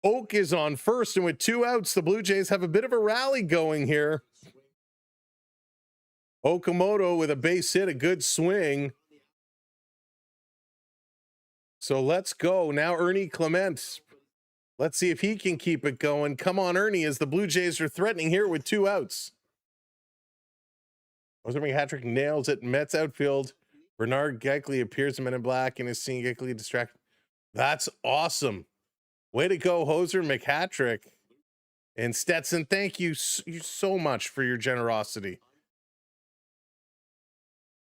D: Oak is on first. And with 2 outs, the Blue Jays have a bit of a rally going here. Okamoto with a base hit, a good swing. So let's go. Now Ernie Clement. Let's see if he can keep it going. Come on, Ernie, as the Blue Jays are threatening here with 2 outs. Jose McHattrick nails it. Mets outfield. Bernard Geckley appears in Men in Black and is seeing Geckley distracted. That's awesome. Way to go, Hoser McHattrick. And Stetson, thank you so much for your generosity.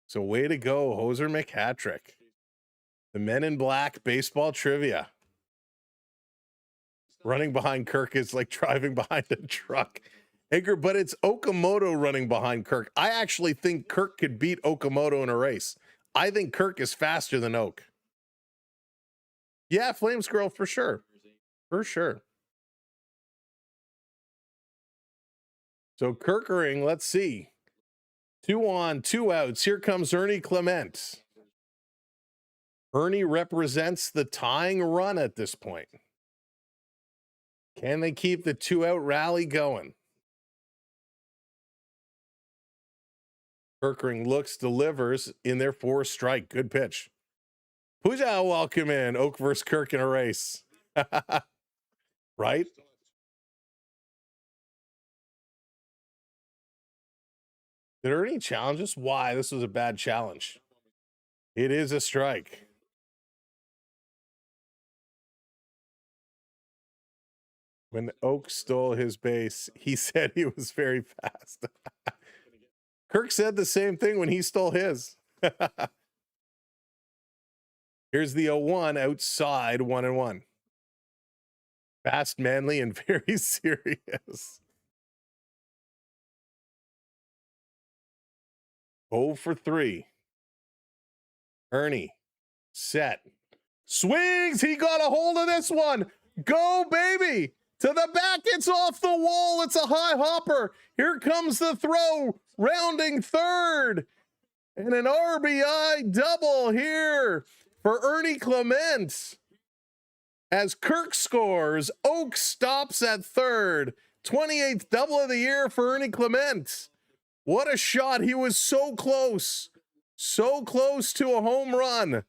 D: So way to go, Hoser McHattrick. The Men in Black baseball trivia. Running behind Kirk is like driving behind a truck. Edgar, but it's Okamoto running behind Kirk. I actually think Kirk could beat Okamoto in a race. I think Kirk is faster than Oak. Yeah, Flames Girl for sure. For sure. So Kirkering, let's see. 2 on, 2 outs. Here comes Ernie Clement. Ernie represents the tying run at this point. Can they keep the 2-out rally going? Kirkering looks, delivers in their 4th strike. Good pitch. Pooja, welcome in. Oak versus Kirk in a race. Right? Did Ernie challenge us? Why? This was a bad challenge. It is a strike. When Oak stole his base, he said he was very fast. Kirk said the same thing when he stole his. Here's the 0-1 outside 1-1. Fast, manly, and very serious. 0 for 3. Ernie, set, swings. He got a hold of this one. Go, baby. To the back, it's off the wall. It's a high hopper. Here comes the throw, rounding third. And an RBI double here for Ernie Clement. As Kirk scores, Oak stops at third. 28th double of the year for Ernie Clement. What a shot. He was so close to a home run.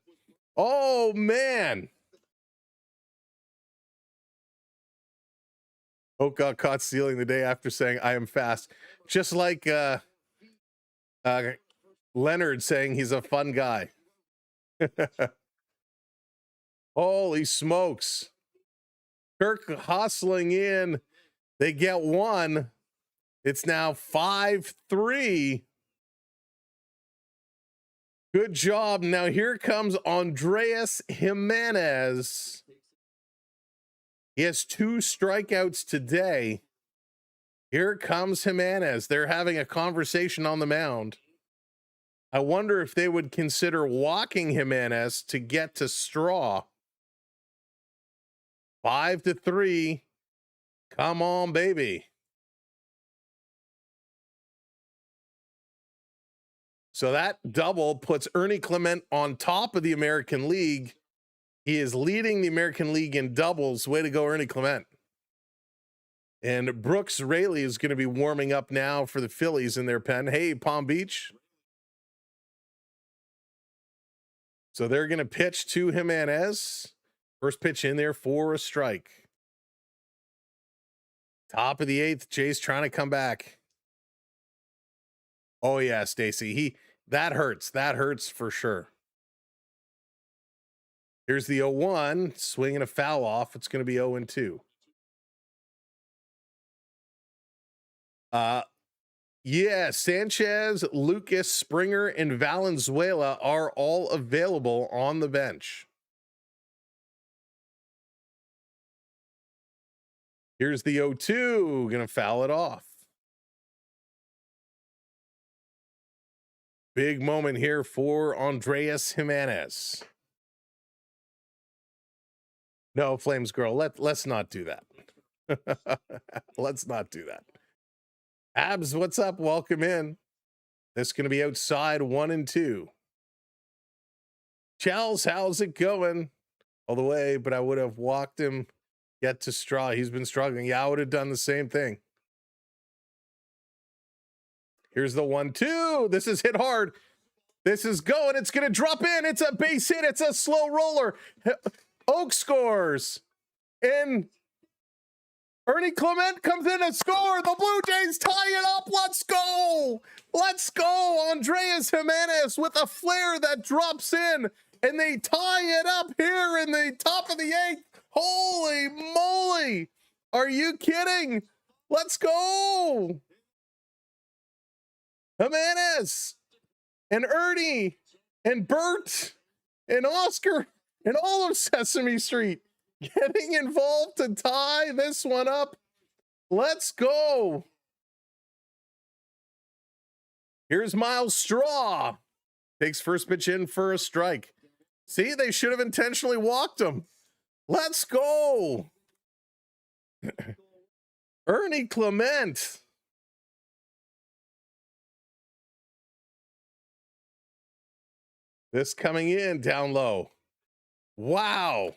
D: Oh, man. Oak got caught stealing the day after saying, I am fast. Just like Leonard saying he's a fun guy. Holy smokes. Kirk hustling in. They get one. It's now 5-3. Good job. Now here comes Andreas Jimenez. He has 2 strikeouts today. Here comes Jimenez. They're having a conversation on the mound. I wonder if they would consider walking Jimenez to get to Straw. 5-3. Come on, baby. So that double puts Ernie Clement on top of the American League. He is leading the American League in doubles. Way to go, Ernie Clement. And Brooks Raley is going to be warming up now for the Phillies in their pen. Hey, Palm Beach. So they're going to pitch to Jimenez. First pitch in there for a strike. Top of the 8th. Jay's trying to come back. Oh, yeah, Stacy. That hurts. That hurts for sure. Here's the 0-1. Swinging a foul off. It's going to be 0-2. Yeah, Sanchez, Lucas, Springer, and Valenzuela are all available on the bench. Here's the 0-2. Gonna foul it off. Big moment here for Andreas Jimenez. No, Flames girl, let's not do that. Let's not do that. Abs, what's up? Welcome in. This is going to be outside 1-2. Charles, how's it going? All the way, but I would have walked him, get to Straw. He's been struggling. Yeah, I would have done the same thing. Here's the 1-2. This is hit hard. This is going. It's going to drop in. It's a base hit. It's a slow roller. Oak scores. And Ernie Clement comes in to score. The Blue Jays tie it up. Let's go. Let's go. Andreas Jimenez with a flare that drops in. And they tie it up here in the top of the 8th. Holy moly. Are you kidding? Let's go. Jimenez and Ernie and Bert and Oscar and all of Sesame Street getting involved to tie this one up. Let's go. Here's Miles Straw. Takes first pitch in for a strike. See, they should have intentionally walked him. Let's go. Ernie Clement. This coming in down low. Wow.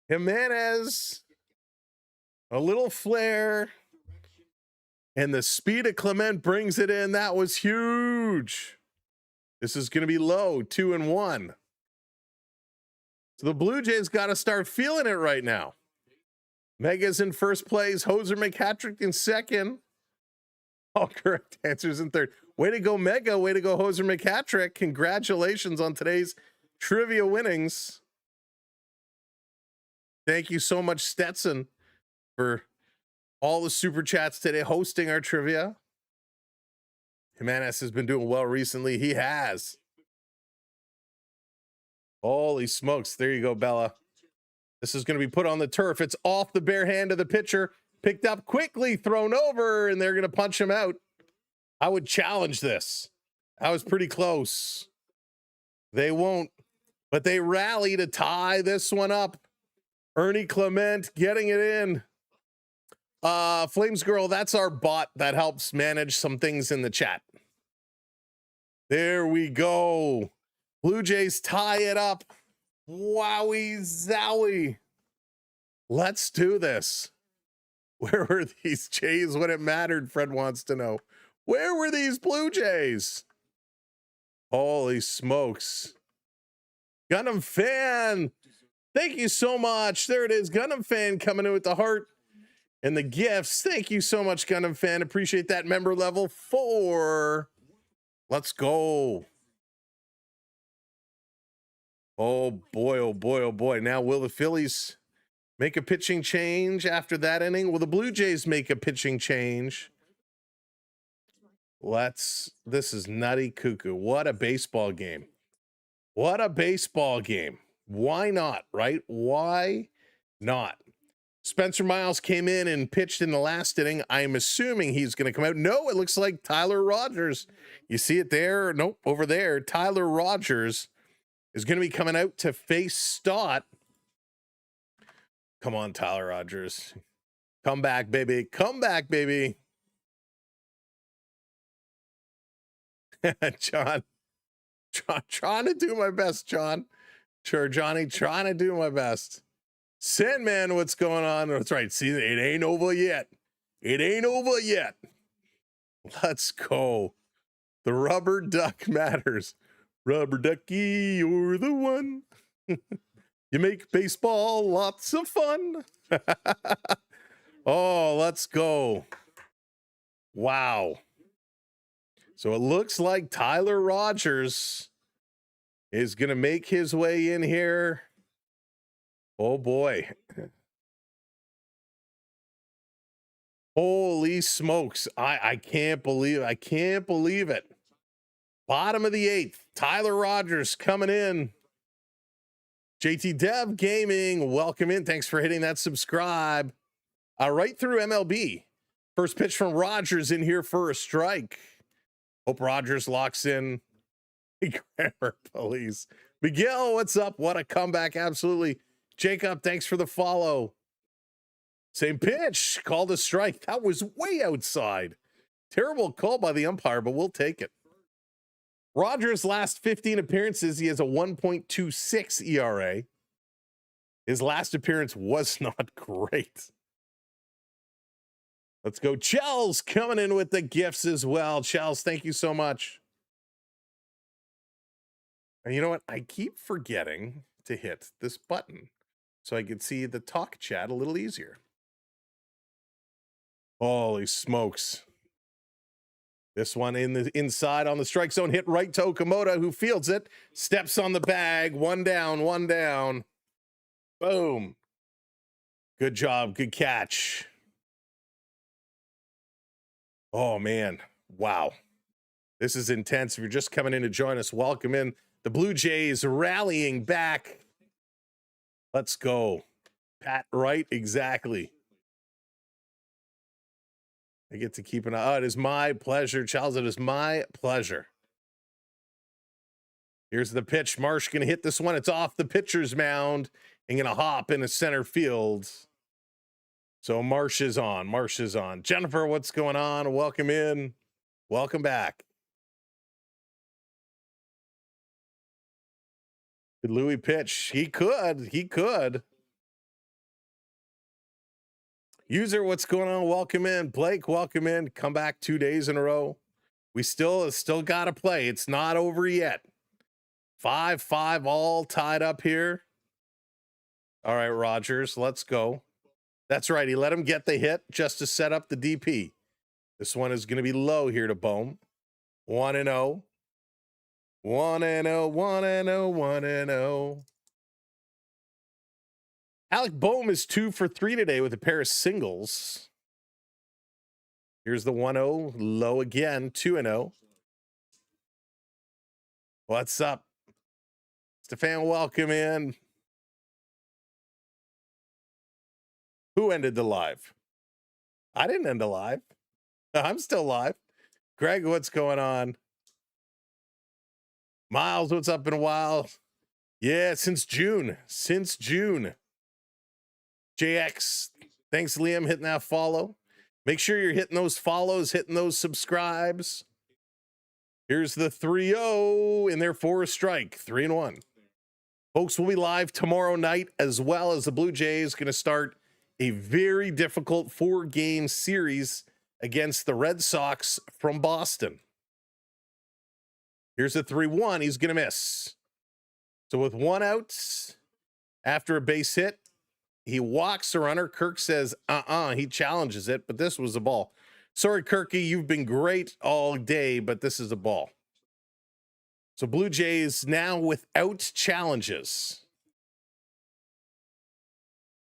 D: Jimenez. A little flare. And the speed of Clement brings it in. That was huge. This is going to be low, 2-1. So the Blue Jays got to start feeling it right now. Mega's in first place. Hoser McHattrick in second. All correct answers in third. Way to go, Mega. Way to go, Hoser McHattrick. Congratulations on today's trivia winnings. Thank you so much, Stetson, for all the super chats today hosting our trivia. Jimenez has been doing well recently. He has. Holy smokes. There you go, Bella. This is going to be put on the turf. It's off the bare hand of the pitcher. Picked up quickly, thrown over, and they're going to punch him out. I would challenge this. I was pretty close. They won't, but they rally to tie this one up. Ernie Clement getting it in. Flames Girl, that's our bot that helps manage some things in the chat. There we go. Blue Jays tie it up. Wowie zowie. Let's do this. Where were these Jays when it mattered? Fred wants to know. Where were these Blue Jays? Holy smokes. Gundam Fan. Thank you so much. There it is. Gundam Fan coming in with the heart and the gifts. Thank you so much, Gundam Fan. Appreciate that. Member level 4. Let's go. Oh boy, oh boy, oh boy. Now, will the Phillies make a pitching change after that inning? Will the Blue Jays make a pitching change? This is nutty cuckoo. What a baseball game. What a baseball game. Why not, right? Why not? Spencer Miles came in and pitched in the last inning. I'm assuming he's going to come out. No, it looks like Tyler Rogers. You see it there? Nope, over there. Tyler Rogers is going to be coming out to face Stott. Come on, Tyler Rogers. Come back, baby. Come back, baby. John, trying to do my best, John. Sure, Johnny, trying to do my best. Sandman, what's going on? That's right. See, it ain't over yet. It ain't over yet. Let's go. The rubber duck matters. Rubber ducky, you're the one. You make baseball lots of fun. Oh, let's go. Wow. So it looks like Tyler Rogers is going to make his way in here. Oh boy. Holy smokes. I can't believe it. Bottom of the eighth. Tyler Rogers coming in. JT Dev Gaming, welcome in. Thanks for hitting that subscribe. Right through MLB. First pitch from Rogers in here for a strike. Hope Rogers locks in. Grammar police. Miguel, what's up? What a comeback. Absolutely. Jacob, thanks for the follow. Same pitch. Called a strike. That was way outside. Terrible call by the umpire, but we'll take it. Rogers' last 15 appearances, he has a 1.26 ERA. His last appearance was not great. Let's go. Chels coming in with the gifts as well. Chels, thank you so much. And you know what? I keep forgetting to hit this button so I could see the talk chat a little easier. Holy smokes. This one in the inside on the strike zone, hit right to Okamoto, who fields it, steps on the bag, one down, one down. Boom. Good job, good catch. Oh, man. Wow. This is intense. If you're just coming in to join us, welcome in. The Blue Jays rallying back. Let's go. Pat Wright, exactly. I get to keep an eye. Oh, it is my pleasure, Charles. It is my pleasure. Here's the pitch. Marsh going to hit this one. It's off the pitcher's mound and going to hop into center field. So Marsh is on. Marsh is on. Jennifer, what's going on? Welcome in. Welcome back. Did Louis pitch? He could. He could. User, what's going on? Welcome in. Blake, welcome in. Come back 2 days in a row. We still got to play. It's not over yet. 5-5 all tied up here. All right, Rogers, let's go. That's right. He let him get the hit just to set up the DP. This one is going to be low here to Bohm. 1-0. 1-0, 1-0, 1-0. Alec Bohm is 2 for 3 today with a pair of singles. Here's the 1-0, low again, 2-0. What's up? Stefan, welcome in. Who ended the live? I didn't end the live. I'm still live. Greg, what's going on? Miles, what's up in a while? Yeah, since June. Since June. JX, thanks, Liam, hitting that follow. Make sure you're hitting those follows, hitting those subscribes. Here's the 3-0 in there for a strike, 3-1. Folks, we'll be live tomorrow night, as well as the Blue Jays going to start a very difficult 4-game series against the Red Sox from Boston. Here's the 3-1. He's going to miss. So with 1 out after a base hit, he walks the runner. Kirk says, he challenges it, but this was a ball. Sorry, Kirky, you've been great all day, but this is a ball. So Blue Jays now without challenges.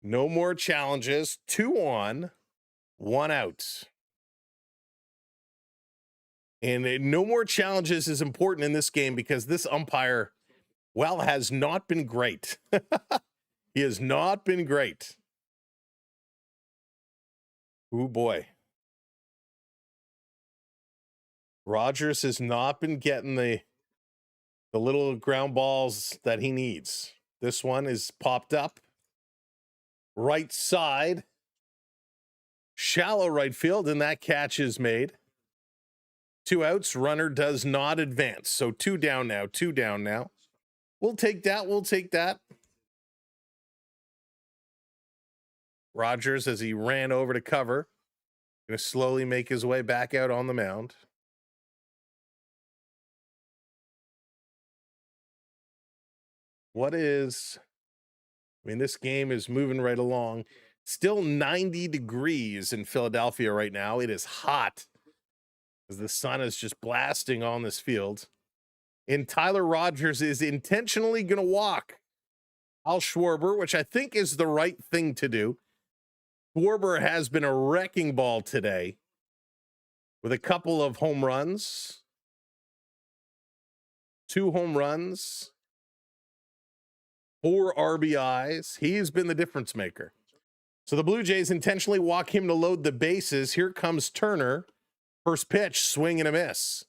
D: No more challenges. 2 on, 1 out. And no more challenges is important in this game because this umpire, well, has not been great. He has not been great. Oh, boy. Rogers has not been getting the little ground balls that he needs. This one is popped up. Right side. Shallow right field, and that catch is made. 2 outs. Runner does not advance. So 2 down now. 2 down now. We'll take that. We'll take that. Rogers, as he ran over to cover, going to slowly make his way back out on the mound. This game is moving right along. Still 90 degrees in Philadelphia right now. It is hot as the sun is just blasting on this field. And Tyler Rogers is intentionally going to walk Al Schwarber, which I think is the right thing to do. Schwarber has been a wrecking ball today with a couple of home runs. 2 home runs. 4 RBIs. He's been the difference maker. So the Blue Jays intentionally walk him to load the bases. Here comes Turner. First pitch, swing and a miss.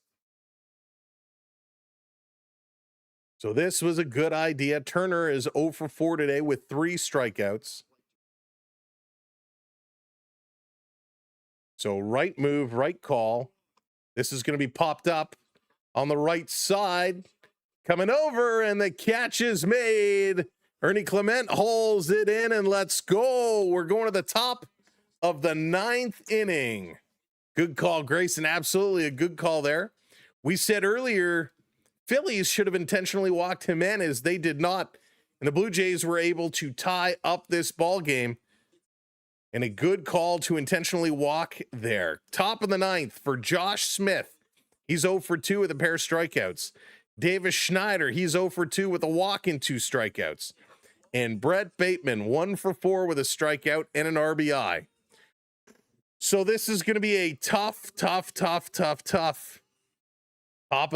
D: So this was a good idea. Turner is 0 for 4 today with 3 strikeouts. So right move, right call. This is going to be popped up on the right side. Coming over, and the catch is made. Ernie Clement holds it in, and let's go. We're going to the top of the 9th inning. Good call, Grayson. Absolutely a good call there. We said earlier, Phillies should have intentionally walked Jimenez. They did not, and the Blue Jays were able to tie up this ball game. And a good call to intentionally walk there. Top of the 9th for Josh Smith. He's 0 for 2 with a pair of strikeouts. Davis Schneider, he's 0 for 2 with a walk and 2 strikeouts. And Brett Bateman, 1 for 4 with a strikeout and an RBI. So this is going to be a tough top of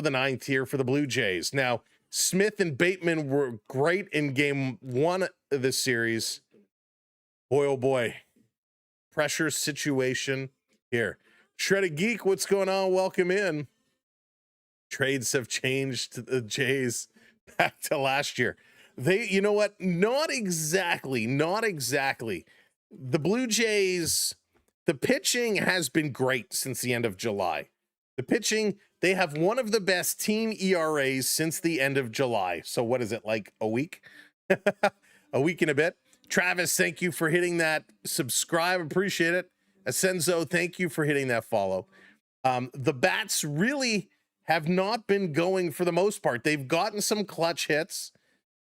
D: the 9th here for the Blue Jays. Now, Smith and Bateman were great in game 1 of this series. Boy, oh boy. Pressure situation here. Shredded Geek, what's going on? Welcome in. Trades have changed the Jays back to last year. You know what? Not exactly. The Blue Jays, the pitching has been great since the end of July. The pitching, they have one of the best team ERAs since the end of July. So what is it, like a week? A week and a bit. Travis, thank you for hitting that subscribe. Appreciate it. Asenzo, thank you for hitting that follow. The bats really have not been going for the most part. They've gotten some clutch hits.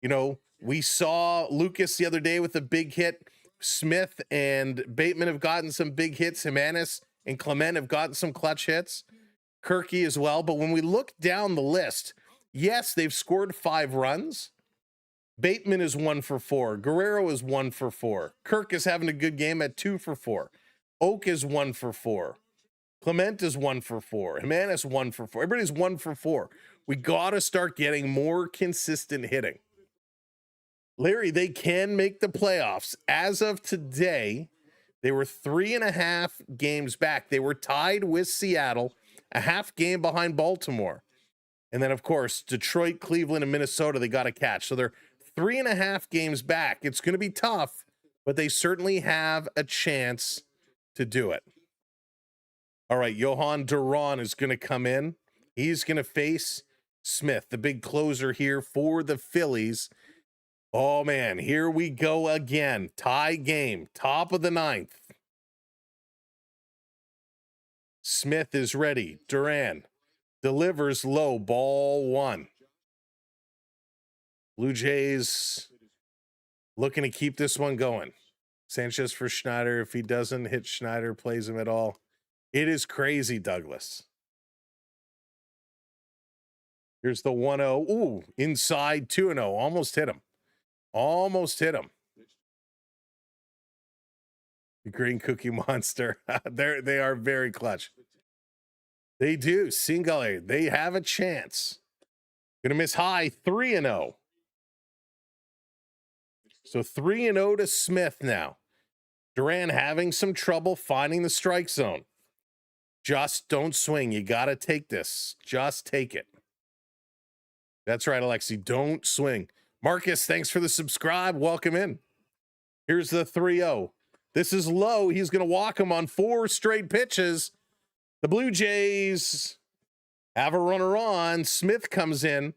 D: You know, we saw Lucas the other day with a big hit. Smith and Bateman have gotten some big hits. Jimenez and Clement have gotten some clutch hits. Kirky as well. But when we look down the list, yes, they've scored 5 runs. Bateman is 1 for 4. Guerrero is 1 for 4. Kirk is having a good game at 2 for 4. Oak is 1 for 4. Clement is 1 for 4. Jimenez 1 for 4. Everybody's 1 for 4. We got to start getting more consistent hitting. Larry, they can make the playoffs. As of today, they were 3.5 games back. They were tied with Seattle, a half game behind Baltimore. And then, of course, Detroit, Cleveland, and Minnesota, they got to catch. So they're 3.5 games back. It's going to be tough, but they certainly have a chance to do it. All right, Johan Duran is going to come in. He's going to face Smith, the big closer here for the Phillies. Oh, man, here we go again. Tie game, top of the 9th. Smith is ready. Duran delivers low, ball 1. Blue Jays looking to keep this one going. Sanchez for Schneider. If he doesn't hit Schneider, plays him at all. It is crazy, Douglas. Here's the 1-0. Ooh, inside 2-0. Almost hit him. Almost hit him. The Green Cookie Monster. They are very clutch. They do. Single A. They have a chance. Gonna miss high 3-0. So 3-0 to Smith now. Duran having some trouble finding the strike zone. Just don't swing. You got to take this. Just take it. That's right, Alexi. Don't swing. Marcus, thanks for the subscribe. Welcome in. Here's the 3-0. This is low. He's going to walk him on 4 straight pitches. The Blue Jays have a runner on. Smith comes in.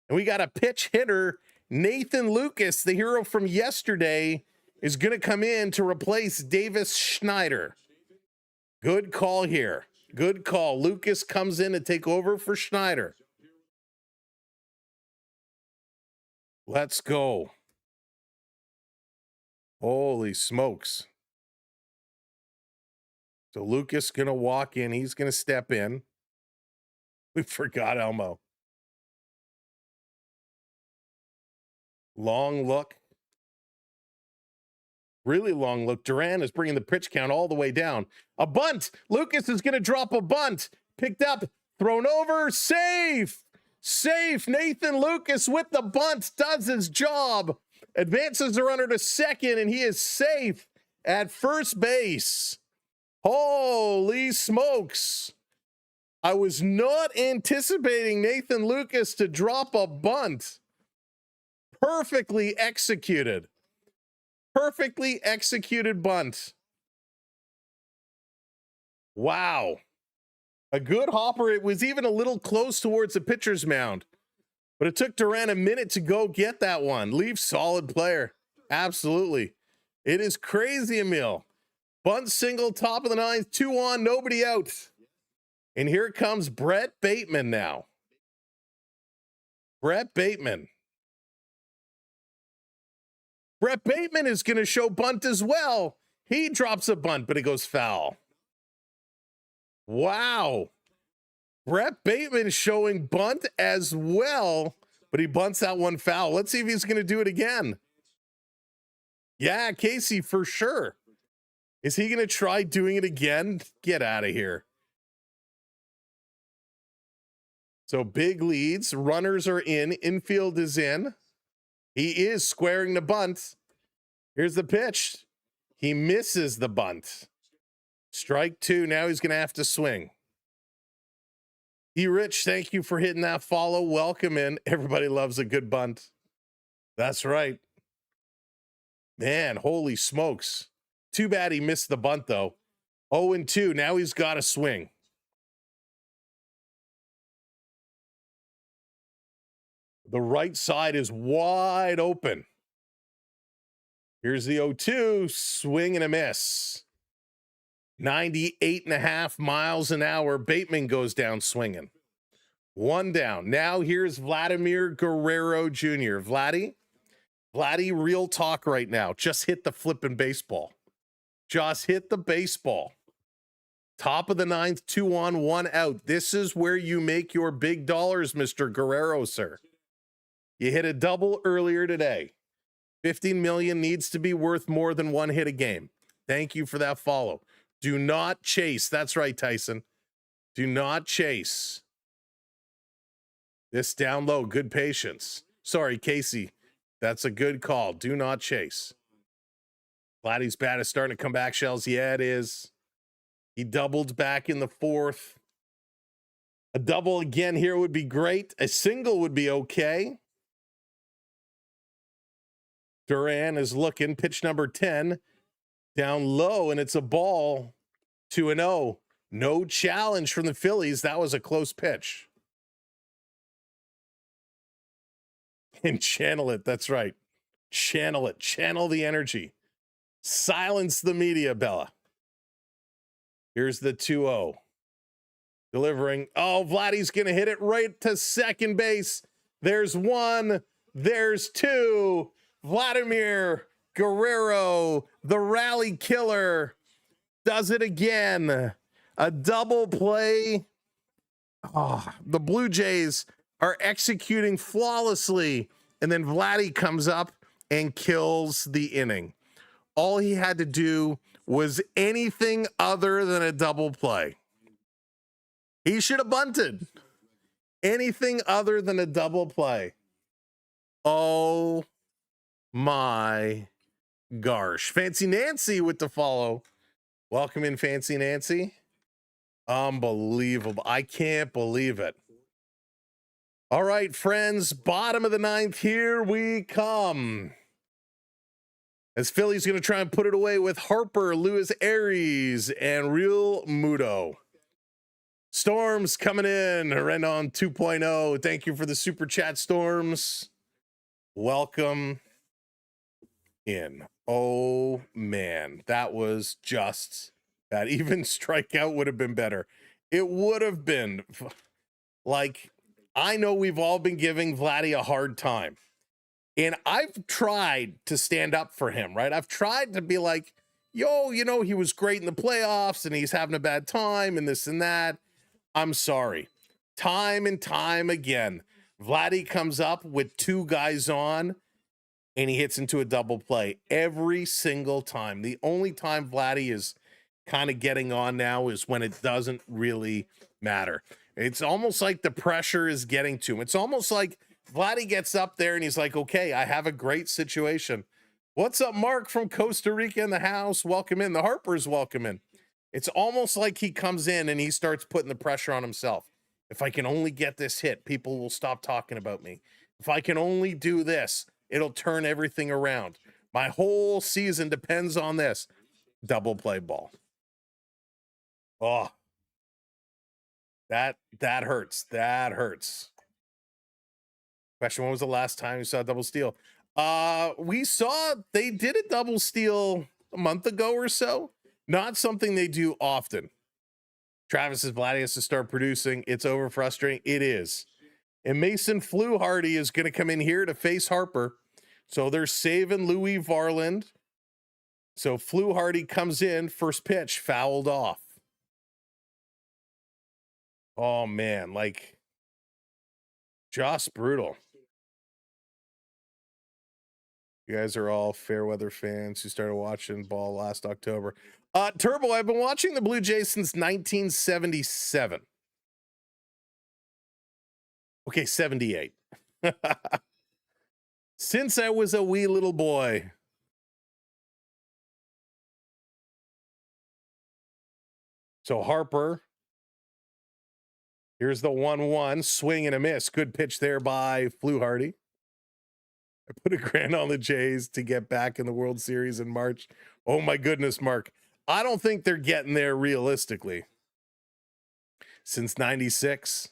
D: And we got a pitch hitter. Nathan Lucas, the hero from yesterday, is going to come in to replace Davis Schneider. Good call here. Good call. Lucas comes in to take over for Schneider. Let's go. Holy smokes. So Lucas going to walk in. He's going to step in. We forgot Elmo. Long look. Really long look. Duran is bringing the pitch count all the way down. A bunt. Lucas is going to drop a bunt. Picked up. Thrown over. Safe. Safe. Nathan Lucas with the bunt does his job. Advances the runner to second, and he is safe at first base. Holy smokes. I was not anticipating Nathan Lucas to drop a bunt. Perfectly executed. Perfectly executed bunt. Wow. A good hopper. It was even a little close towards the pitcher's mound, but it took Duran a minute to go get that one. Leaf, solid player. Absolutely. It is crazy, Emil. Bunt single, top of the ninth, 2 on, nobody out. And here comes Brett Bateman now. Brett Bateman. Brett Bateman is going to show bunt as well. He drops a bunt, but it goes foul. Wow. Brett Bateman showing bunt as well, but he bunts that one foul. Let's see if he's going to do it again. Yeah, Casey, for sure. Is he going to try doing it again? Get out of here. So big leads. Runners are in. Infield is in. He is squaring the bunt. Here's the pitch. He misses the bunt. Strike 2. Now he's going to have to swing. Rich, thank you for hitting that follow. Welcome in. Everybody loves a good bunt. That's right. Man, holy smokes. Too bad he missed the bunt, though. 0-2. Now he's got to swing. The right side is wide open. Here's the 0-2. Swing and a miss. 98.5 miles an hour. Bateman goes down swinging. 1 down. Now here's Vladimir Guerrero Jr. Vladdy, real talk right now. Just hit the flipping baseball. Just hit the baseball. Top of the ninth, 2 on, 1 out. This is where you make your big dollars, Mr. Guerrero, sir. You hit a double earlier today. 15 million needs to be worth more than 1 hit a game. Thank you for that follow. Do not chase. That's right, Tyson. Do not chase. This down low, good patience. Sorry, Casey. That's a good call. Do not chase. Vladdy's bat is starting to come back, Shells. Yeah, it is. He doubled back in the 4th. A double again here would be great. A single would be okay. Duran is looking. Pitch number 10. Down low, and it's a ball. 2-0. No challenge from the Phillies. That was a close pitch. And channel it. That's right. Channel it. Channel the energy. Silence the media, Bella. Here's the 2-0. Delivering. Oh, Vladdy's going to hit it right to second base. There's 1. There's 2. Vladimir Guerrero, the rally killer, does it again. A double play. the Blue Jays are executing flawlessly, and then Vladdy comes up and kills the inning. All he had to do was anything other than a double play. He should have bunted. Anything other than a double play. Oh my gosh. Fancy Nancy with the follow. Welcome in, Fancy Nancy. Unbelievable. I can't believe it. All right, friends, bottom of the ninth, here we come. As Philly's going to try and put it away with Harper, Luis Aries, and Real Muto. Storms coming in, Rendon 2.0. Thank you for the super chat, Storms. Welcome in. Oh, man, that was just bad. Even strikeout would have been better. It would have been. Like, I know we've all been giving Vladdy a hard time. And I've tried to stand up for him, right? I've tried to be like, yo, you know, he was great in the playoffs and he's having a bad time and this and that. I'm sorry. Time and time again, Vladdy comes up with two guys on and he hits into a double play every single time. The only time Vladdy is kind of getting on now is when it doesn't really matter. It's almost like the pressure is getting to him. It's almost like Vladdy gets up there and he's like, okay, I have a great situation. What's up, Mark from Costa Rica in the house? Welcome in. The Harpers welcome in. It's almost like he comes in and he starts putting the pressure on himself. If I can only get this hit, people will stop talking about me. If I can only do this, it'll turn everything around. My whole season depends on this. Double play ball. Oh, that hurts. That hurts. Question, when was the last time you saw a double steal? We saw they did a double steal a month ago or so. Not something they do often. Travis says Vladdy has to start producing. It's over frustrating. It is. And Mason Fluharty is going to come in here to face Harper. So they're saving Louis Varland. So Fluharty comes in, first pitch, fouled off. Oh, man, like, just brutal. You guys are all fair weather fans who started watching ball last October. Turbo, I've been watching the Blue Jays since 1977. Okay, 78. Since I was a wee little boy. So Harper. Here's the 1-1, swing and a miss. Good pitch there by Fluharty. I put $1,000 on the Jays to get back in the World Series in March. Oh my goodness, Mark. I don't think they're getting there realistically. Since 96.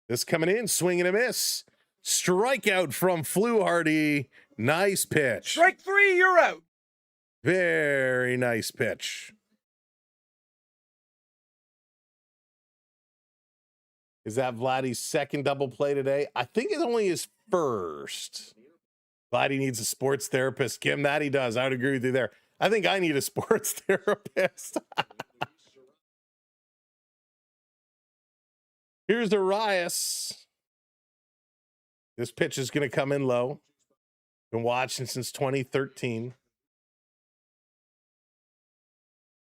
D: This coming in, swing and a miss. Strikeout from Fluharty. Nice pitch.
B: Strike three, you're out.
D: Very nice pitch. Is that Vladdy's second double play today? I think it's only his first. Vladdy needs a sports therapist. Kim, that he does. I would agree with you there. I think I need a sports therapist. Here's Arias. This pitch is going to come in low. Been watching since 2013.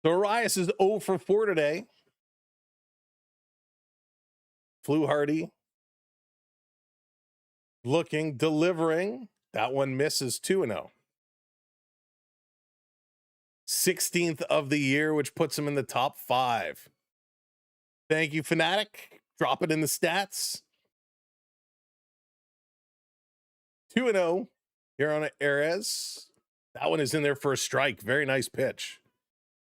D: So Arias is 0 for 4 today. Fluharty looking, delivering. That one misses 2-0. 16th of the year, which puts him in the top 5. Thank you, Fanatic. Drop it in the stats. 2-0 here on Ares. That one is in there for a strike. Very nice pitch.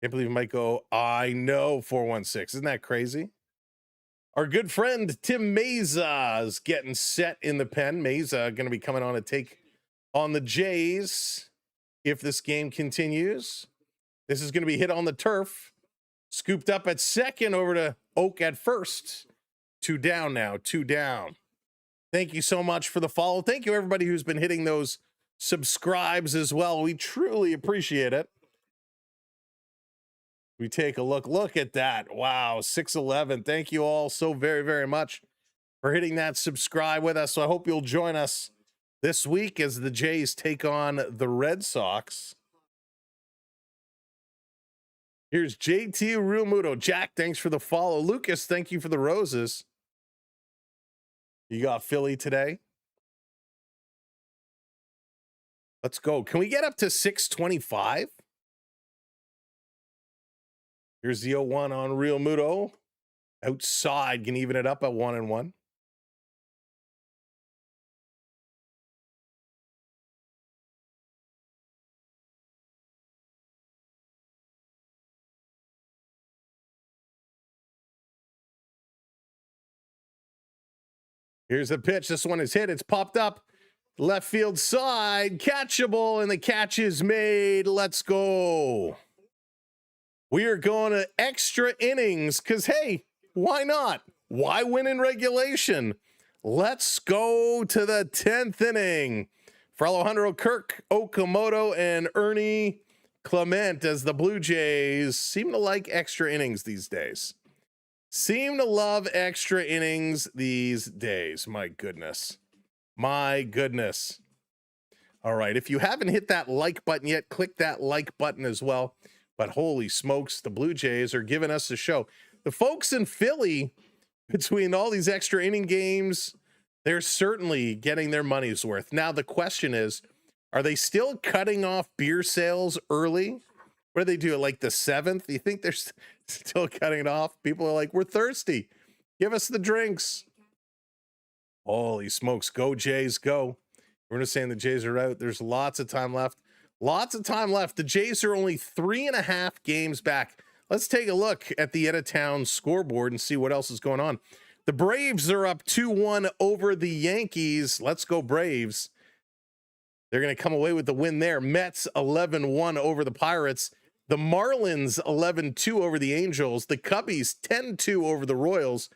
D: Can't believe it might go, I know, 4-1-6. Isn't that crazy? Our good friend Tim Meza is getting set in the pen. Meza going to be coming on to take on the Jays if this game continues. This is going to be hit on the turf. Scooped up at second, over to Oak at first. 2 down now, 2 down. Thank you so much for the follow. Thank you, everybody who's been hitting those subscribes as well. We truly appreciate it. We take a look. Look at that. Wow, 611. Thank you all so very, very much for hitting that subscribe with us. So I hope you'll join us this week as the Jays take on the Red Sox. Here's JT Realmuto. Jack, thanks for the follow. Lucas, thank you for the roses. You got Philly today. Let's go. Can we get up to 625? Here's the 0-1 on Realmuto. Outside, can even it up at 1-1. Here's a pitch. This one is hit. It's popped up. Left field side. Catchable, and the catch is made. Let's go. We are going to extra innings because, hey, why not? Why win in regulation? Let's go to the 10th inning for Alejandro Kirk, Okamoto, and Ernie Clement as the Blue Jays seem to like extra innings these days. Seem to love extra innings these days. My goodness. My goodness. All right. If you haven't hit that like button yet, click that like button as well. But holy smokes, the Blue Jays are giving us a show. The folks in Philly, between all these extra inning games, they're certainly getting their money's worth. Now, the question is, are they still cutting off beer sales early? What do they do, like the 7th? You think they're still cutting it off? People are like, we're thirsty. Give us the drinks. Holy smokes. Go, Jays, go. We're just saying the Jays are out. There's lots of time left. Lots of time left. The Jays are only 3.5 games back. Let's take a look at the out-of-town scoreboard and see what else is going on. The Braves are up 2-1 over the Yankees. Let's go, Braves. They're going to come away with the win there. Mets 11-1 over the Pirates. The Marlins 11-2 over the Angels. The Cubbies 10-2 over the Royals.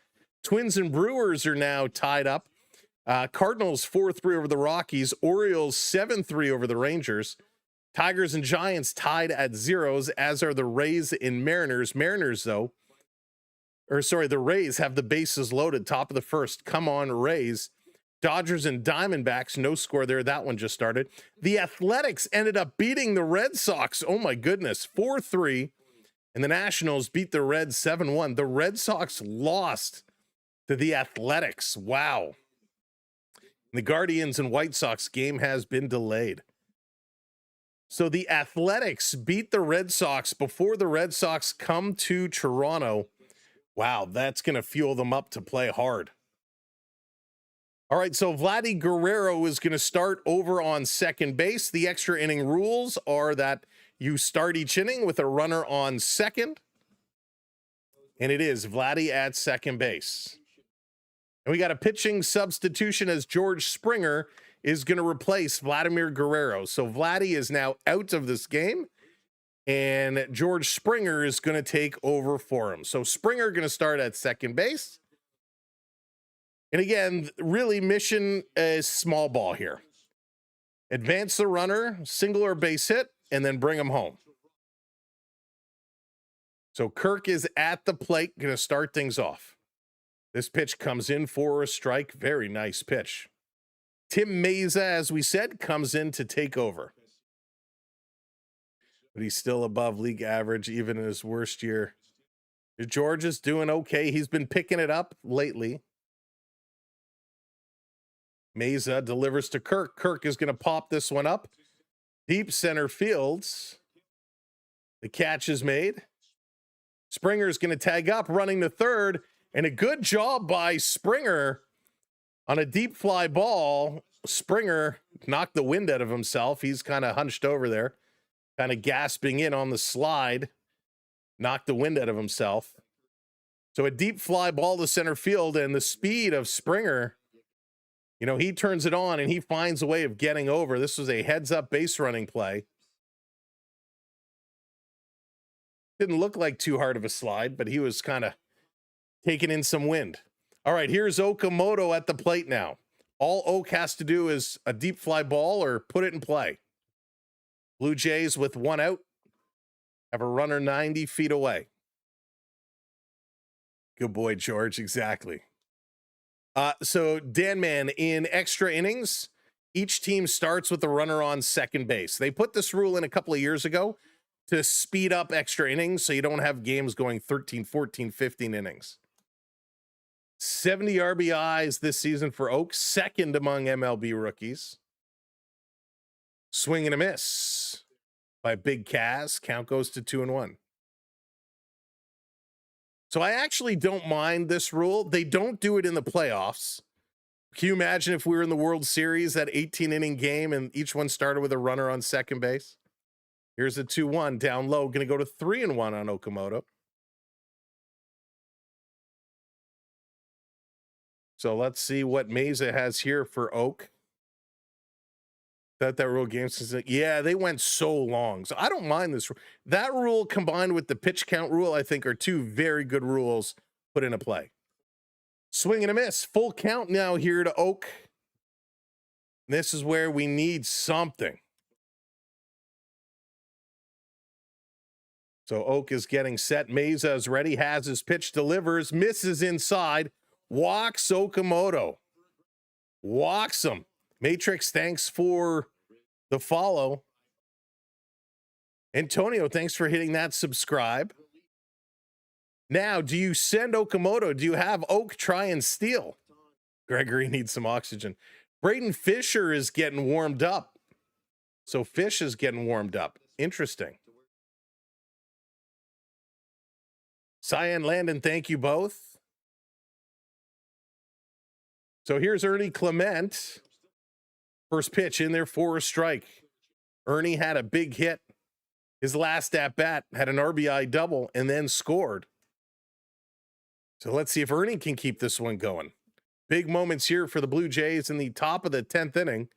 D: Twins and Brewers are now tied up. Cardinals 4-3 over the Rockies. Orioles 7-3 over the Rangers. Tigers and Giants tied at zeros, as are the Rays and Mariners. The Rays have the bases loaded, top of the first. Come on, Rays. Dodgers and Diamondbacks, no score there. That one just started. The Athletics ended up beating the Red Sox. Oh, my goodness, 4-3. And the Nationals beat the Reds 7-1. The Red Sox lost to the Athletics. Wow. The Guardians and White Sox game has been delayed. So the Athletics beat the Red Sox before the Red Sox come to Toronto. Wow, that's going to fuel them up to play hard. All right, so Vladdy Guerrero is going to start over on second base. The extra inning rules are that you start each inning with a runner on second. And it is Vladdy at second base. And we got a pitching substitution as George Springer is going to replace Vladimir Guerrero. So Vladdy is now out of this game, and George Springer is going to take over for him. So Springer going to start at second base. And again, really mission is small ball here. Advance the runner, single or base hit, and then bring him home. So Kirk is at the plate, going to start things off. This pitch comes in for a strike. Very nice pitch. Tim Mesa, as we said, comes in to take over. But he's still above league average, even in his worst year. George is doing okay. He's been picking it up lately. Mesa delivers to Kirk. Kirk is going to pop this one up. Deep center fields. The catch is made. Springer is going to tag up, running to third. And a good job by Springer on a deep fly ball. Springer knocked the wind out of himself. He's kind of hunched over there, kind of gasping in on the slide. Knocked the wind out of himself. So a deep fly ball to center field, and the speed of Springer, you know, he turns it on and he finds a way of getting over. This was a heads-up base running play. Didn't look like too hard of a slide, but he was kind of taking in some wind. All right, here's Okamoto at the plate now. All Oak has to do is a deep fly ball or put it in play. Blue Jays with one out. Have a runner 90 feet away. Good boy, George. Exactly. So, Dan Man, in extra innings, each team starts with the runner on second base. They put this rule in a couple of years ago to speed up extra innings so you don't have games going 13, 14, 15 innings. 70 RBIs this season for Oak, second among MLB rookies. Swing and a miss by Big Kaz. Count goes to 2-1. So I actually don't mind this rule. They don't do it in the playoffs. Can you imagine if we were in the World Series, that 18-inning game, and each one started with a runner on second base? Here's a 2-1 down low. Going to go to 3-1 on Okamoto. So let's see what Mesa has here for Oak. That rule game since yeah, they went so long. So I don't mind this. That rule combined with the pitch count rule, I think, are two very good rules put into play. Swing and a miss. Full count now here to Oak. This is where we need something. So Oak is getting set. Mesa is ready. Has his pitch, delivers, misses inside, walks Okamoto. Walks him. Matrix, thanks for the follow. Antonio, thanks for hitting that subscribe. Now, do you send Okamoto? Do you have Oak try and steal? Gregory needs some oxygen. Braden Fisher is getting warmed up. So Fish is getting warmed up. Interesting. Cyan Landon, thank you both. So here's Ernie Clement. First pitch in there for a strike. Ernie had a big hit. His last at bat had an RBI double and then scored. So let's see if Ernie can keep this one going. Big moments here for the Blue Jays in the top of the 10th inning.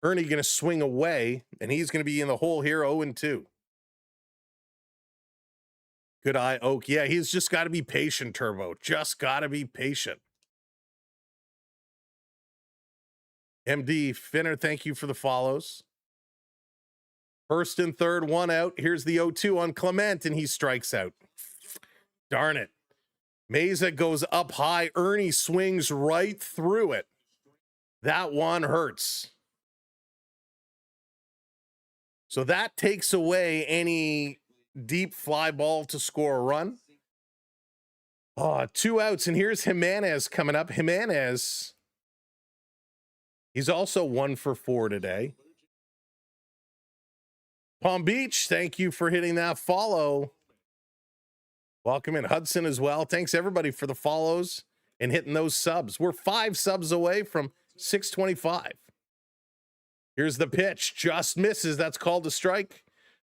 D: Ernie going to swing away, and he's going to be in the hole here 0-2. Good eye, Oak. Yeah, he's just got to be patient, Turbo. Just got to be patient. MD Finner, thank you for the follows. First and third, one out. Here's the 0-2 on Clement, and he strikes out. Darn it. Mesa goes up high. Ernie swings right through it. That one hurts. So that takes away any deep fly ball to score a run. Oh, 2 outs, and here's Jimenez coming up. Jimenez, he's also 1 for 4 today. Palm Beach, thank you for hitting that follow. Welcome in Hudson as well. Thanks everybody for the follows and hitting those subs. We're 5 subs away from 625. Here's the pitch. Just misses. That's called a strike.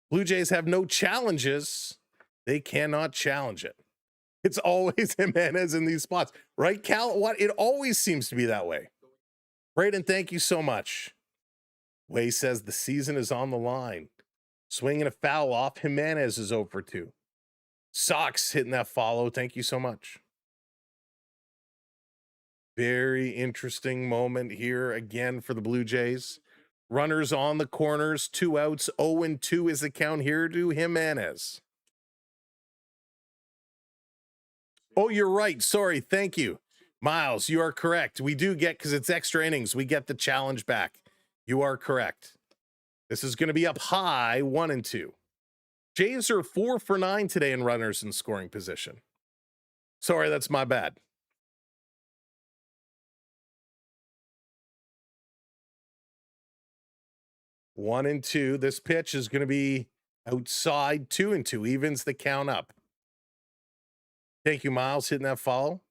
D: Blue Jays have no challenges. They cannot challenge it. It's always Jimenez in these spots. Right, Cal? What? It always seems to be that way. Braden, thank you so much. Way says the season is on the line. Swinging a foul off. Jimenez is 0 for 2. Sox hitting that follow. Thank you so much. Very interesting moment here again for the Blue Jays. Runners on the corners, 2 outs, 0-2 is the count here to Jimenez. Oh, you're right. Sorry. Thank you. Miles, you are correct. We do get, because it's extra innings, we get the challenge back. You are correct. This is going to be up high, 1-2. Jays are 4 for 9 today in runners in scoring position. Sorry, that's my bad. One and two. This pitch is going to be outside. 2-2 evens the count up. Thank you, Miles, hitting that follow.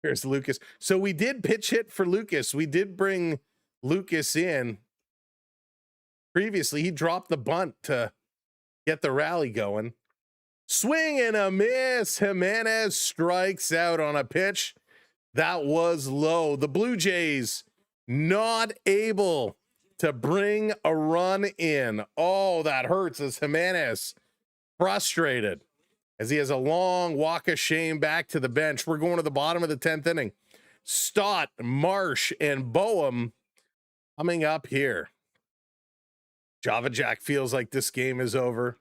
D: Here's Lucas. So we did pitch hit for Lucas. We did bring Lucas in. Previously, he dropped the bunt to get the rally going. Swing and a miss. Jimenez strikes out on a pitch that was low. The Blue Jays not able to bring a run in. Oh, that hurts as Jimenez frustrated as he has a long walk of shame back to the bench. We're going to the bottom of the 10th inning. Stott, Marsh, and Boehm coming up here. Java Jack feels like this game is over.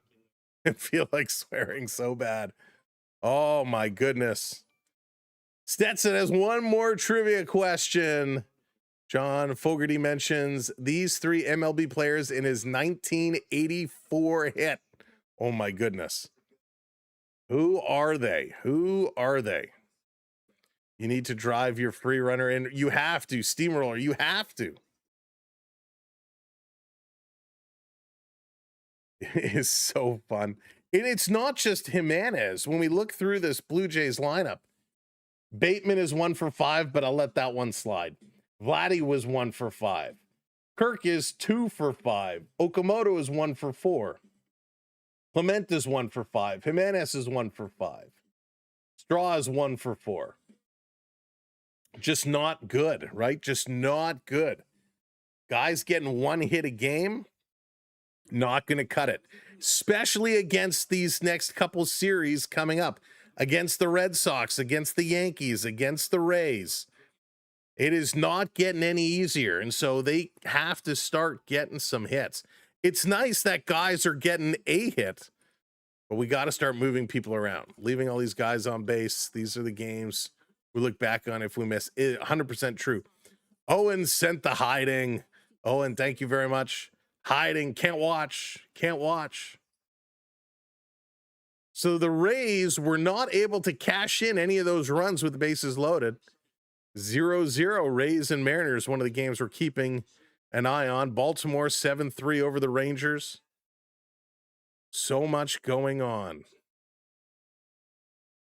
D: I feel like swearing so bad. Oh my goodness. Stetson has one more trivia question. John Fogerty mentions these 3 MLB players in his 1984 hit. Oh my goodness. Who are they? Who are they? You need to drive your free runner in. You have to. Steamroller, you have to. It is so fun. And it's not just Jimenez. When we look through this Blue Jays lineup, Bateman is 1 for 5, but I'll let that one slide. Vladdy was 1 for 5. Kirk is 2 for 5. Okamoto is 1 for 4. Clement is 1 for 5. Jimenez is 1 for 5. Straw is 1 for 4. Just not good, right? Just not good. Guys getting 1 hit a game, not going to cut it, especially against these next couple series coming up, against the Red Sox, against the Yankees, against the Rays. It is not getting any easier, and so they have to start getting some hits. It's nice that guys are getting a hit, but we got to start moving people around, leaving all these guys on base. These are the games we look back on if we miss. 100% true. Owen sent the hiding. Owen, thank you very much. Hiding, can't watch. So the Rays were not able to cash in any of those runs with the bases loaded. 0-0 Rays and Mariners, one of the games we're keeping an eye on. Baltimore 7-3 over the Rangers. So much going on.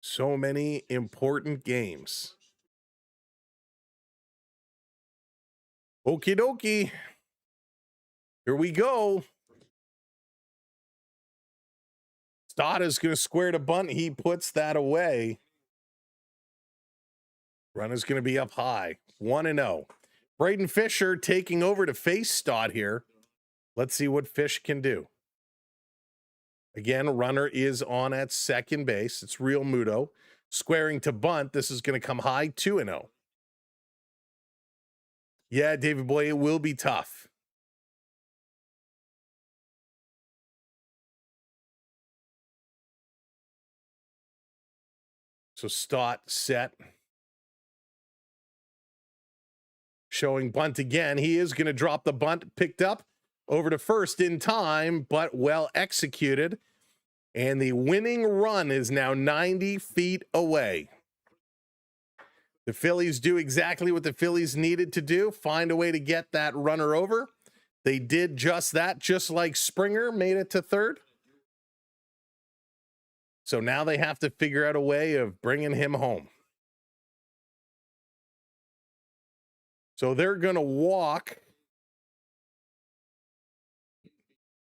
D: So many important games. Okie dokie. Here we go. Stott is going to square to bunt. He puts that away. Run is going to be up high. 1-0. Braden Fisher taking over to face Stott here. Let's see what Fish can do. Again, runner is on at second base. It's Real Muto. Squaring to bunt. This is going to come high. 2-0. Yeah, David Boy, it will be tough. So Stott set. Showing bunt again. He is going to drop the bunt. Picked up over to first in time, but well executed. And the winning run is now 90 feet away. The Phillies do exactly what the Phillies needed to do. Find a way to get that runner over. They did just that, just like Springer made it to third. So now they have to figure out a way of bringing him home. So they're going to walk.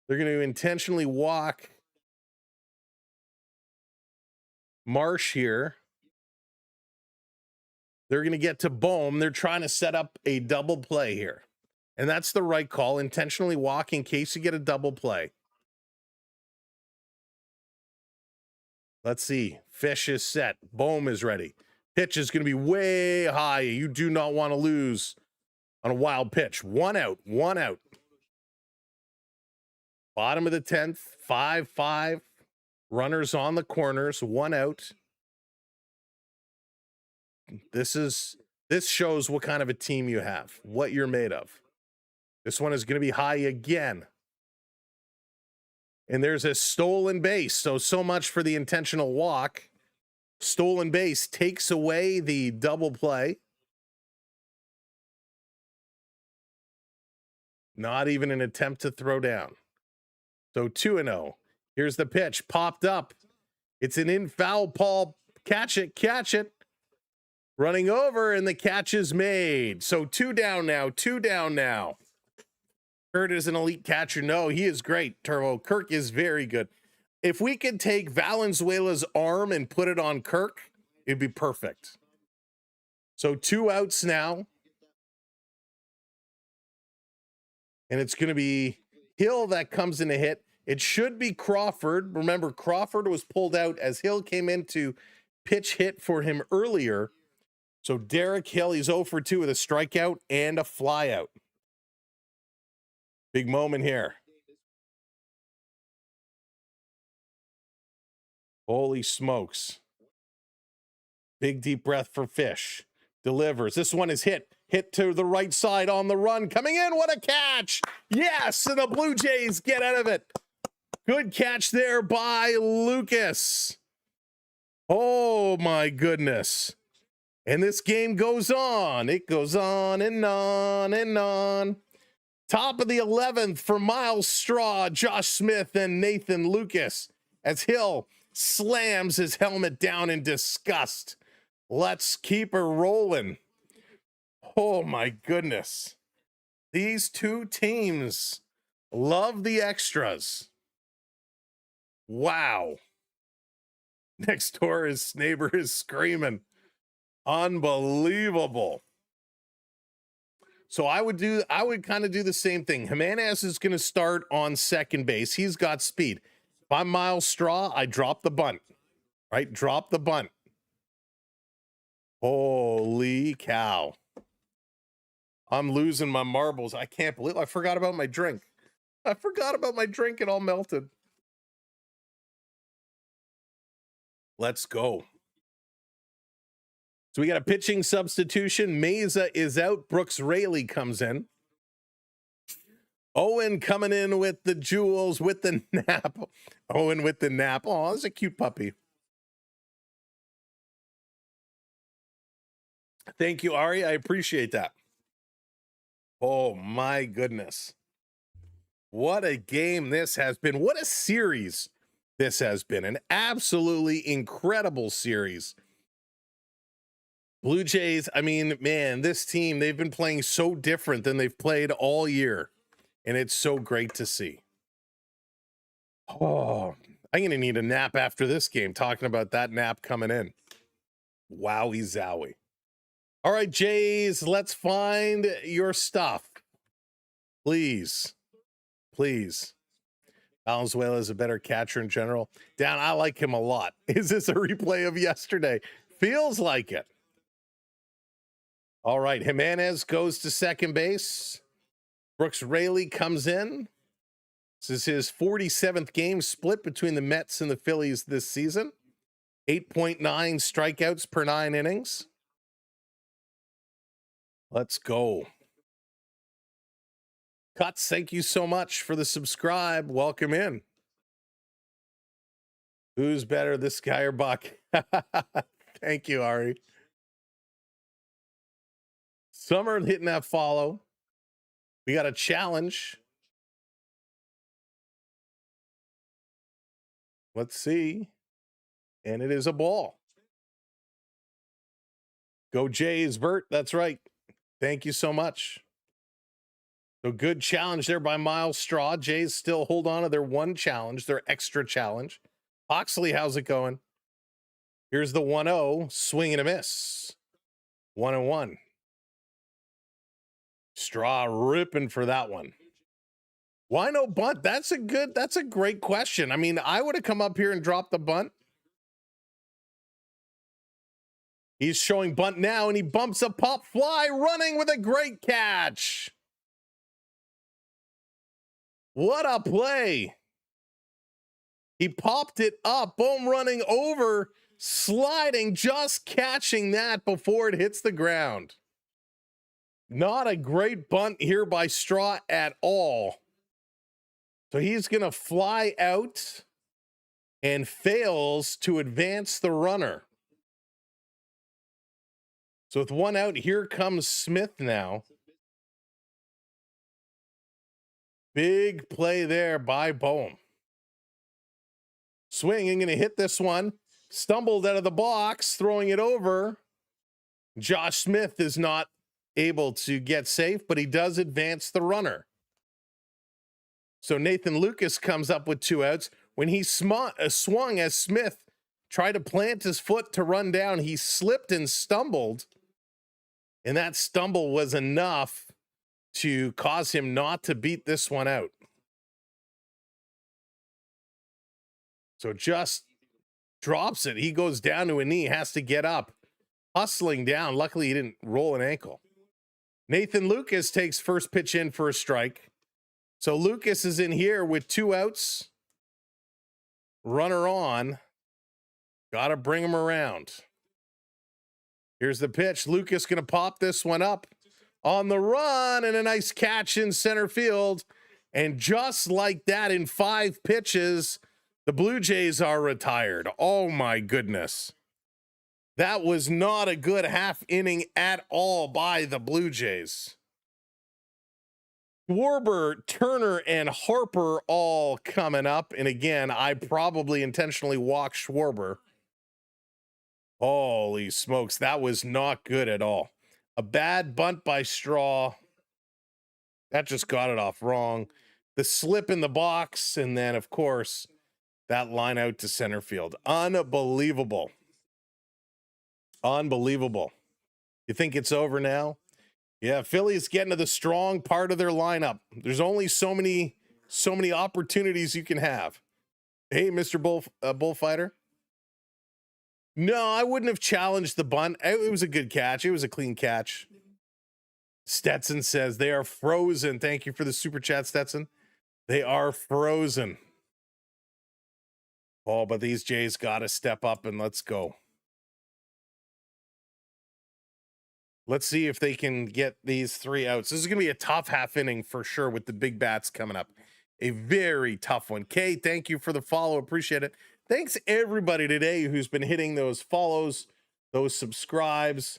D: They're going to intentionally walk Marsh here. They're going to get to Bohm. They're trying to set up a double play here. And that's the right call. Intentionally walk in case you get a double play. Let's see. Fish is set. Bohm is ready. Pitch is going to be way high. You do not want to lose on a wild pitch. 1 out. 1 out. Bottom of the 10th. 5-5. Runners on the corners. 1 out. This shows what kind of a team you have, what you're made of. This one is going to be high again. And there's a stolen base. So much for the intentional walk. Stolen base takes away the double play. Not even an attempt to throw down. So 2-0. Here's the pitch. Popped up. It's an in-foul ball. Catch it. Catch it. Running over, and the catch is made. So 2 down now. 2 down now. Kurt is an elite catcher. No, he is great, Turbo. Kirk is very good. If we could take Valenzuela's arm and put it on Kirk, it'd be perfect. So 2 outs now. And it's going to be Hill that comes in to hit. It should be Crawford. Remember, Crawford was pulled out as Hill came in to pitch hit for him earlier. So Derek Hill, he's 0 for 2 with a strikeout and a flyout. Big moment here. Holy smokes. Big deep breath for Fish. Delivers. This one is hit. Hit to the right side on the run. Coming in. What a catch. Yes. And the Blue Jays get out of it. Good catch there by Lucas. Oh, my goodness. And this game goes on. It goes on and on and on. Top of the 11th for Miles Straw, Josh Smith, and Nathan Lucas as Hill slams his helmet down in disgust. Let's keep her rolling. Oh, my goodness. These two teams love the extras. Wow. Next door, his neighbor is screaming. Unbelievable. So I would kind of do the same thing. Jimenez is going to start on second base. He's got speed. If I'm Miles Straw, I drop the bunt. Right? Drop the bunt. Holy cow. I'm losing my marbles. I can't believe I forgot about my drink. I forgot about my drink. It all melted. Let's go. So we got a pitching substitution. Meza is out. Brooks Raley comes in. Owen coming in with the jewels, with the nap. Owen with the nap. Oh, that's a cute puppy. Thank you, Ari. I appreciate that. Oh, my goodness. What a game this has been. What a series this has been. An absolutely incredible series. Blue Jays, I mean, man, this team, they've been playing so different than they've played all year. And it's so great to see. Oh, I'm going to need a nap after this game, talking about that nap coming in. Wowie zowie. All right, Jays, let's find your stuff. Please. Please. Valenzuela is a better catcher in general. Dan, I like him a lot. Is this a replay of yesterday? Feels like it. All right, Jimenez goes to second base. Brooks Raley comes in. This is his 47th game split between the Mets and the Phillies this season. 8.9 strikeouts per 9 innings. Let's go. Cuts, thank you so much for the subscribe. Welcome in. Who's better, this guy or Buck? Thank you, Ari. Summer hitting that follow. We got a challenge. Let's see. And it is a ball. Go Jays, Bert. That's right. Thank you so much. So good challenge there by Miles Straw. Jays still hold on to their one challenge, their extra challenge. Oxley, how's it going? Here's the 1-0. Swing and a miss. 1-1. Straw ripping for that one. Why no bunt? That's a great question. I mean, I would have come up here and dropped the bunt. He's showing bunt now, and he bumps a pop fly, running with a great catch. What a play. He popped it up, boom, running over, sliding, just catching that before it hits the ground. Not a great bunt here by Straw at all. So he's going to fly out and fails to advance the runner. So with one out, here comes Smith now. Big play there by Boehm. Swinging, going to hit this one. Stumbled out of the box, throwing it over. Josh Smith is not able to get safe, but he does advance the runner. So Nathan Lucas comes up with 2 outs. When he swung as Smith tried to plant his foot to run down, he slipped and stumbled. And that stumble was enough to cause him not to beat this one out. So just drops it. He goes down to a knee, has to get up, hustling down. Luckily, he didn't roll an ankle. Nathan Lucas takes first pitch in for a strike. So Lucas is in here with 2 outs. Runner on. Got to bring him around. Here's the pitch. Lucas going to pop this one up on the run, and a nice catch in center field. And just like that, in 5 pitches, the Blue Jays are retired. Oh my goodness. That was not a good half inning at all by the Blue Jays. Schwarber, Turner, and Harper all coming up. And again, I probably intentionally walked Schwarber. Holy smokes, that was not good at all. A bad bunt by Straw. That just got it off wrong. The slip in the box, and then, of course, that line out to center field. Unbelievable. Unbelievable. You think it's over now? Yeah, Phillies getting to the strong part of their lineup. There's only so many opportunities you can have. Hey, Mr. Bullfighter. No, I wouldn't have challenged the bunt. It was a good catch. It was a clean catch. Stetson says they are frozen. Thank you for the super chat, Stetson. They are frozen. Oh, but these Jays got to step up and let's go. Let's see if they can get these 3 outs. This is going to be a tough half inning for sure with the big bats coming up. A very tough one. Kay, thank you for the follow. Appreciate it. Thanks everybody today who's been hitting those follows, those subscribes.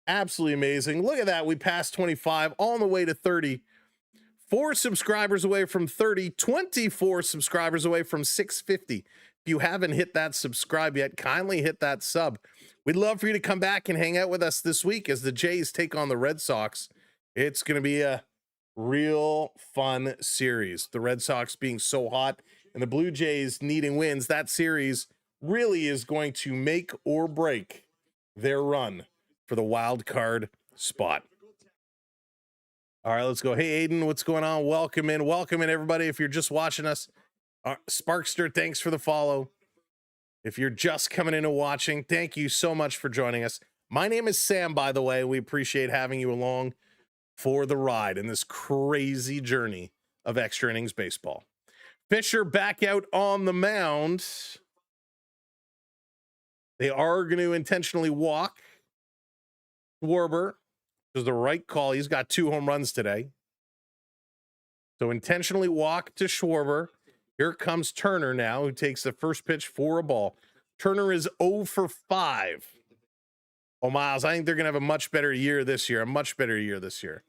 D: Absolutely amazing. Look at that. We passed 25 all the way to 30. 4 subscribers away from 30, 24 subscribers away from 650. If you haven't hit that subscribe yet, kindly hit that sub. We'd love for you to come back and hang out with us this week as the Jays take on the Red Sox. It's going to be a real fun series. The Red Sox being so hot and the Blue Jays needing wins. That series really is going to make or break their run for the wild card spot. All right, let's go. Hey, Aiden, what's going on? Welcome in, everybody. If you're just watching us, Sparkster, thanks for the follow. If you're just coming in and watching, thank you so much for joining us. My name is Sam, by the way. We appreciate having you along for the ride in this crazy journey of extra innings baseball. Fisher back out on the mound. They are going to intentionally walk Schwarber. This is the right call. He's got 2 home runs today. So intentionally walk to Schwarber. Here comes Turner now, who takes the first pitch for a ball. Turner is 0 for 5. Oh, Miles, I think they're going to have a much better year this year. A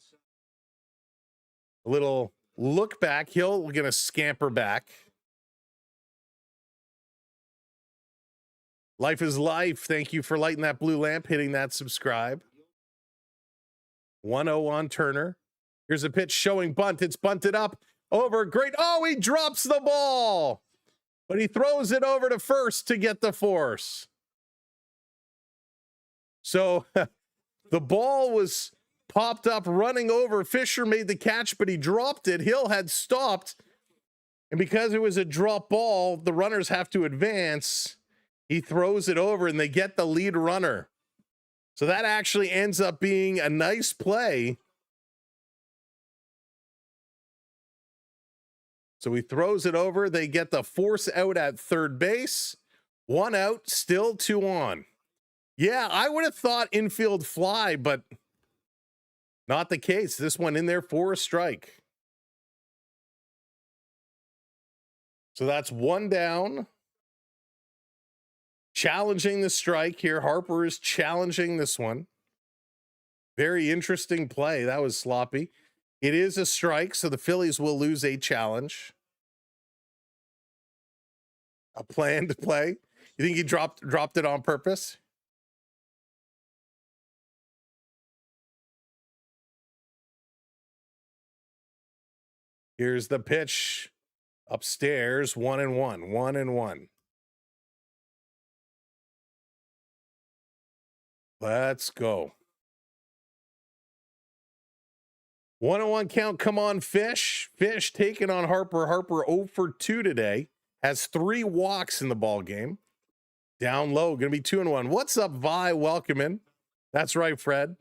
D: little look back. Hill going to scamper back. Life is life. Thank you for lighting that blue lamp, hitting that subscribe. 1-0 on Turner. Here's a pitch showing bunt. It's bunted up. Over, great. Oh, he drops the ball, but he throws it over to first to get the force. So the ball was popped up running over. Fisher made the catch, but he dropped it. Hill had stopped. And because it was a drop ball, the runners have to advance. He throws it over and they get the lead runner. So that actually ends up being a nice play. So he throws it over. They get the force out at third base. 1 out, still 2 on. Yeah, I would have thought infield fly, but not the case. This one in there for a strike. So that's 1 down. Challenging the strike here. Harper is challenging this one. Very interesting play. That was sloppy. It is a strike, so the Phillies will lose a challenge. A planned play. You think he dropped it on purpose? Here's the pitch. Upstairs, 1-1. 1-1. Let's go. 1-1 count. Come on, Fish. Fish taking on Harper. Harper 0 for 2 today. Has 3 walks in the ball game. Down low. Going to be 2-1. What's up, Vi? Welcome in. That's right, Fred.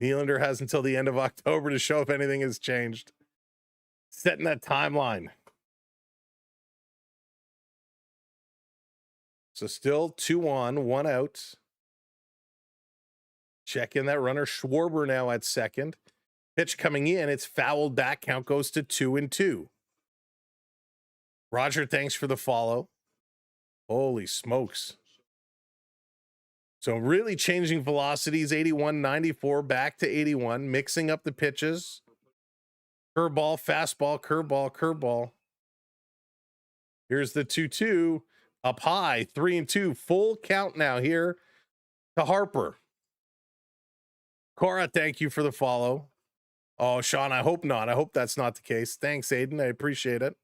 D: Nylander has until the end of October to show if anything has changed. Setting that timeline. So still 2 on, 1 out. Check in that runner. Schwarber now at second. Pitch coming in. It's fouled back. Count goes to 2-2. Roger, thanks for the follow. Holy smokes. So really changing velocities, 81, 94, back to 81, mixing up the pitches. Curveball, fastball, curveball, curveball. Here's the 2-2, up high, 3-2, full count now here to Harper. Cora, thank you for the follow. Oh, Sean, I hope not. I hope that's not the case. Thanks, Aiden. I appreciate it.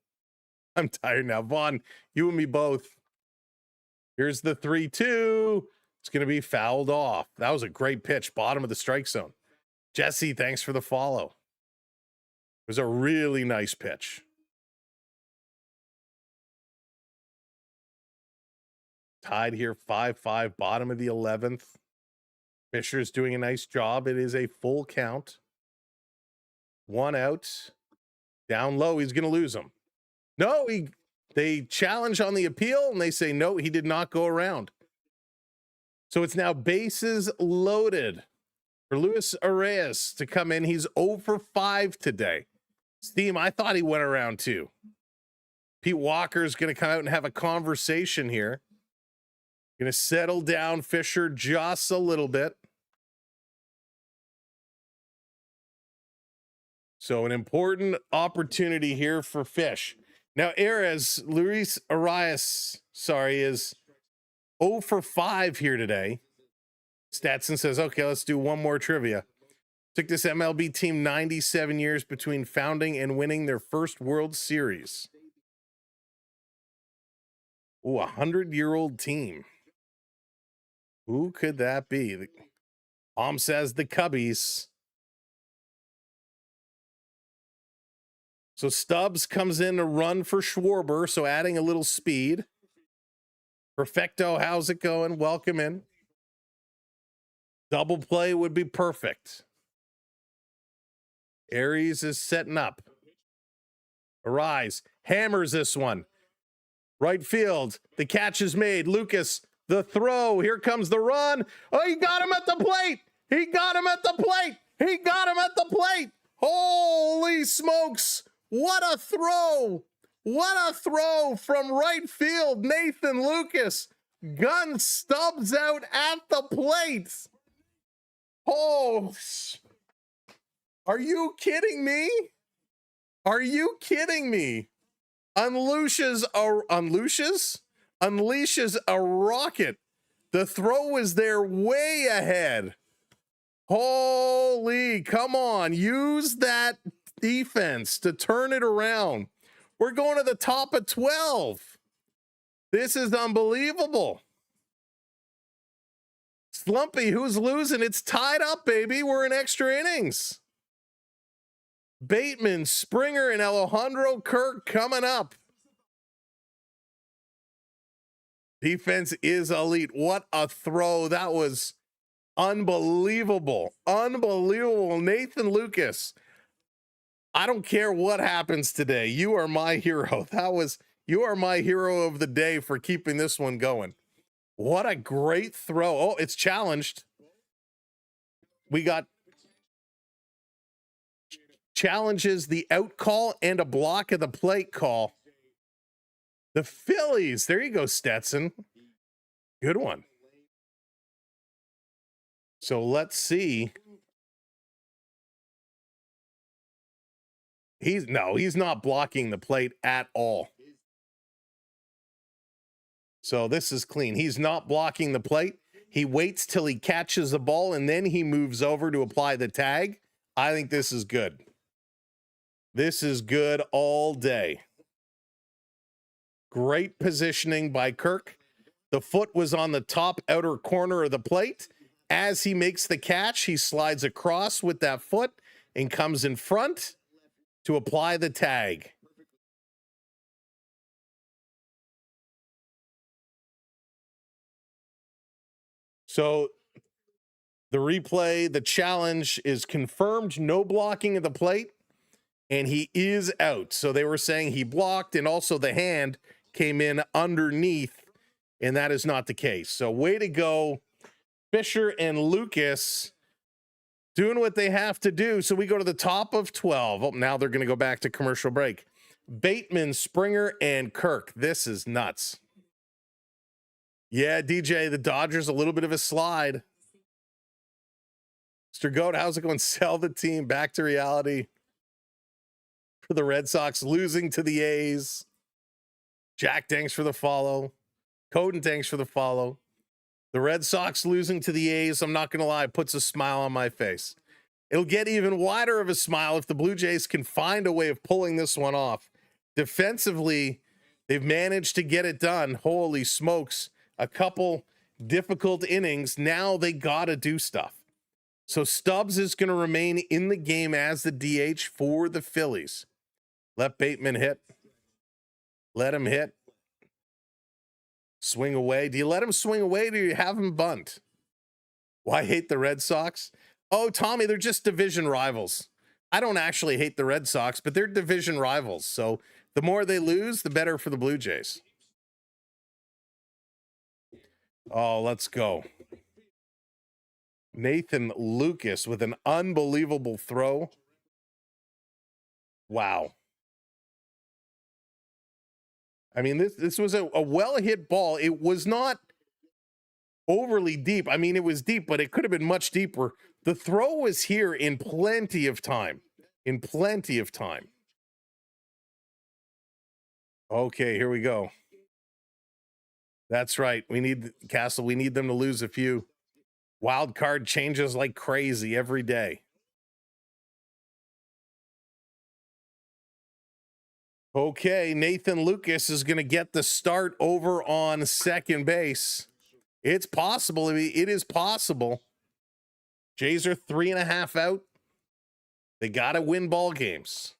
D: I'm tired now. Vaughn, you and me both. Here's the 3-2. It's going to be fouled off. That was a great pitch. Bottom of the strike zone. Jesse, thanks for the follow. It was a really nice pitch. Tied here, 5-5, bottom of the 11th. Fisher's doing a nice job. It is a full count. 1 out. Down low, he's going to lose him. No, they challenge on the appeal, and they say, no, he did not go around. So it's now bases loaded for Luis Arias to come in. He's 0 for 5 today. Steam, I thought he went around too. Pete Walker's going to come out and have a conversation here. Going to settle down Fisher just a little bit. So an important opportunity here for Fish. Now, Luis Arias, is 0 for 5 here today. Statson says, okay, let's do one more trivia. Took this MLB team 97 years between founding and winning their first World Series. Ooh, 100-year-old team. Who could that be? Mom says the Cubbies. So Stubbs comes in to run for Schwarber, so adding a little speed. Perfecto, how's it going? Welcome in. Double play would be perfect. Aries is setting up. Arise, hammers this one. Right field, the catch is made. Lucas, the throw. Here comes the run. Oh, he got him at the plate. He got him at the plate. He got him at the plate. Holy smokes. What a throw. What a throw from right field. Nathan Lucas. Gun Stubbs out at the plate. Oh, are you kidding me? Are you kidding me? Unleashes a rocket. The throw is there way ahead. Holy, come on. Use that defense to turn it around. We're going to the top of 12. This is unbelievable. Slumpy, who's losing? It's tied up, baby. We're in extra innings. Bateman, Springer, and Alejandro Kirk coming up. Defense is elite. What a throw. That was unbelievable. Unbelievable. Nathan Lucas. I don't care what happens today. You are my hero. You are my hero of the day for keeping this one going. What a great throw. Oh, it's challenged. We got challenges, the out call, and a block of the plate call. The Phillies. There you go, Stetson. Good one. So let's see. He's not blocking the plate at all. So this is clean. He's not blocking the plate. He waits till he catches the ball, and then he moves over to apply the tag. I think this is good. This is good all day. Great positioning by Kirk. The foot was on the top outer corner of the plate. As he makes the catch, he slides across with that foot and comes in front to apply the tag. So the replay, the challenge is confirmed. No blocking of the plate, and he is out. So they were saying he blocked, and also the hand came in underneath and that is not the case. So way to go, Fisher and Lucas, doing what they have to do. So we go to the top of 12. Oh, now they're going to go back to commercial break. Bateman, Springer, and Kirk. This is nuts. Yeah, DJ, the Dodgers, a little bit of a slide. Mr. Goat, how's it going? Sell the team back to reality. For the Red Sox losing to the A's. Jack, thanks for the follow. Coden, thanks for the follow. The Red Sox losing to the A's, I'm not going to lie, puts a smile on my face. It'll get even wider of a smile if the Blue Jays can find a way of pulling this one off. Defensively, they've managed to get it done. Holy smokes. A couple difficult innings. Now they got to do stuff. So Stubbs is going to remain in the game as the DH for the Phillies. Let Bateman hit. Let him hit. Swing away. Do you let him swing away or do you have him bunt? Why hate the Red Sox? Oh, Tommy, they're just division rivals. I don't actually hate the Red Sox, but they're division rivals. So the more they lose, the better for the Blue Jays. Oh, let's go. Nathan Lucas with an unbelievable throw. Wow. I mean, this was a well-hit ball. It was not overly deep. I mean, it was deep, but it could have been much deeper. The throw was here in plenty of time. In plenty of time. Okay, here we go. That's right. We need Castle. We need them to lose a few. Wild card changes like crazy every day. Okay, Nathan Lucas is going to get the start over on second base. It's possible. I mean, it is possible. Jays are 3.5 out. They got to win ball games.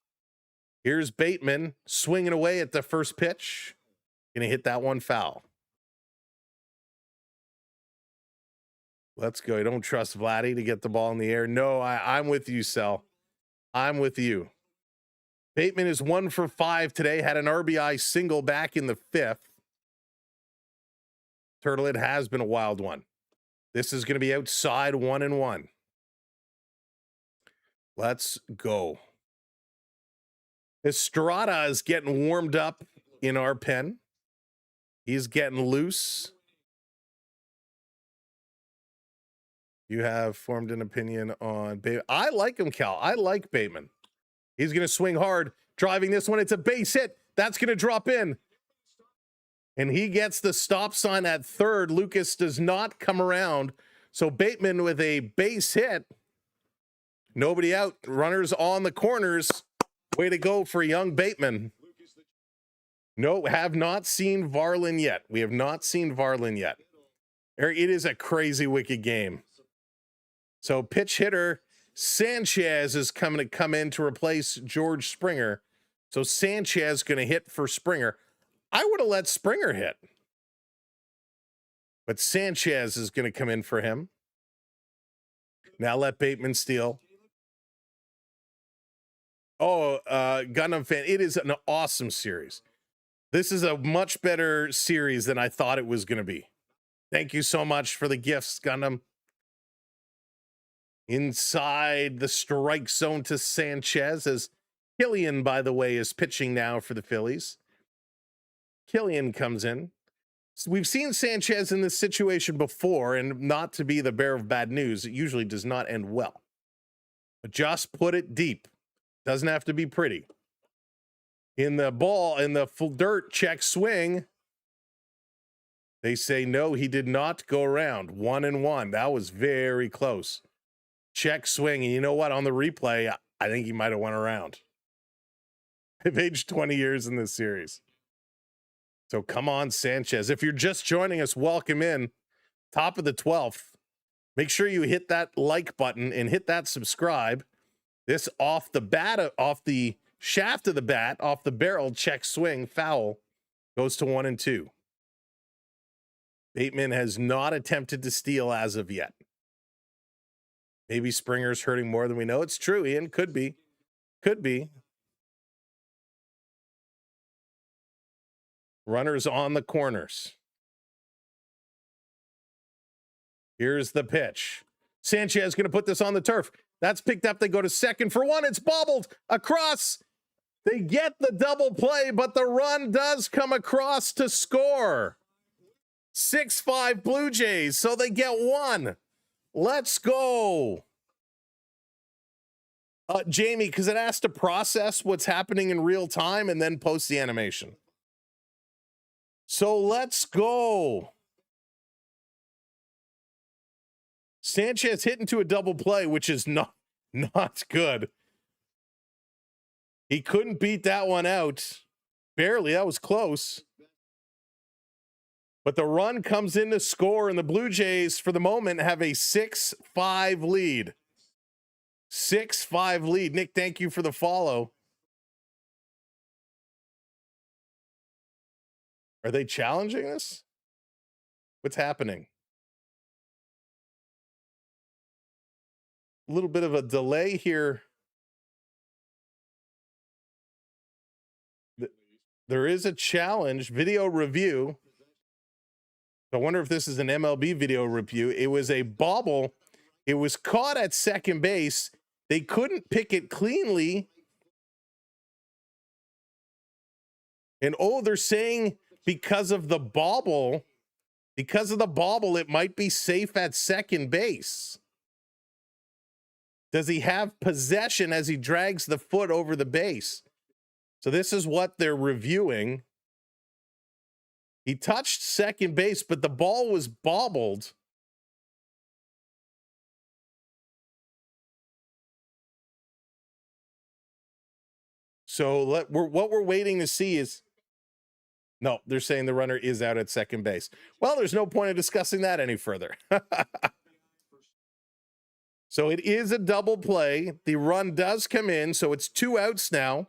D: Here's Bateman swinging away at the first pitch. Going to hit that one foul. Let's go. I don't trust Vladdy to get the ball in the air. No, I'm with you, Sel. I'm with you. Bateman is 1 for 5 today. Had an RBI single back in the 5th. Turtle, it has been a wild one. This is going to be outside 1-1. Let's go. Estrada is getting warmed up in our pen. He's getting loose. You have formed an opinion on Bateman. I like him, Cal. I like Bateman. He's going to swing hard, driving this one. It's a base hit. That's going to drop in. And he gets the stop sign at third. Lucas does not come around. So Bateman with a base hit. Nobody out. Runners on the corners. Way to go for young Bateman. No, have not seen Varlin yet. We have not seen Varlin yet. It is a crazy, wicked game. So pitch hitter Sanchez is coming to come in to replace George Springer. So Sanchez going to hit for Springer. I would have let Springer hit. But Sanchez is going to come in for him. Now let Bateman steal. Oh, Gundam fan, it is an awesome series. This is a much better series than I thought it was going to be. Thank you so much for the gifts, Gundam. Inside the strike zone to Sanchez, as Killian, by the way, is pitching now for the Phillies. Killian comes in. So we've seen Sanchez in this situation before, and not to be the bearer of bad news, it usually does not end well. But just put it deep. Doesn't have to be pretty. In the ball, in the full dirt, check swing. They say no, he did not go around. 1-1. That was very close. Check swing. And you know what? On the replay, I think he might have went around. I've aged 20 years in this series. So come on, Sanchez. If you're just joining us, welcome in. Top of the 12th. Make sure you hit that like button and hit that subscribe. This off the bat, off the shaft of the bat, off the barrel, check swing, foul, goes to 1-2. Bateman has not attempted to steal as of yet. Maybe Springer's hurting more than we know. It's true, Ian. Could be. Could be. Runners on the corners. Here's the pitch. Sanchez going to put this on the turf. That's picked up. They go to second for one. It's bobbled across. They get the double play, but the run does come across to score. 6-5 Blue Jays, so they get one. Let's go. Jamie, because it has to process what's happening in real time and then post the animation. So let's go. Sanchez hit into a double play, which is not good. He couldn't beat that one out. Barely. That was close. But the run comes in to score, and the Blue Jays, for the moment, have a 6-5 lead. 6-5 lead. Nick, thank you for the follow. Are they challenging this? What's happening? A little bit of a delay here. There is a challenge, video review. I wonder if this is an MLB video review. It was a bobble. It was caught at second base. They couldn't pick it cleanly. And they're saying because of the bobble, it might be safe at second base. Does he have possession as he drags the foot over the base? So this is what they're reviewing. He touched second base, but the ball was bobbled. So what we're waiting to see is, no, they're saying the runner is out at second base. Well, there's no point in discussing that any further. So it is a double play. The run does come in, so it's 2 outs now.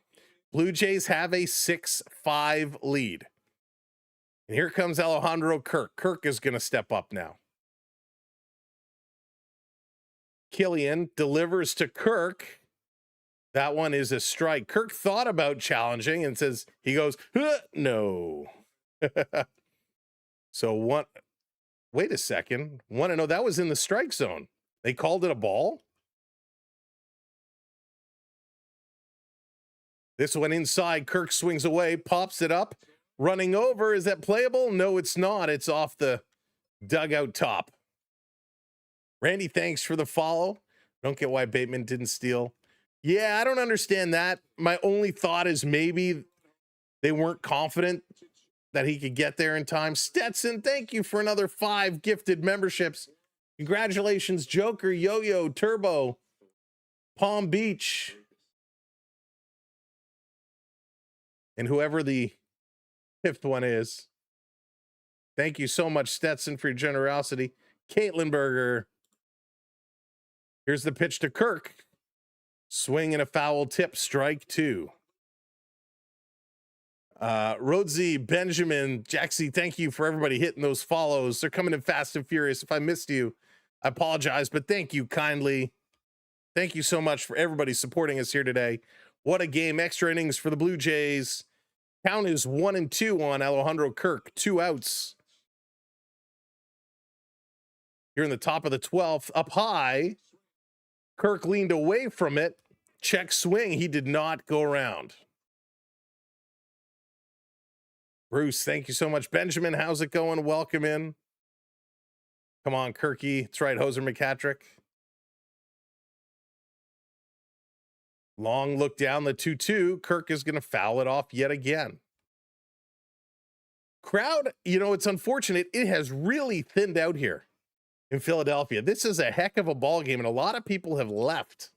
D: Blue Jays have a 6-5 lead. And here comes Alejandro Kirk. Kirk is going to step up now. Killian delivers to Kirk. That one is a strike. Kirk thought about challenging and he goes, no. So wait a second. 1-0, that was in the strike zone. They called it a ball. This one inside. Kirk swings away, pops it up. Running over. Is that playable? No, it's not. It's off the dugout top. Randy, thanks for the follow. Don't get why Bateman didn't steal. Yeah, I don't understand that. My only thought is maybe they weren't confident that he could get there in time. Stetson, thank you for another 5 gifted memberships. Congratulations, Joker, Yo-Yo, Turbo, Palm Beach, and whoever the 5th one is. Thank you so much, Stetson, for your generosity. Caitlin Berger. Here's the pitch to Kirk. Swing and a foul tip, strike 2. Rhodesy, Benjamin, Jaxie, thank you for everybody hitting those follows. They're coming in fast and furious. If I missed you, I apologize, but thank you kindly. Thank you so much for everybody supporting us here today. What a game. Extra innings for the Blue Jays. Count is 1-2 on Alejandro Kirk. 2 outs. Here in the top of the 12th. Up high. Kirk leaned away from it. Check swing. He did not go around. Bruce, thank you so much. Benjamin, how's it going? Welcome in. Come on, Kirky. That's right, Hoser McCatrick. Long look down the 2-2. Kirk is going to foul it off yet again. Crowd, it's unfortunate. It has really thinned out here in Philadelphia. This is a heck of a ball game, and a lot of people have left.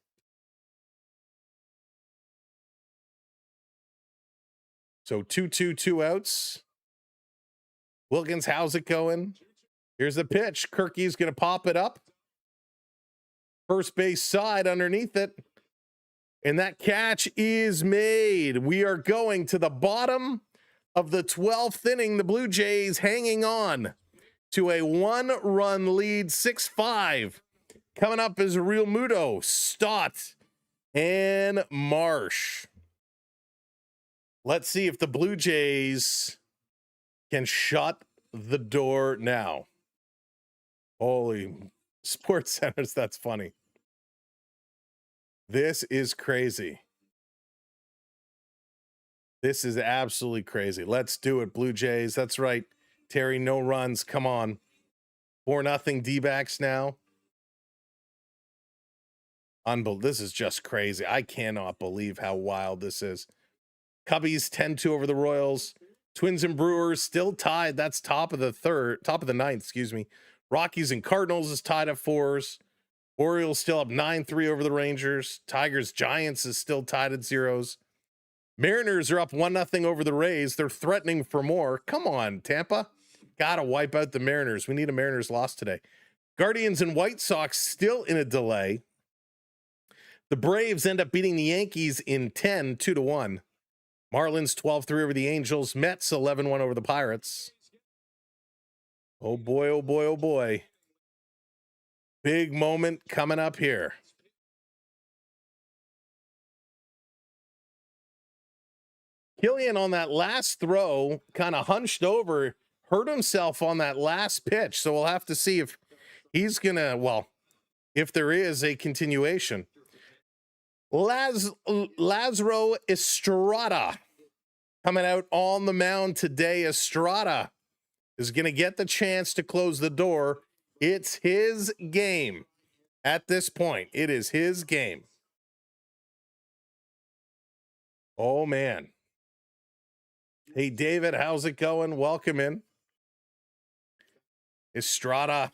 D: So 2-2, 2 outs. Wilkins, how's it going? Here's the pitch. Kirky's going to pop it up. First base side underneath it. And that catch is made. We are going to the bottom of the 12th inning. The Blue Jays hanging on to a 1-run lead, 6-5. Coming up is Real Muto, Stott, and Marsh. Let's see if the Blue Jays can shut the door now. Holy Sports Centers, that's funny. This is crazy. This is absolutely crazy. Let's do it, Blue Jays. That's right. Terry, no runs. Come on. 4-0 D-backs now. Unbelievable. This is just crazy. I cannot believe how wild this is. Cubbies 10-2 over the Royals. Twins and Brewers still tied. That's top of the ninth, excuse me. Rockies and Cardinals is tied at 4s. Orioles still up 9-3 over the Rangers. Tigers Giants is still tied at 0s. Mariners are up 1-0 over the Rays. They're threatening for more. Come on, Tampa. Gotta wipe out the Mariners. We need a Mariners loss today. Guardians and White Sox still in a delay. The Braves end up beating the Yankees in 10, 2-1. Marlins 12-3 over the Angels. Mets 11-1 over the Pirates. Oh boy, oh boy, oh boy. Big moment coming up here. Killian on that last throw kind of hunched over, hurt himself on that last pitch. So we'll have to see if he's going to, well, if there is a continuation. Lazaro Estrada coming out on the mound today. Estrada is going to get the chance to close the door. It's his game at this point. It is his game. Oh, man. Hey, David, how's it going? Welcome in. Estrada.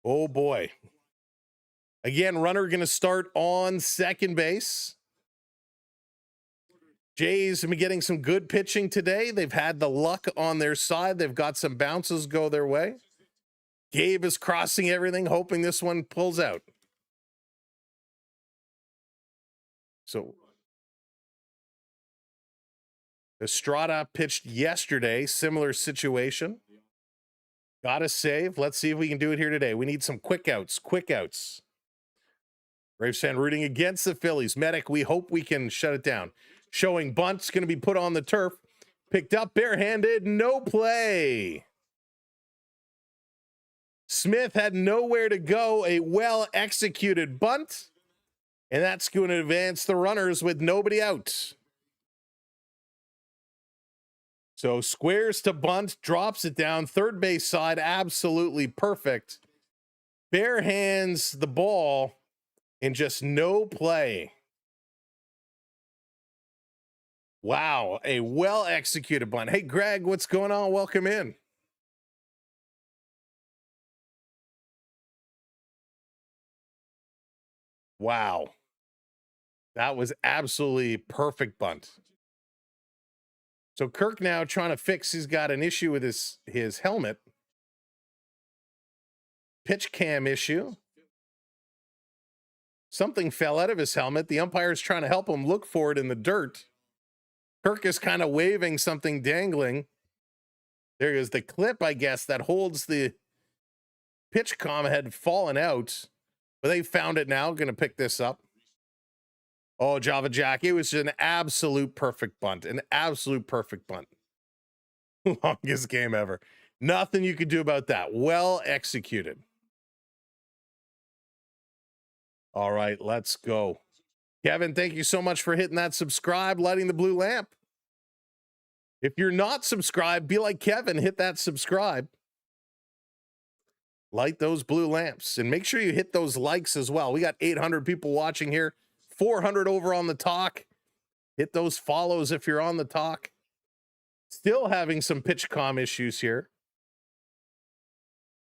D: Oh, boy. Again, runner going to start on second base. Jays have been getting some good pitching today. They've had the luck on their side. They've got some bounces go their way. Gabe is crossing everything, hoping this one pulls out. So Estrada pitched yesterday, similar situation. Got a save. Let's see if we can do it here today. We need some quick outs. Braves fan rooting against the Phillies. Medic, we hope we can shut it down. Showing bunt's going to be put on the turf. Picked up barehanded, no play. Smith had nowhere to go. A well-executed bunt. And that's going to advance the runners with nobody out. So squares to bunt, drops it down. Third base side, absolutely perfect. Bare hands the ball and just no play. Wow, a well-executed bunt. Hey, Greg, what's going on? Welcome in. Wow. That was absolutely perfect bunt. So Kirk now trying to fix, he's got an issue with his helmet. Pitch cam issue. Something fell out of his helmet. The umpire's trying to help him look for it in the dirt. Kirk is kind of waving something dangling. There is the clip, I guess, that holds the pitch comm had fallen out. But they found it now. Going to pick this up. Oh, Java Jack. It was an absolute perfect bunt. An absolute perfect bunt. Longest game ever. Nothing you could do about that. Well executed. All right, let's go. Kevin, thank you so much for hitting that subscribe, lighting the blue lamp. If you're not subscribed, be like Kevin, hit that subscribe. Light those blue lamps and make sure you hit those likes as well. We got 800 people watching here, 400 over on the talk. Hit those follows if you're on the talk. Still having some pitch comm issues here.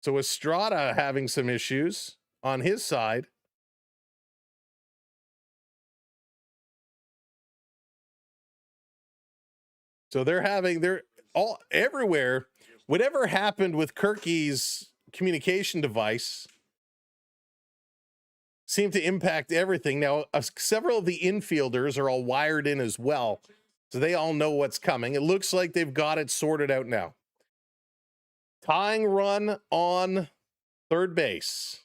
D: So Estrada having some issues on his side. So they're all everywhere. Whatever happened with Kirky's communication device seemed to impact everything. Now, several of the infielders are all wired in as well, so they all know what's coming. It looks like they've got it sorted out now. Tying run on third base.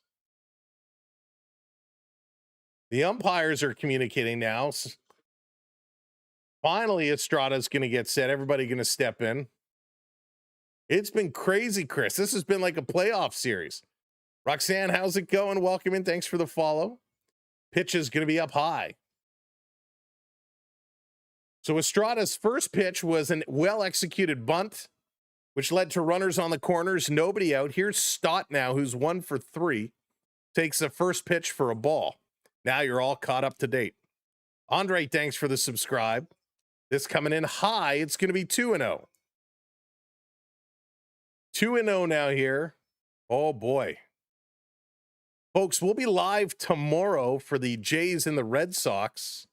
D: The umpires are communicating now. Finally, Estrada's going to get set. Everybody going to step in. It's been crazy, Chris. This has been like a playoff series. Roxanne, how's it going? Welcome in. Thanks for the follow. Pitch is going to be up high. So Estrada's first pitch was a well-executed bunt, which led to runners on the corners, nobody out. Here's Stott now, who's 1 for 3, takes the first pitch for a ball. Now you're all caught up to date. Andre, thanks for the subscribe. This coming in high. It's going to be 2-0. 2-0 now here. Oh, boy. Folks, we'll be live tomorrow for the Jays and the Red Sox.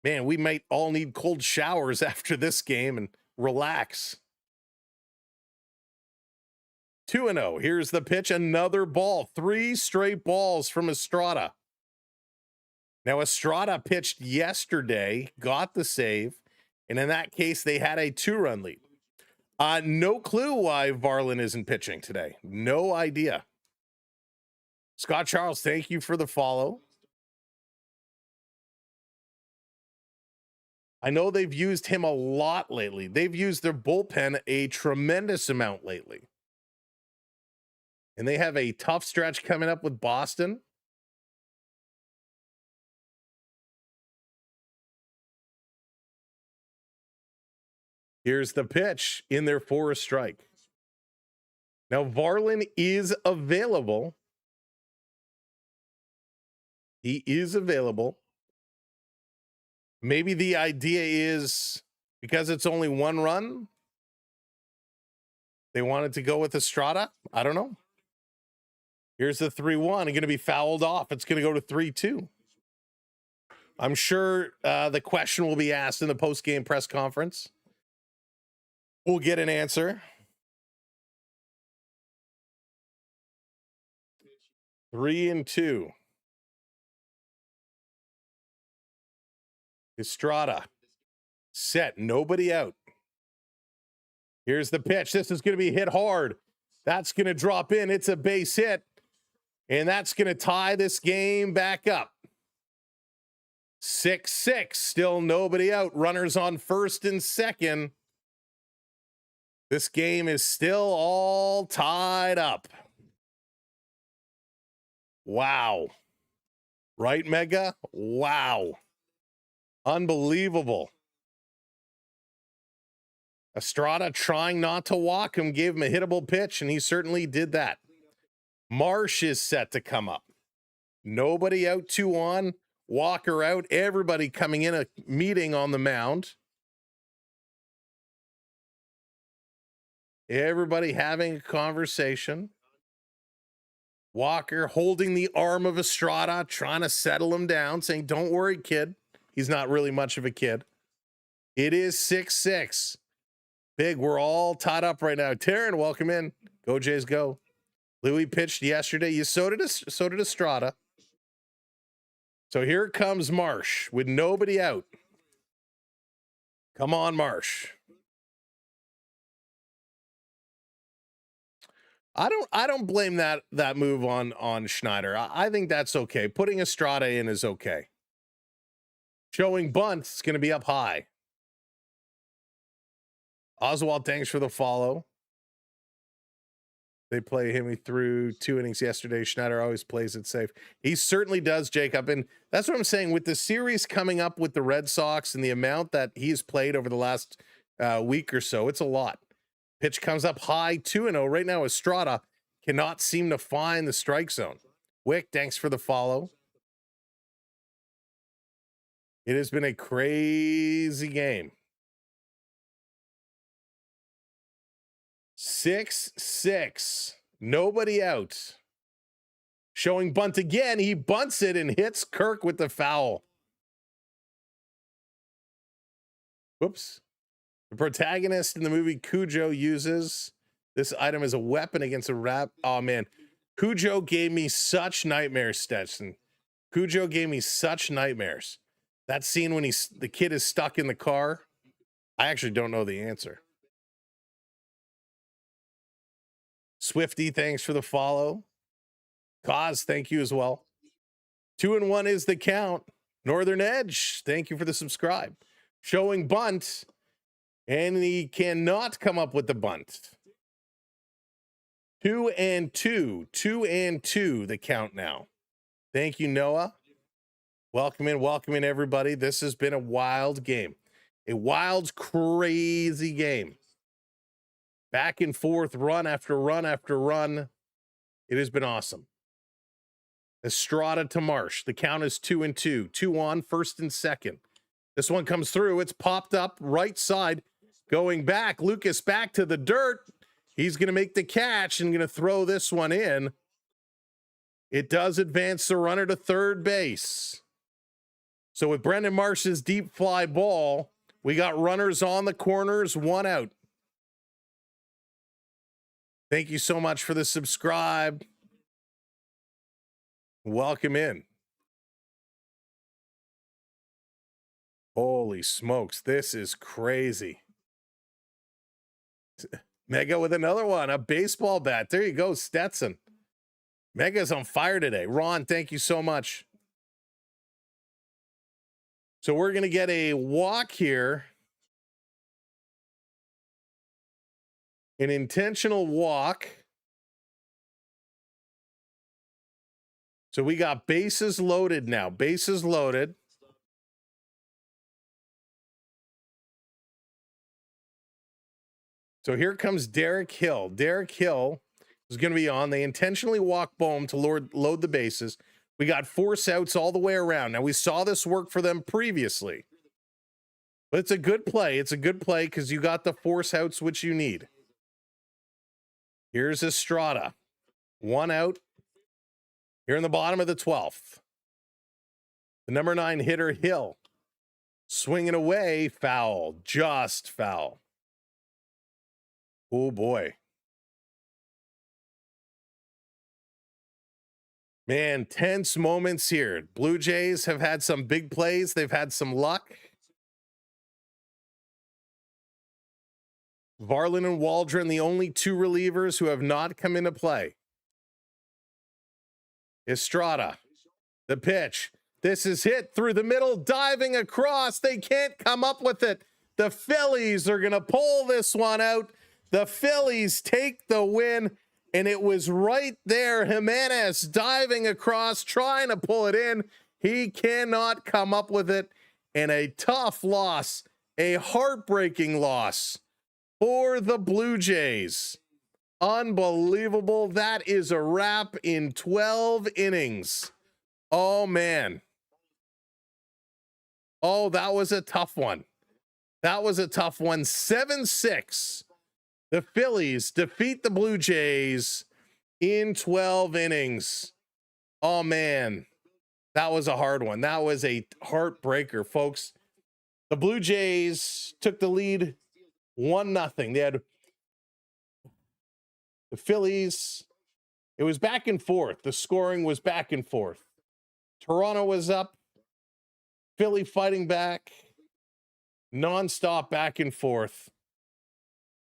D: Man, we might all need cold showers after this game and relax. 2-0. Here's the pitch. Another ball. 3 straight balls from Estrada. Now, Estrada pitched yesterday, got the save, and in that case, they had a 2-run lead. No clue why Varlin isn't pitching today. No idea. Scott Charles, thank you for the follow. I know they've used him a lot lately. They've used their bullpen a tremendous amount lately. And they have a tough stretch coming up with Boston. Here's the pitch in there for a strike. Now, Varlin is available. He is available. Maybe the idea is because it's only 1 run, they wanted to go with Estrada. I don't know. Here's the 3-1. It's going to be fouled off. It's going to go to 3-2. I'm sure the question will be asked in the post-game press conference. We'll get an answer. 3-2. Estrada. Set. Nobody out. Here's the pitch. This is going to be hit hard. That's going to drop in. It's a base hit. And that's going to tie this game back up. 6-6. Still nobody out. Runners on first and second. This game is still all tied up. Wow. Right, Mega? Wow. Unbelievable. Estrada trying not to walk him, gave him a hittable pitch, and he certainly did that. Marsh is set to come up. Nobody out, 2 on. Walker out. Everybody coming in a meeting on the mound. Everybody having a conversation. Walker holding the arm of Estrada, trying to settle him down, saying, don't worry, kid. He's not really much of a kid. It is 6-6. Big, we're all tied up right now. Taryn, welcome in. Go Jays, go. Louis pitched yesterday. So did Estrada. So here comes Marsh with nobody out. Come on, Marsh. I don't blame that move on Schneider. I think that's okay. Putting Estrada in is okay. Showing bunt, it's going to be up high. Oswald, thanks for the follow. They play him through 2 innings yesterday. Schneider always plays it safe. He certainly does, Jacob. And that's what I'm saying. With the series coming up with the Red Sox and the amount that he's played over the last week or so, it's a lot. Pitch comes up high, 2-0. Right now, Estrada cannot seem to find the strike zone. Wick, thanks for the follow. It has been a crazy game. 6-6. Nobody out. Showing bunt again. He bunts it and hits Kirk with the foul. Whoops. The protagonist in the movie Cujo uses this item as a weapon against a rat. Oh, man. Cujo gave me such nightmares, Stetson. Cujo gave me such nightmares. That scene when the kid is stuck in the car. I actually don't know the answer. Swifty, thanks for the follow. Cause, thank you as well. 2-1 is the count. Northern Edge, thank you for the subscribe. Showing bunt. And he cannot come up with the bunt. 2-2. 2-2, the count now. Thank you, Noah. Welcome in, everybody. This has been a wild game. A wild, crazy game. Back and forth, run after run after run. It has been awesome. Estrada to Marsh. The count is 2-2. 2 on, first and second. This one comes through. It's popped up right side. Going back. Lucas back to the dirt. He's going to make the catch and going to throw this one in. It does advance the runner to third base. So with Brendan Marsh's deep fly ball, we got runners on the corners, 1 out. Thank you so much for the subscribe. Welcome in. Holy smokes, this is crazy. Mega with another one, a baseball bat. There you go, Stetson. Mega's on fire today. Ron, thank you so much. So we're going to get a walk here. An intentional walk. So we got bases loaded now. Bases loaded. So here comes Derek Hill. Derek Hill is going to be on. They intentionally walk Bohm to load the bases. We got force outs all the way around. Now, we saw this work for them previously. But it's a good play. It's a good play because you got the force outs which you need. Here's Estrada. 1 out. Here in the bottom of the 12th. The number 9 hitter, Hill. Swinging away, foul. Just foul. Oh, boy. Man, tense moments here. Blue Jays have had some big plays. They've had some luck. Varland and Waldron, the only 2 relievers who have not come into play. Estrada, the pitch. This is hit through the middle, diving across. They can't come up with it. The Phillies are going to pull this one out. The Phillies take the win, and it was right there. Jimenez diving across, trying to pull it in. He cannot come up with it. And a tough loss, a heartbreaking loss for the Blue Jays. Unbelievable. That is a wrap in 12 innings. Oh, man. Oh, that was a tough one. That was a tough one. 7-6. The Phillies defeat the Blue Jays in 12 innings. Oh, man. That was a hard one. That was a heartbreaker, folks. The Blue Jays took the lead 1-0. They had the Phillies. It was back and forth. The scoring was back and forth. Toronto was up. Philly fighting back. Nonstop back and forth.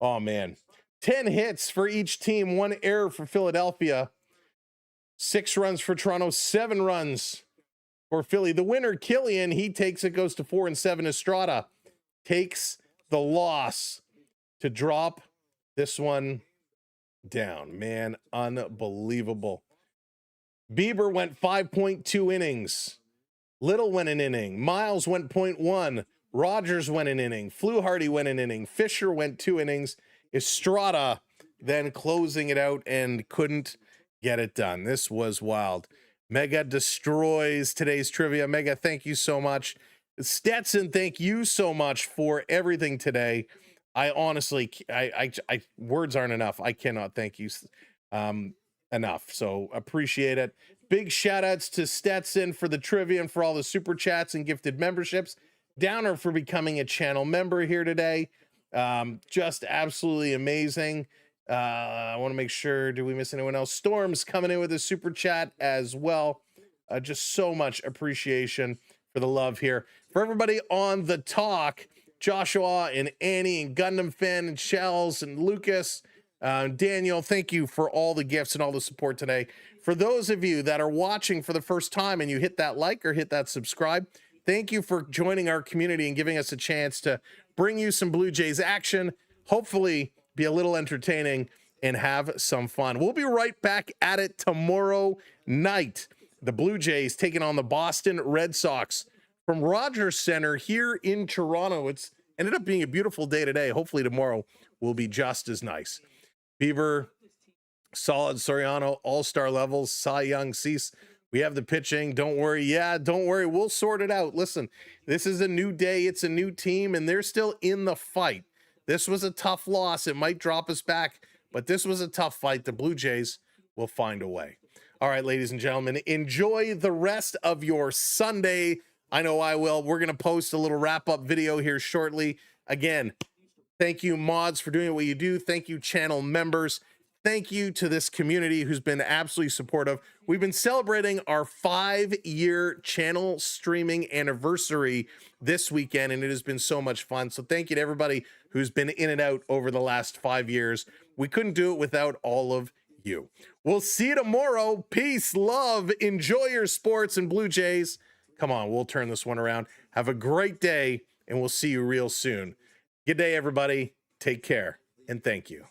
D: Oh, man. 10 hits for each team. 1 error for Philadelphia. 6 runs for Toronto. 7 runs for Philly. The winner, Killian, he takes it, goes to 4-7. Estrada takes the loss to drop this one down. Man, unbelievable. Bieber went 5.2 innings. Little went an inning. Miles went 0.1. Rogers went an inning. Fluharty went an inning. Fisher went 2 innings. Estrada then closing it out and couldn't get it done. This was wild. Mega destroys today's trivia. Mega, thank you so much. Stetson, thank you so much for everything today. I honestly, I words aren't enough. I cannot thank you enough. So appreciate it. Big shout outs to Stetson for the trivia and for all the super chats and gifted memberships. Downer for becoming a channel member here today. Just absolutely amazing. I want to make sure, do we miss anyone else? Storm's coming in with a super chat as well. Just so much appreciation for the love here. For everybody on the talk, Joshua and Annie and Gundam Fan and Shells and Lucas, Daniel, thank you for all the gifts and all the support today. For those of you that are watching for the first time and you hit that like or hit that subscribe, thank you for joining our community and giving us a chance to bring you some Blue Jays action, hopefully be a little entertaining, and have some fun. We'll be right back at it tomorrow night. The Blue Jays taking on the Boston Red Sox from Rogers Center here in Toronto. It's ended up being a beautiful day today. Hopefully tomorrow will be just as nice. Bieber, solid. Soriano, all-star levels. Cy Young, Cease. We have the pitching. Don't worry. Yeah, don't worry. We'll sort it out. Listen, this is a new day. It's a new team, and they're still in the fight. This was a tough loss. It might drop us back, but this was a tough fight. The Blue Jays will find a way. All right, ladies and gentlemen, enjoy the rest of your Sunday. I know I will. We're going to post a little wrap-up video here shortly. Again, thank you, mods, for doing what you do. Thank you, channel members. Thank you to this community who's been absolutely supportive. We've been celebrating our 5-year channel streaming anniversary this weekend, and it has been so much fun. So thank you to everybody who's been in and out over the last 5 years. We couldn't do it without all of you. We'll see you tomorrow. Peace, love, enjoy your sports, and Blue Jays. Come on, we'll turn this one around. Have a great day, and we'll see you real soon. Good day, everybody. Take care, and thank you.